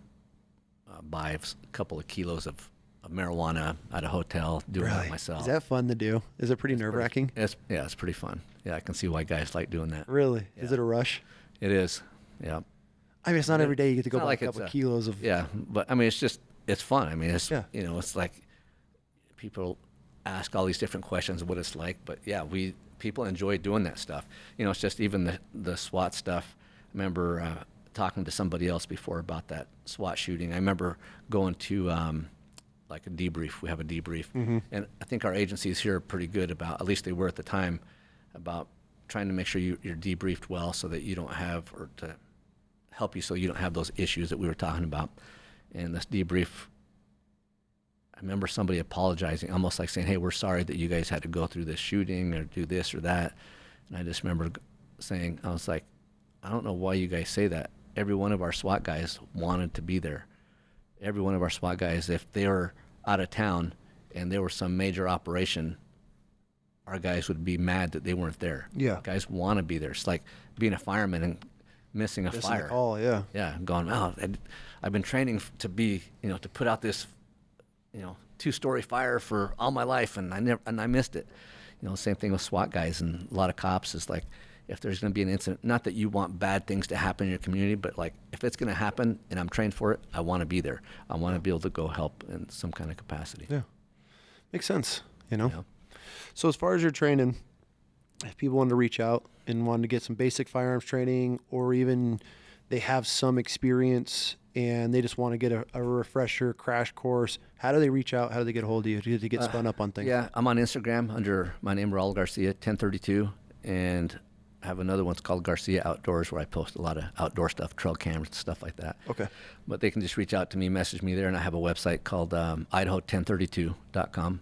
buy of a couple of kilos of marijuana at a hotel, doing it myself. Is that fun to do? Is it pretty nerve-wracking? It's pretty fun. Yeah, I can see why guys like doing that. Really? Yeah. Is it a rush? It is. Yeah. I mean, it's not every day you get to go buy a couple of kilos of... Yeah, but I mean, it's fun. I mean, it's, it's like people ask all these different questions of what it's like. But yeah, people enjoy doing that stuff. It's just even the SWAT stuff. I remember talking to somebody else before about that SWAT shooting. I remember going to like a debrief. We have a debrief. And I think our agencies here are pretty good about, at least they were at the time, about trying to make sure you're debriefed well so that you don't have, or to help you so you don't have those issues that we were talking about. And this debrief, I remember somebody apologizing, almost like saying, hey, we're sorry that you guys had to go through this shooting or do this or that. And I just remember saying, I was like, I don't know why you guys say that. Every one of our SWAT guys wanted to be there. Every one of our SWAT guys, if they were out of town and there was some major operation, our guys would be mad that they weren't there. Yeah. Guys want to be there. It's like being a fireman and missing a fire. Oh, yeah. Yeah, going, oh, I've been training to be, to put out this, 2-story fire for all my life, and I missed it. Same thing with SWAT guys and a lot of cops is like, if there's going to be an incident, not that you want bad things to happen in your community, but like if it's going to happen and I'm trained for it, I want to be there. I want to be able to go help in some kind of capacity. Yeah. Makes sense, Yeah. So as far as your training, if people wanted to reach out and wanted to get some basic firearms training, or even they have some experience and they just want to get a refresher crash course, how do they reach out? How do they get a hold of you to get spun up on things? Yeah, I'm on Instagram under my name, Raul Garcia, 1032, and I have another one. It's called Garcia Outdoors, where I post a lot of outdoor stuff, trail cameras and stuff like that. Okay. But they can just reach out to me, message me there, and I have a website called Idaho1032.com.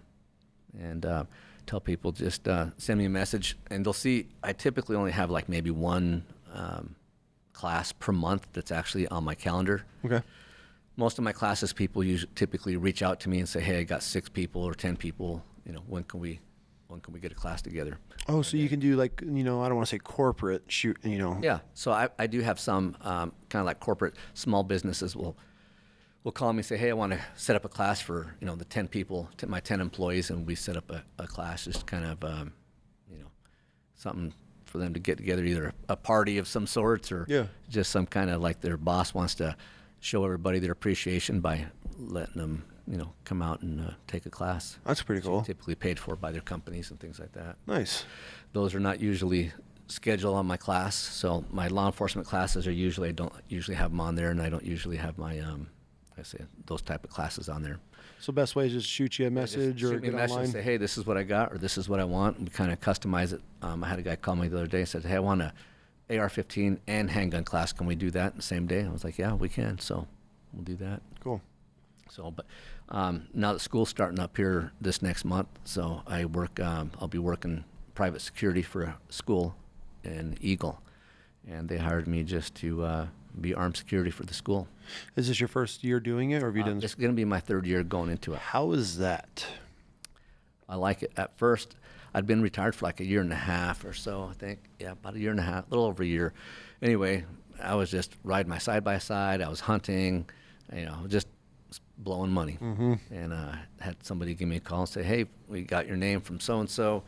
And tell people just send me a message, and they'll see I typically only have like maybe one class per month that's actually on my calendar. Okay. Most of my classes, people typically reach out to me and say, hey, I got 6 people or 10 people. When can we get a class together? Oh, so you can do like, I don't want to say corporate shoot, Yeah. So I do have some kind of like corporate small businesses will call me and say, hey, I want to set up a class for, the 10 people, my 10 employees, and we set up a class, just kind of, something for them to get together, either a party of some sorts or just some kind of like their boss wants to show everybody their appreciation by letting them, come out and take a class. That's pretty cool. Typically paid for by their companies and things like that. Nice. Those are not usually scheduled on my class. So my law enforcement classes are usually, I don't usually have them on there, and I don't usually have my, those type of classes on there. So best way is just shoot you a message or get online? And say, hey, this is what I got, or this is what I want. And we kind of customize it. I had a guy call me the other day and said, hey, I want a AR-15 and handgun class. Can we do that the same day? I was like, yeah, we can. So we'll do that. Cool. So, but now that school's starting up here this next month, so I work. I'll be working private security for a school in Eagle, and they hired me just to be armed security for the school. Is this your first year doing it, or have you done? It's going to be my 3rd year going into it. How is that? I like it. At first, I'd been retired for like a year and a half or so, I think. Yeah, about a year and a half, a little over a year. Anyway, I was just riding my side-by-side. I was hunting, just blowing money. Mm-hmm. And had somebody give me a call and say, hey, we got your name from so-and-so,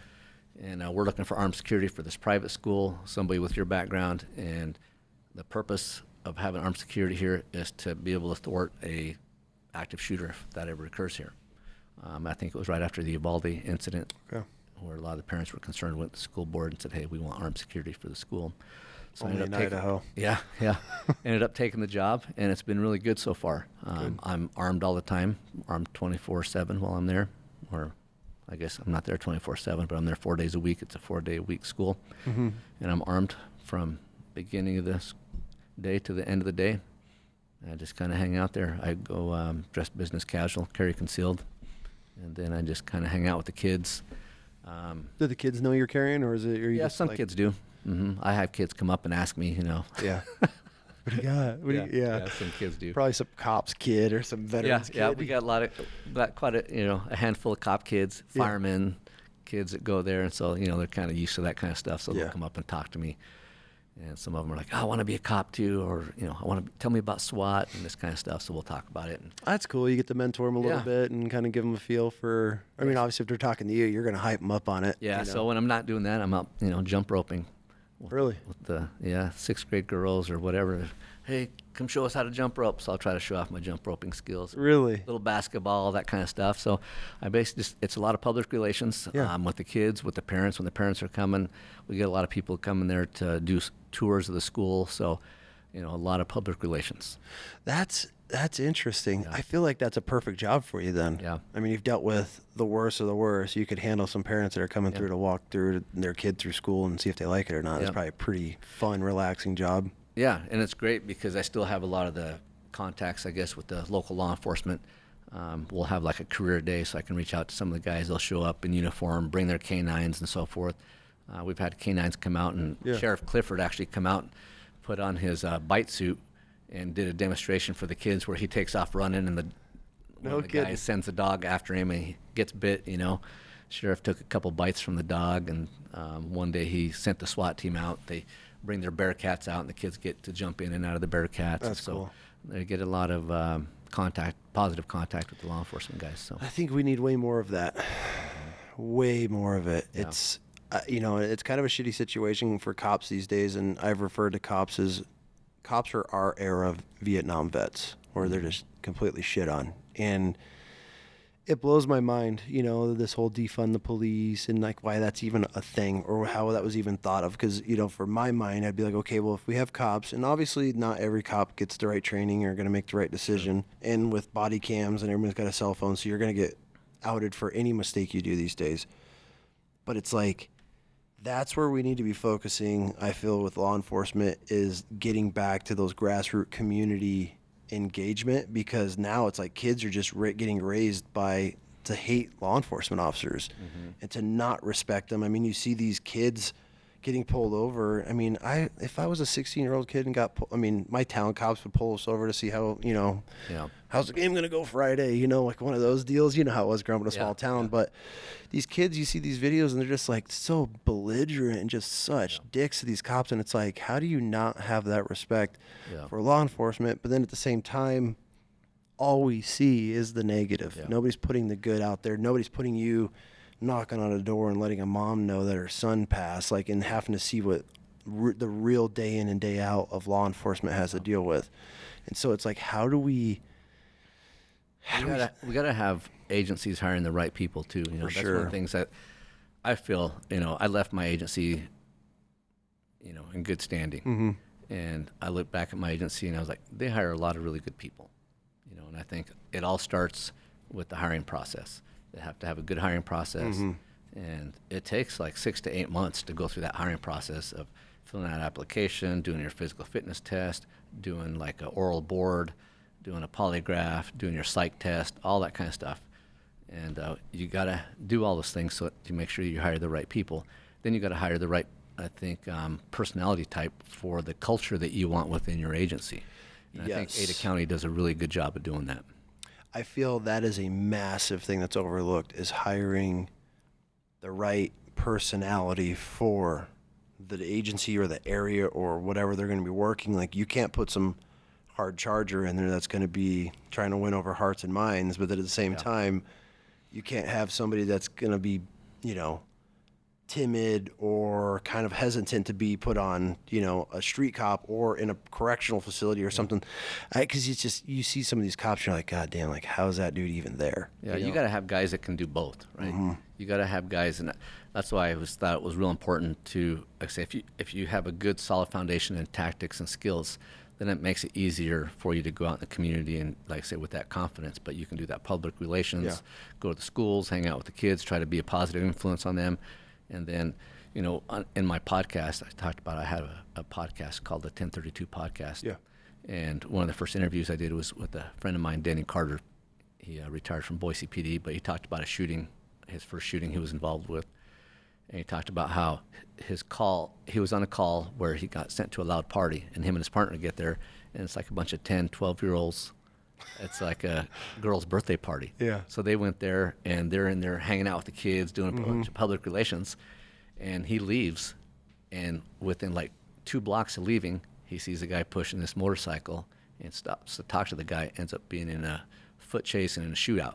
and we're looking for armed security for this private school, somebody with your background. And the purpose of having armed security here is to be able to thwart a active shooter if that ever occurs here. I think it was right after the Uvalde incident, where a lot of the parents were concerned with the school board and said, hey, we want armed security for the school. So only in Idaho. Yeah. Ended up taking the job, and it's been really good so far. I'm armed all the time, armed 24/7 while I'm there, or I guess I'm not there 24/7, but I'm there 4 days a week. It's a 4-day-a-week school, and I'm armed from beginning of this day to the end of the day. I just kind of hang out there. I go dressed business casual, carry concealed, and then I just kind of hang out with the kids. Do the kids know you're carrying, or is it? Yeah, some kids do. I have kids come up and ask me, Yeah. What do you got? Yeah, some kids do. Probably some cop's kid or some veteran's kid. Yeah, we got quite a handful of cop kids, firemen, kids that go there, and so they're kind of used to that kind of stuff. So they'll come up and talk to me, and some of them are like, oh, I want to be a cop too, or I want to tell me about SWAT and this kind of stuff. So we'll talk about it. That's cool. You get to mentor them a little bit and kind of give them a feel for. I mean, obviously, if they're talking to you, you're going to hype them up on it. Yeah. So when I'm not doing that, I'm up, jump roping Really? With the 6th grade girls or whatever. Hey, come show us how to jump rope. So I'll try to show off my jump roping skills. Really? Little basketball, that kind of stuff. So I basically it's a lot of public relations with the kids, with the parents. When the parents are coming, we get a lot of people coming there to do tours of the school. So, a lot of public relations. That's interesting. Yeah. I feel like that's a perfect job for you then. Yeah. I mean, you've dealt with the worst of the worst. You could handle some parents that are coming through to walk through their kid through school and see if they like it or not. It's probably a pretty fun, relaxing job. Yeah, and it's great because I still have a lot of the contacts, I guess, with the local law enforcement. We'll have like a career day, so I can reach out to some of the guys. They'll show up in uniform, bring their canines and so forth. We've had canines come out, and Sheriff Clifford actually come out, put on his bite suit, and did a demonstration for the kids where he takes off running, and one of the guys sends a dog after him, and he gets bit. Sheriff took a couple bites from the dog, and one day he sent the SWAT team out. They bring their Bearcats out, and the kids get to jump in and out of the Bearcats. That's cool. They get a lot of positive contact with the law enforcement guys. So I think we need way more of that. Way more of it. Yeah. It's it's kind of a shitty situation for cops these days, and I've referred to cops as are our era Vietnam vets, where they're just completely shit on. And it blows my mind, this whole defund the police and like why that's even a thing or how that was even thought of. Because, for my mind, I'd be like, okay, well, if we have cops, and obviously not every cop gets the right training or going to make the right decision. And with body cams and everyone's got a cell phone, so you're going to get outed for any mistake you do these days. But it's like, that's where we need to be focusing, I feel, with law enforcement, is getting back to those grassroots community engagement, because now it's like kids are just getting raised to hate law enforcement officers and to not respect them. I mean, you see these kids getting pulled over. I mean, if I was a 16-year-old kid and my town cops would pull us over to see how, how's the game going to go Friday? Like one of those deals. You know how it was growing up in a small town. But these kids, you see these videos and they're just like so belligerent and just such dicks to these cops. And it's like, how do you not have that respect for law enforcement? But then at the same time, all we see is the negative. Yeah. Nobody's putting the good out there. Nobody's putting you knocking on a door and letting a mom know that her son passed, and having to see what the real day in and day out of law enforcement has to deal with. And so it's like, we gotta have agencies hiring the right people too. That's one of the things that I feel. I left my agency, in good standing, and I look back at my agency and I was like, they hire a lot of really good people, and I think it all starts with the hiring process. They have to have a good hiring process, and it takes like 6 to 8 months to go through that hiring process of filling out an application, doing your physical fitness test, doing like an oral board, doing a polygraph, doing your psych test, all that kind of stuff. And you got to do all those things to make sure you hire the right people. Then you got to hire the right, I think, personality type for the culture that you want within your agency. And I think Ada County does a really good job of doing that. I feel that is a massive thing that's overlooked, is hiring the right personality for the agency or the area or whatever they're going to be working. Like, you can't put some hard charger in there that's going to be trying to win over hearts and minds, but at the same time, you can't have somebody that's going to be, timid or kind of hesitant to be put on, a street cop or in a correctional facility or something. Because it's just, you see some of these cops, you're like, God damn, like, how's that dude even there? Yeah, you got to have guys that can do both, right? You got to have guys, and that's why I thought it was real important to, like I say, if you have a good solid foundation in tactics and skills, then it makes it easier for you to go out in the community and, like I say, with that confidence. But you can do that public relations, go to the schools, hang out with the kids, try to be a positive influence on them. And then, in my podcast, I talked about, I had a podcast called the 1032 Podcast. Yeah. And one of the first interviews I did was with a friend of mine, Danny Carter. He retired from Boise PD, but he talked about his first shooting he was involved with. And he talked about how he was on a call where he got sent to a loud party, and him and his partner get there, and it's like a bunch of 10, 12-year-olds. It's like a girl's birthday party. Yeah. So they went there, and they're in there hanging out with the kids, doing a bunch of public relations. And he leaves, and within like 2 blocks of leaving, he sees a guy pushing this motorcycle and stops to talk to the guy, ends up being in a foot chase and in a shootout.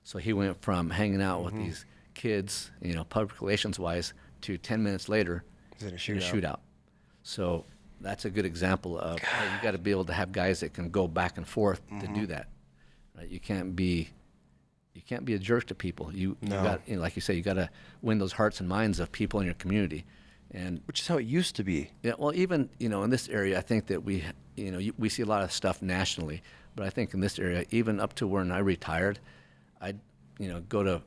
So he went from hanging out with these kids, public relations-wise, to 10 minutes later, in a in a shootout. shootout. So that's a good example of hey, you got to be able to have guys that can go back and forth to do that. Right? You can't be a jerk to people. You got, like you say, you got to win those hearts and minds of people in your community, and Which is how it used to be. yeah, well, even in this area, I think that we see a lot of stuff nationally, but I think in this area, even up to when I retired, I'd go to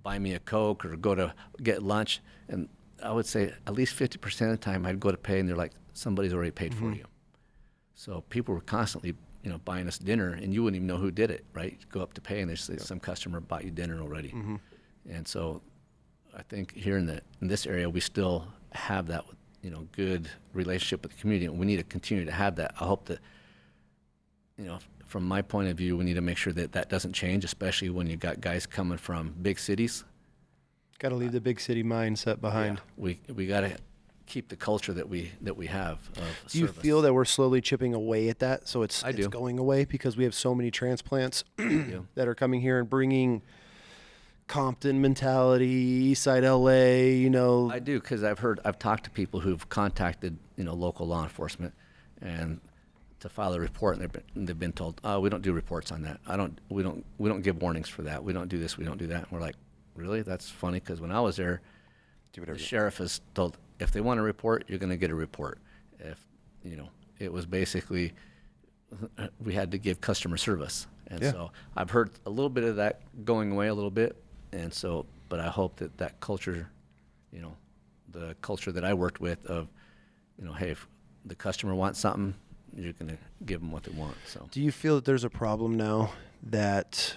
buy me a Coke or go to get lunch, and I would say at least 50% of the time I'd go to pay, and they're like, somebody's already paid for you. So people were constantly buying us dinner, and you wouldn't even know who did it, right? You go up to pay, and they say some customer bought you dinner already. And so I think here in this area, we still have that, good relationship with the community, and we need to continue to have that. I hope that, from my point of view, we need to make sure that that doesn't change, especially when you got guys coming from big cities. Got to leave the big city mindset behind. Yeah, we got to keep the culture that we have of Do you service. feel that we're slowly chipping away at that? So it's I do. going away because we have so many transplants that are coming here and bringing Compton mentality, Eastside LA, I do, because I've talked to people who've contacted local law enforcement and to file a report, and they've been told, oh, we don't do reports on that. We don't give warnings for that. We don't do this. We don't do that. And we're like, really? That's funny, because when I was there, the sheriff is told, if they want a report, you're going to get a report. If it was basically we had to give customer service, and so I've heard a little bit of that going away a little bit, and so, but I hope that culture, the culture that I worked with of, hey, if the customer wants something, you're going to give them what they want. So, do you feel that there's a problem now that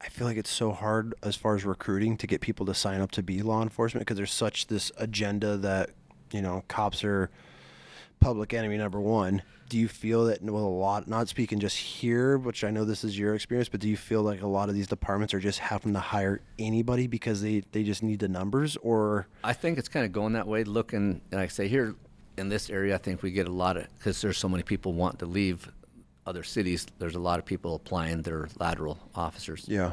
I feel like it's so hard as far as recruiting to get people to sign up to be law enforcement because there's such this agenda that, cops are public enemy number one. Do you feel that with a lot, not speaking just here, which I know this is your experience, but do you feel like a lot of these departments are just having to hire anybody because they just need the numbers? Or I think it's kind of going that way. Looking, like I say, here in this area, I think we get a lot of, because there's so many people want to leave other cities, there's a lot of people applying. They're lateral officers. Yeah.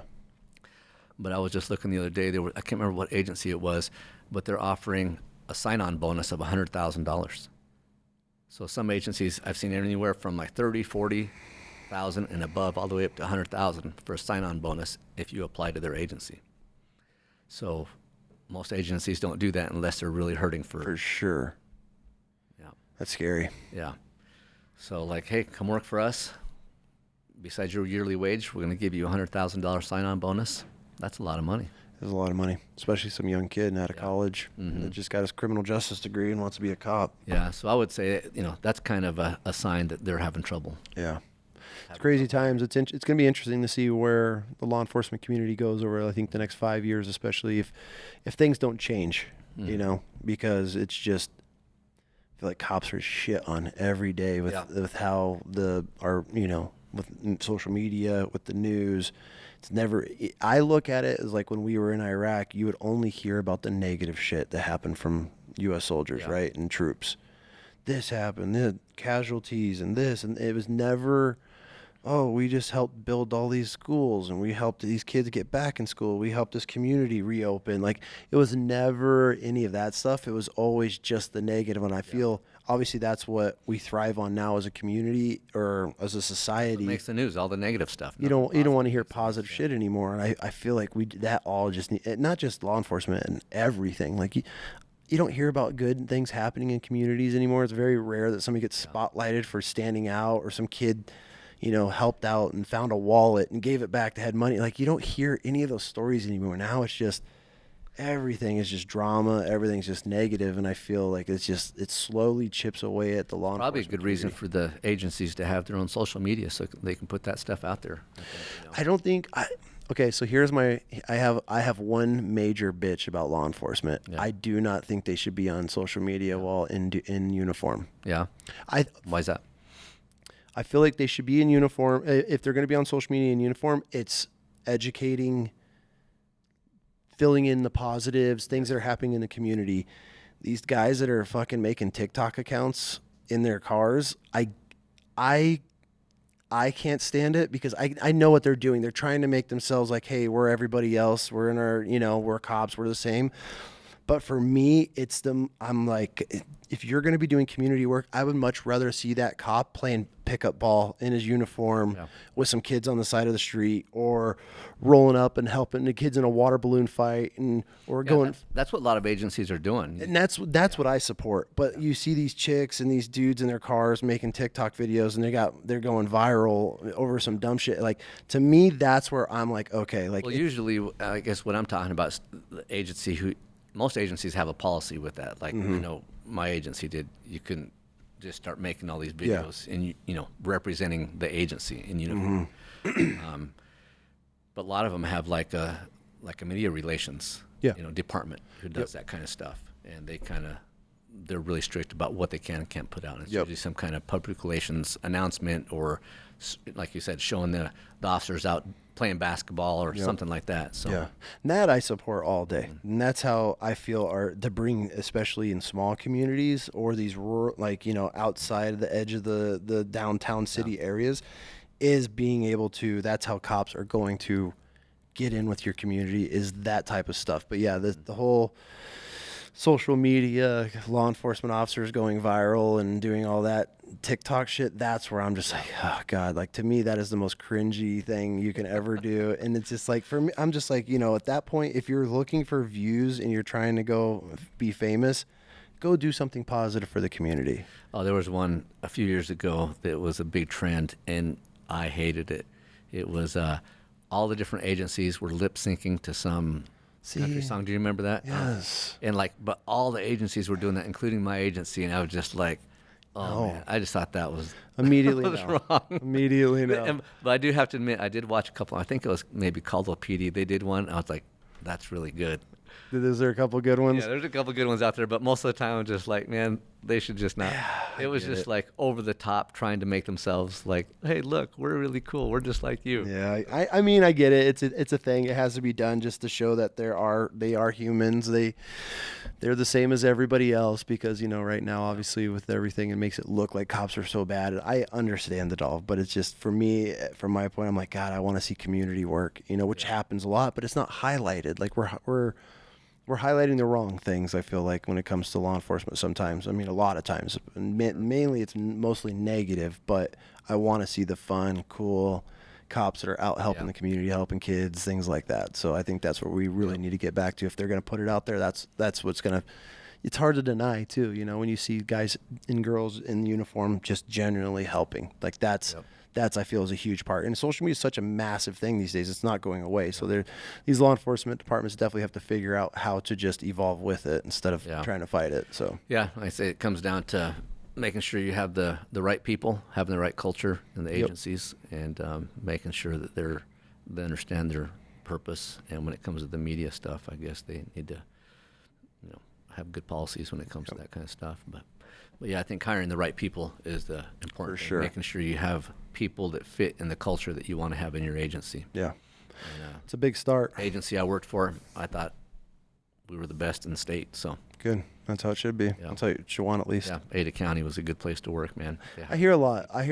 But I was just looking the other day. I can't remember what agency it was, but they're offering a sign-on bonus of $100,000. So some agencies I've seen anywhere from like 30, 40,000 and above, all the way up to 100,000 for a sign-on bonus if you apply to their agency. So most agencies don't do that unless they're really hurting For sure. Yeah. That's scary. Yeah. So like, hey, come work for us. Besides your yearly wage, we're going to give you a $100,000 sign-on bonus. That's a lot of money. It's a lot of money, especially some young kid out of college that just got his criminal justice degree and wants to be a cop. Yeah. So I would say, that's kind of a sign that they're having trouble. Yeah. It's crazy times. It's going to be interesting to see where the law enforcement community goes over, I think, the next 5 years, especially if things don't change, because it's just, I feel like cops are shit on every day with how with social media, with the news. It's never, I look at it as like when we were in Iraq, you would only hear about the negative shit that happened from U.S. soldiers, right, and troops. This happened, the casualties and this, and it was never, oh, we just helped build all these schools and we helped these kids get back in school. We helped this community reopen. Like, it was never any of that stuff. It was always just the negative. And I feel obviously that's what we thrive on now as a community or as a society. It makes the news, all the negative stuff. You don't want to hear positive shit anymore. And I feel like that all just need, not just law enforcement and everything. Like, you don't hear about good things happening in communities anymore. It's very rare that somebody gets spotlighted for standing out, or some kid helped out and found a wallet and gave it back that had money. Like, you don't hear any of those stories anymore. Now it's just, everything is just drama. Everything's just negative. And I feel like it slowly chips away at the law enforcement. Probably a good reason for the agencies to have their own social media so they can put that stuff out there. I don't think, okay, so here's I have one major bitch about law enforcement. Yeah. I do not think they should be on social media while in uniform. Yeah. Why is that? I feel like they should be in uniform. If they're going to be on social media in uniform, it's educating, filling in the positives, things that are happening in the community. These guys that are fucking making TikTok accounts in their cars, I can't stand it, because I know what they're doing. They're trying to make themselves like, hey, we're everybody else. We're in our, we're cops. We're the same. But for me, I'm like, if you're going to be doing community work, I would much rather see that cop playing pickup ball in his uniform with some kids on the side of the street, or rolling up and helping the kids in a water balloon fight, or going. That's what a lot of agencies are doing. And that's what I support. But you see these chicks and these dudes in their cars making TikTok videos, and they're going viral over some dumb shit. Like, to me, that's where I'm like, okay, like. Well, usually, I guess what I'm talking about is the agency most agencies have a policy with that. Like, I know my agency did. You couldn't just start making all these videos and representing the agency in uniform. But a lot of them have like a media relations department who does that kind of stuff, and they're really strict about what they can and can't put out. It's usually some kind of public relations announcement, or like you said, showing the officers out playing basketball or something like that. So and that I support all day. And that's how I feel to bring, especially in small communities or these rural, like, outside of the edge of the downtown city areas, is being able to, that's how cops are going to get in with your community, is that type of stuff. But the whole social media, law enforcement officers going viral and doing all that TikTok shit, that's where I'm just like, oh God, like, to me, that is the most cringy thing you can ever do. And it's just like, for me, I'm just like, at that point, if you're looking for views and you're trying to go be famous, go do something positive for the community. Oh, there was one a few years ago that was a big trend, and I hated it. It was all the different agencies were lip syncing to some country song. Do you remember that? Yes. But all the agencies were doing that, including my agency, and I was just like, man, I just thought that was immediately wrong. Immediately no. But I do have to admit, I did watch a couple. I think it was maybe Caldwell PD. They did one. I was like, that's really good. Is there a couple good ones? Yeah, there's a couple good ones out there, but most of the time I'm just like, man, they should just not. It was just like over the top, trying to make themselves like, hey, look, we're really cool. We're just like you. Yeah, I mean, I get it. It's a thing. It has to be done just to show that they are humans. They're the same as everybody else, because right now, obviously, with everything, it makes it look like cops are so bad. I understand it all, but it's just, for me, from my point, I'm like, God, I want to see community work, which happens a lot, but it's not highlighted. Like, we're highlighting the wrong things, I feel like, when it comes to law enforcement sometimes. I mean, a lot of times. Mainly, it's mostly negative, but I want to see the fun, cool cops that are out helping the community, helping kids, things like that. So I think that's what we really need to get back to. If they're going to put it out there, that's what's going to... It's hard to deny, too, when you see guys and girls in uniform just genuinely helping. Like, that's, I feel, is a huge part. And social media is such a massive thing these days. It's not going away. So these law enforcement departments definitely have to figure out how to just evolve with it instead of trying to fight it. So I say it comes down to making sure you have the right people, having the right culture in the agencies, and making sure that they understand their purpose. And when it comes to the media stuff, I guess they need to have good policies when it comes to that kind of stuff. But I think hiring the right people is the important thing. Making sure you have people that fit in the culture that you want to have in your agency. Yeah. And, it's a big start. Agency I worked for, I thought we were the best in the state. So good. That's how it should be. Yeah. That's how it should want, at least. Yeah. Ada County was a good place to work, man. Yeah. I hear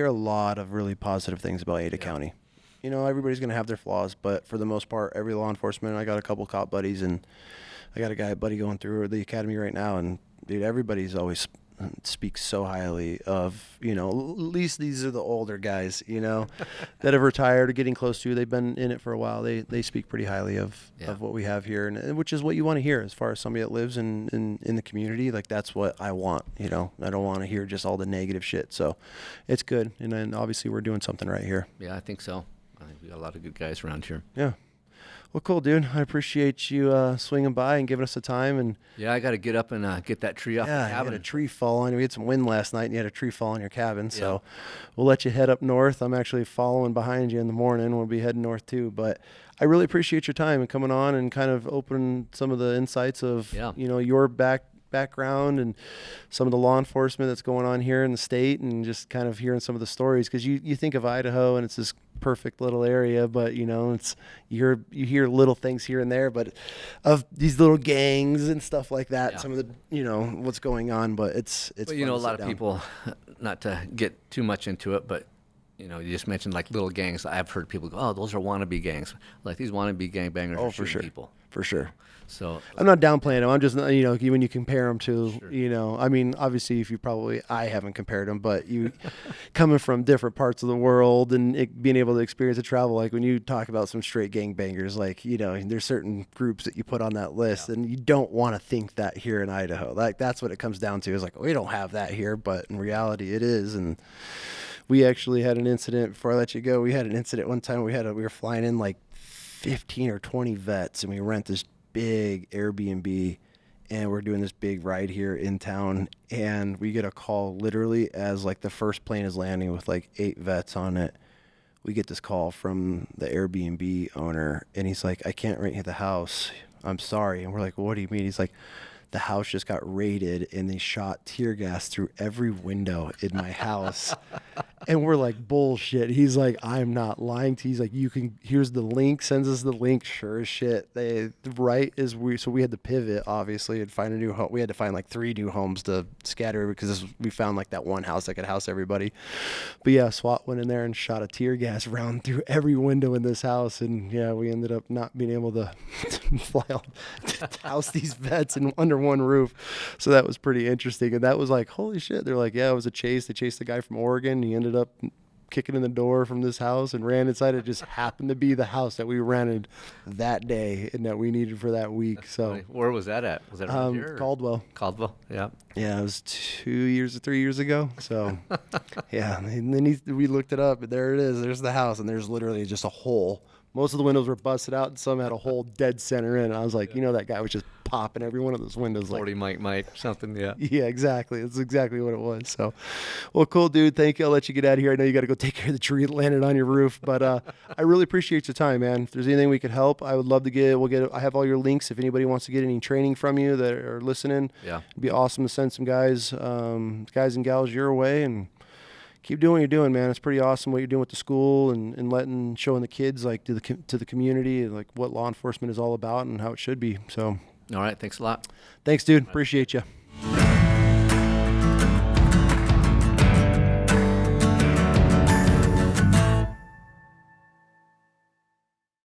a lot of really positive things about Ada County. Everybody's going to have their flaws, but for the most part, every law enforcement, I got a couple cop buddies, and I got a buddy going through the academy right now, and dude, everybody's always speaks so highly of, at least these are the older guys, that have retired or getting close to. They've been in it for a while. They speak pretty highly of what we have here, and which is what you want to hear as far as somebody that lives in the community. Like, that's what I want. I don't want to hear just all the negative shit. So it's good, and then obviously we're doing something right here. Yeah, I think so. I think we got a lot of good guys around here. Yeah. Well, cool, dude. I appreciate you swinging by and giving us the time. And I got to get up and get that tree off the cabin. Yeah, you had a tree fall on you. We had some wind last night, and you had a tree fall on your cabin. So we'll let you head up north. I'm actually following behind you in the morning. We'll be heading north, too. But I really appreciate your time and coming on and kind of opening some of the insights of, your background and some of the law enforcement that's going on here in the state, and just kind of hearing some of the stories, because you think of Idaho and it's this perfect little area, but it's you hear little things here and there, but of these little gangs and stuff like that, some of the what's going on, but it's a lot of people, not to get too much into it, but you know, you just mentioned like little gangs. I've heard people go, "Oh, those are wannabe gangs." Like these wannabe gangbangers are for shooting sure. people. For sure. So I'm not downplaying them. I'm just, you know, when you compare them to, Sure. you know, I mean, obviously if you I haven't compared them, but you coming from different parts of the world and being able to experience the travel, like when you talk about some straight gangbangers, like, you know, there's certain groups that you put on that list and you don't want to think that here in Idaho. Like that's what it comes down to is like, we don't have that here, but in reality it is. And we actually had an incident before I let you go. We had an incident one time. We were flying in like 15 or 20 vets and we rent this big Airbnb and we're doing this big ride here in town and we get a call literally as like the first plane is landing with like 8 vets on it. We get this call from the Airbnb owner and he's like, I can't rent you the house. I'm sorry. And we're like, well, what do you mean? He's like, the house just got raided and they shot tear gas through every window in my house. And we're like, bullshit. He's like, I'm not lying to you. He's like, here's the link, sends us the link. Sure as shit. So we had to pivot, obviously, and find a new home. We had to find like 3 new homes to scatter because we found like that one house that could house everybody. But yeah, SWAT went in there and shot a tear gas round through every window in this house. And yeah, we ended up not being able to to house these vets under one roof. So that was pretty interesting. And that was like, holy shit. They're like, yeah, it was a chase. They chased the guy from Oregon. He ended up kicking in the door from this house and ran inside. It just happened to be the house that we rented that day and that we needed for that week. So where was that at? Was that around here? Caldwell. Caldwell, yeah. Yeah, it was 3 years ago. So yeah, and then we looked it up and there it is. There's the house and there's literally just a hole. Most of the windows were busted out and some had a hole dead center in. And I was like, you know, that guy was just popping every one of those windows. 40 Mike, something, yeah. Yeah, exactly. That's exactly what it was. So, well, cool, dude. Thank you. I'll let you get out of here. I know you got to go take care of the tree that landed on your roof, but I really appreciate your time, man. If there's anything we could help, I would love to I have all your links. If anybody wants to get any training from you that are listening, yeah, it'd be awesome to send some guys and gals your way and keep doing what you're doing, man. It's pretty awesome what you're doing with the school and showing the kids like to the community like what law enforcement is all about and how it should be. So, all right, thanks a lot. Thanks, dude. Appreciate you.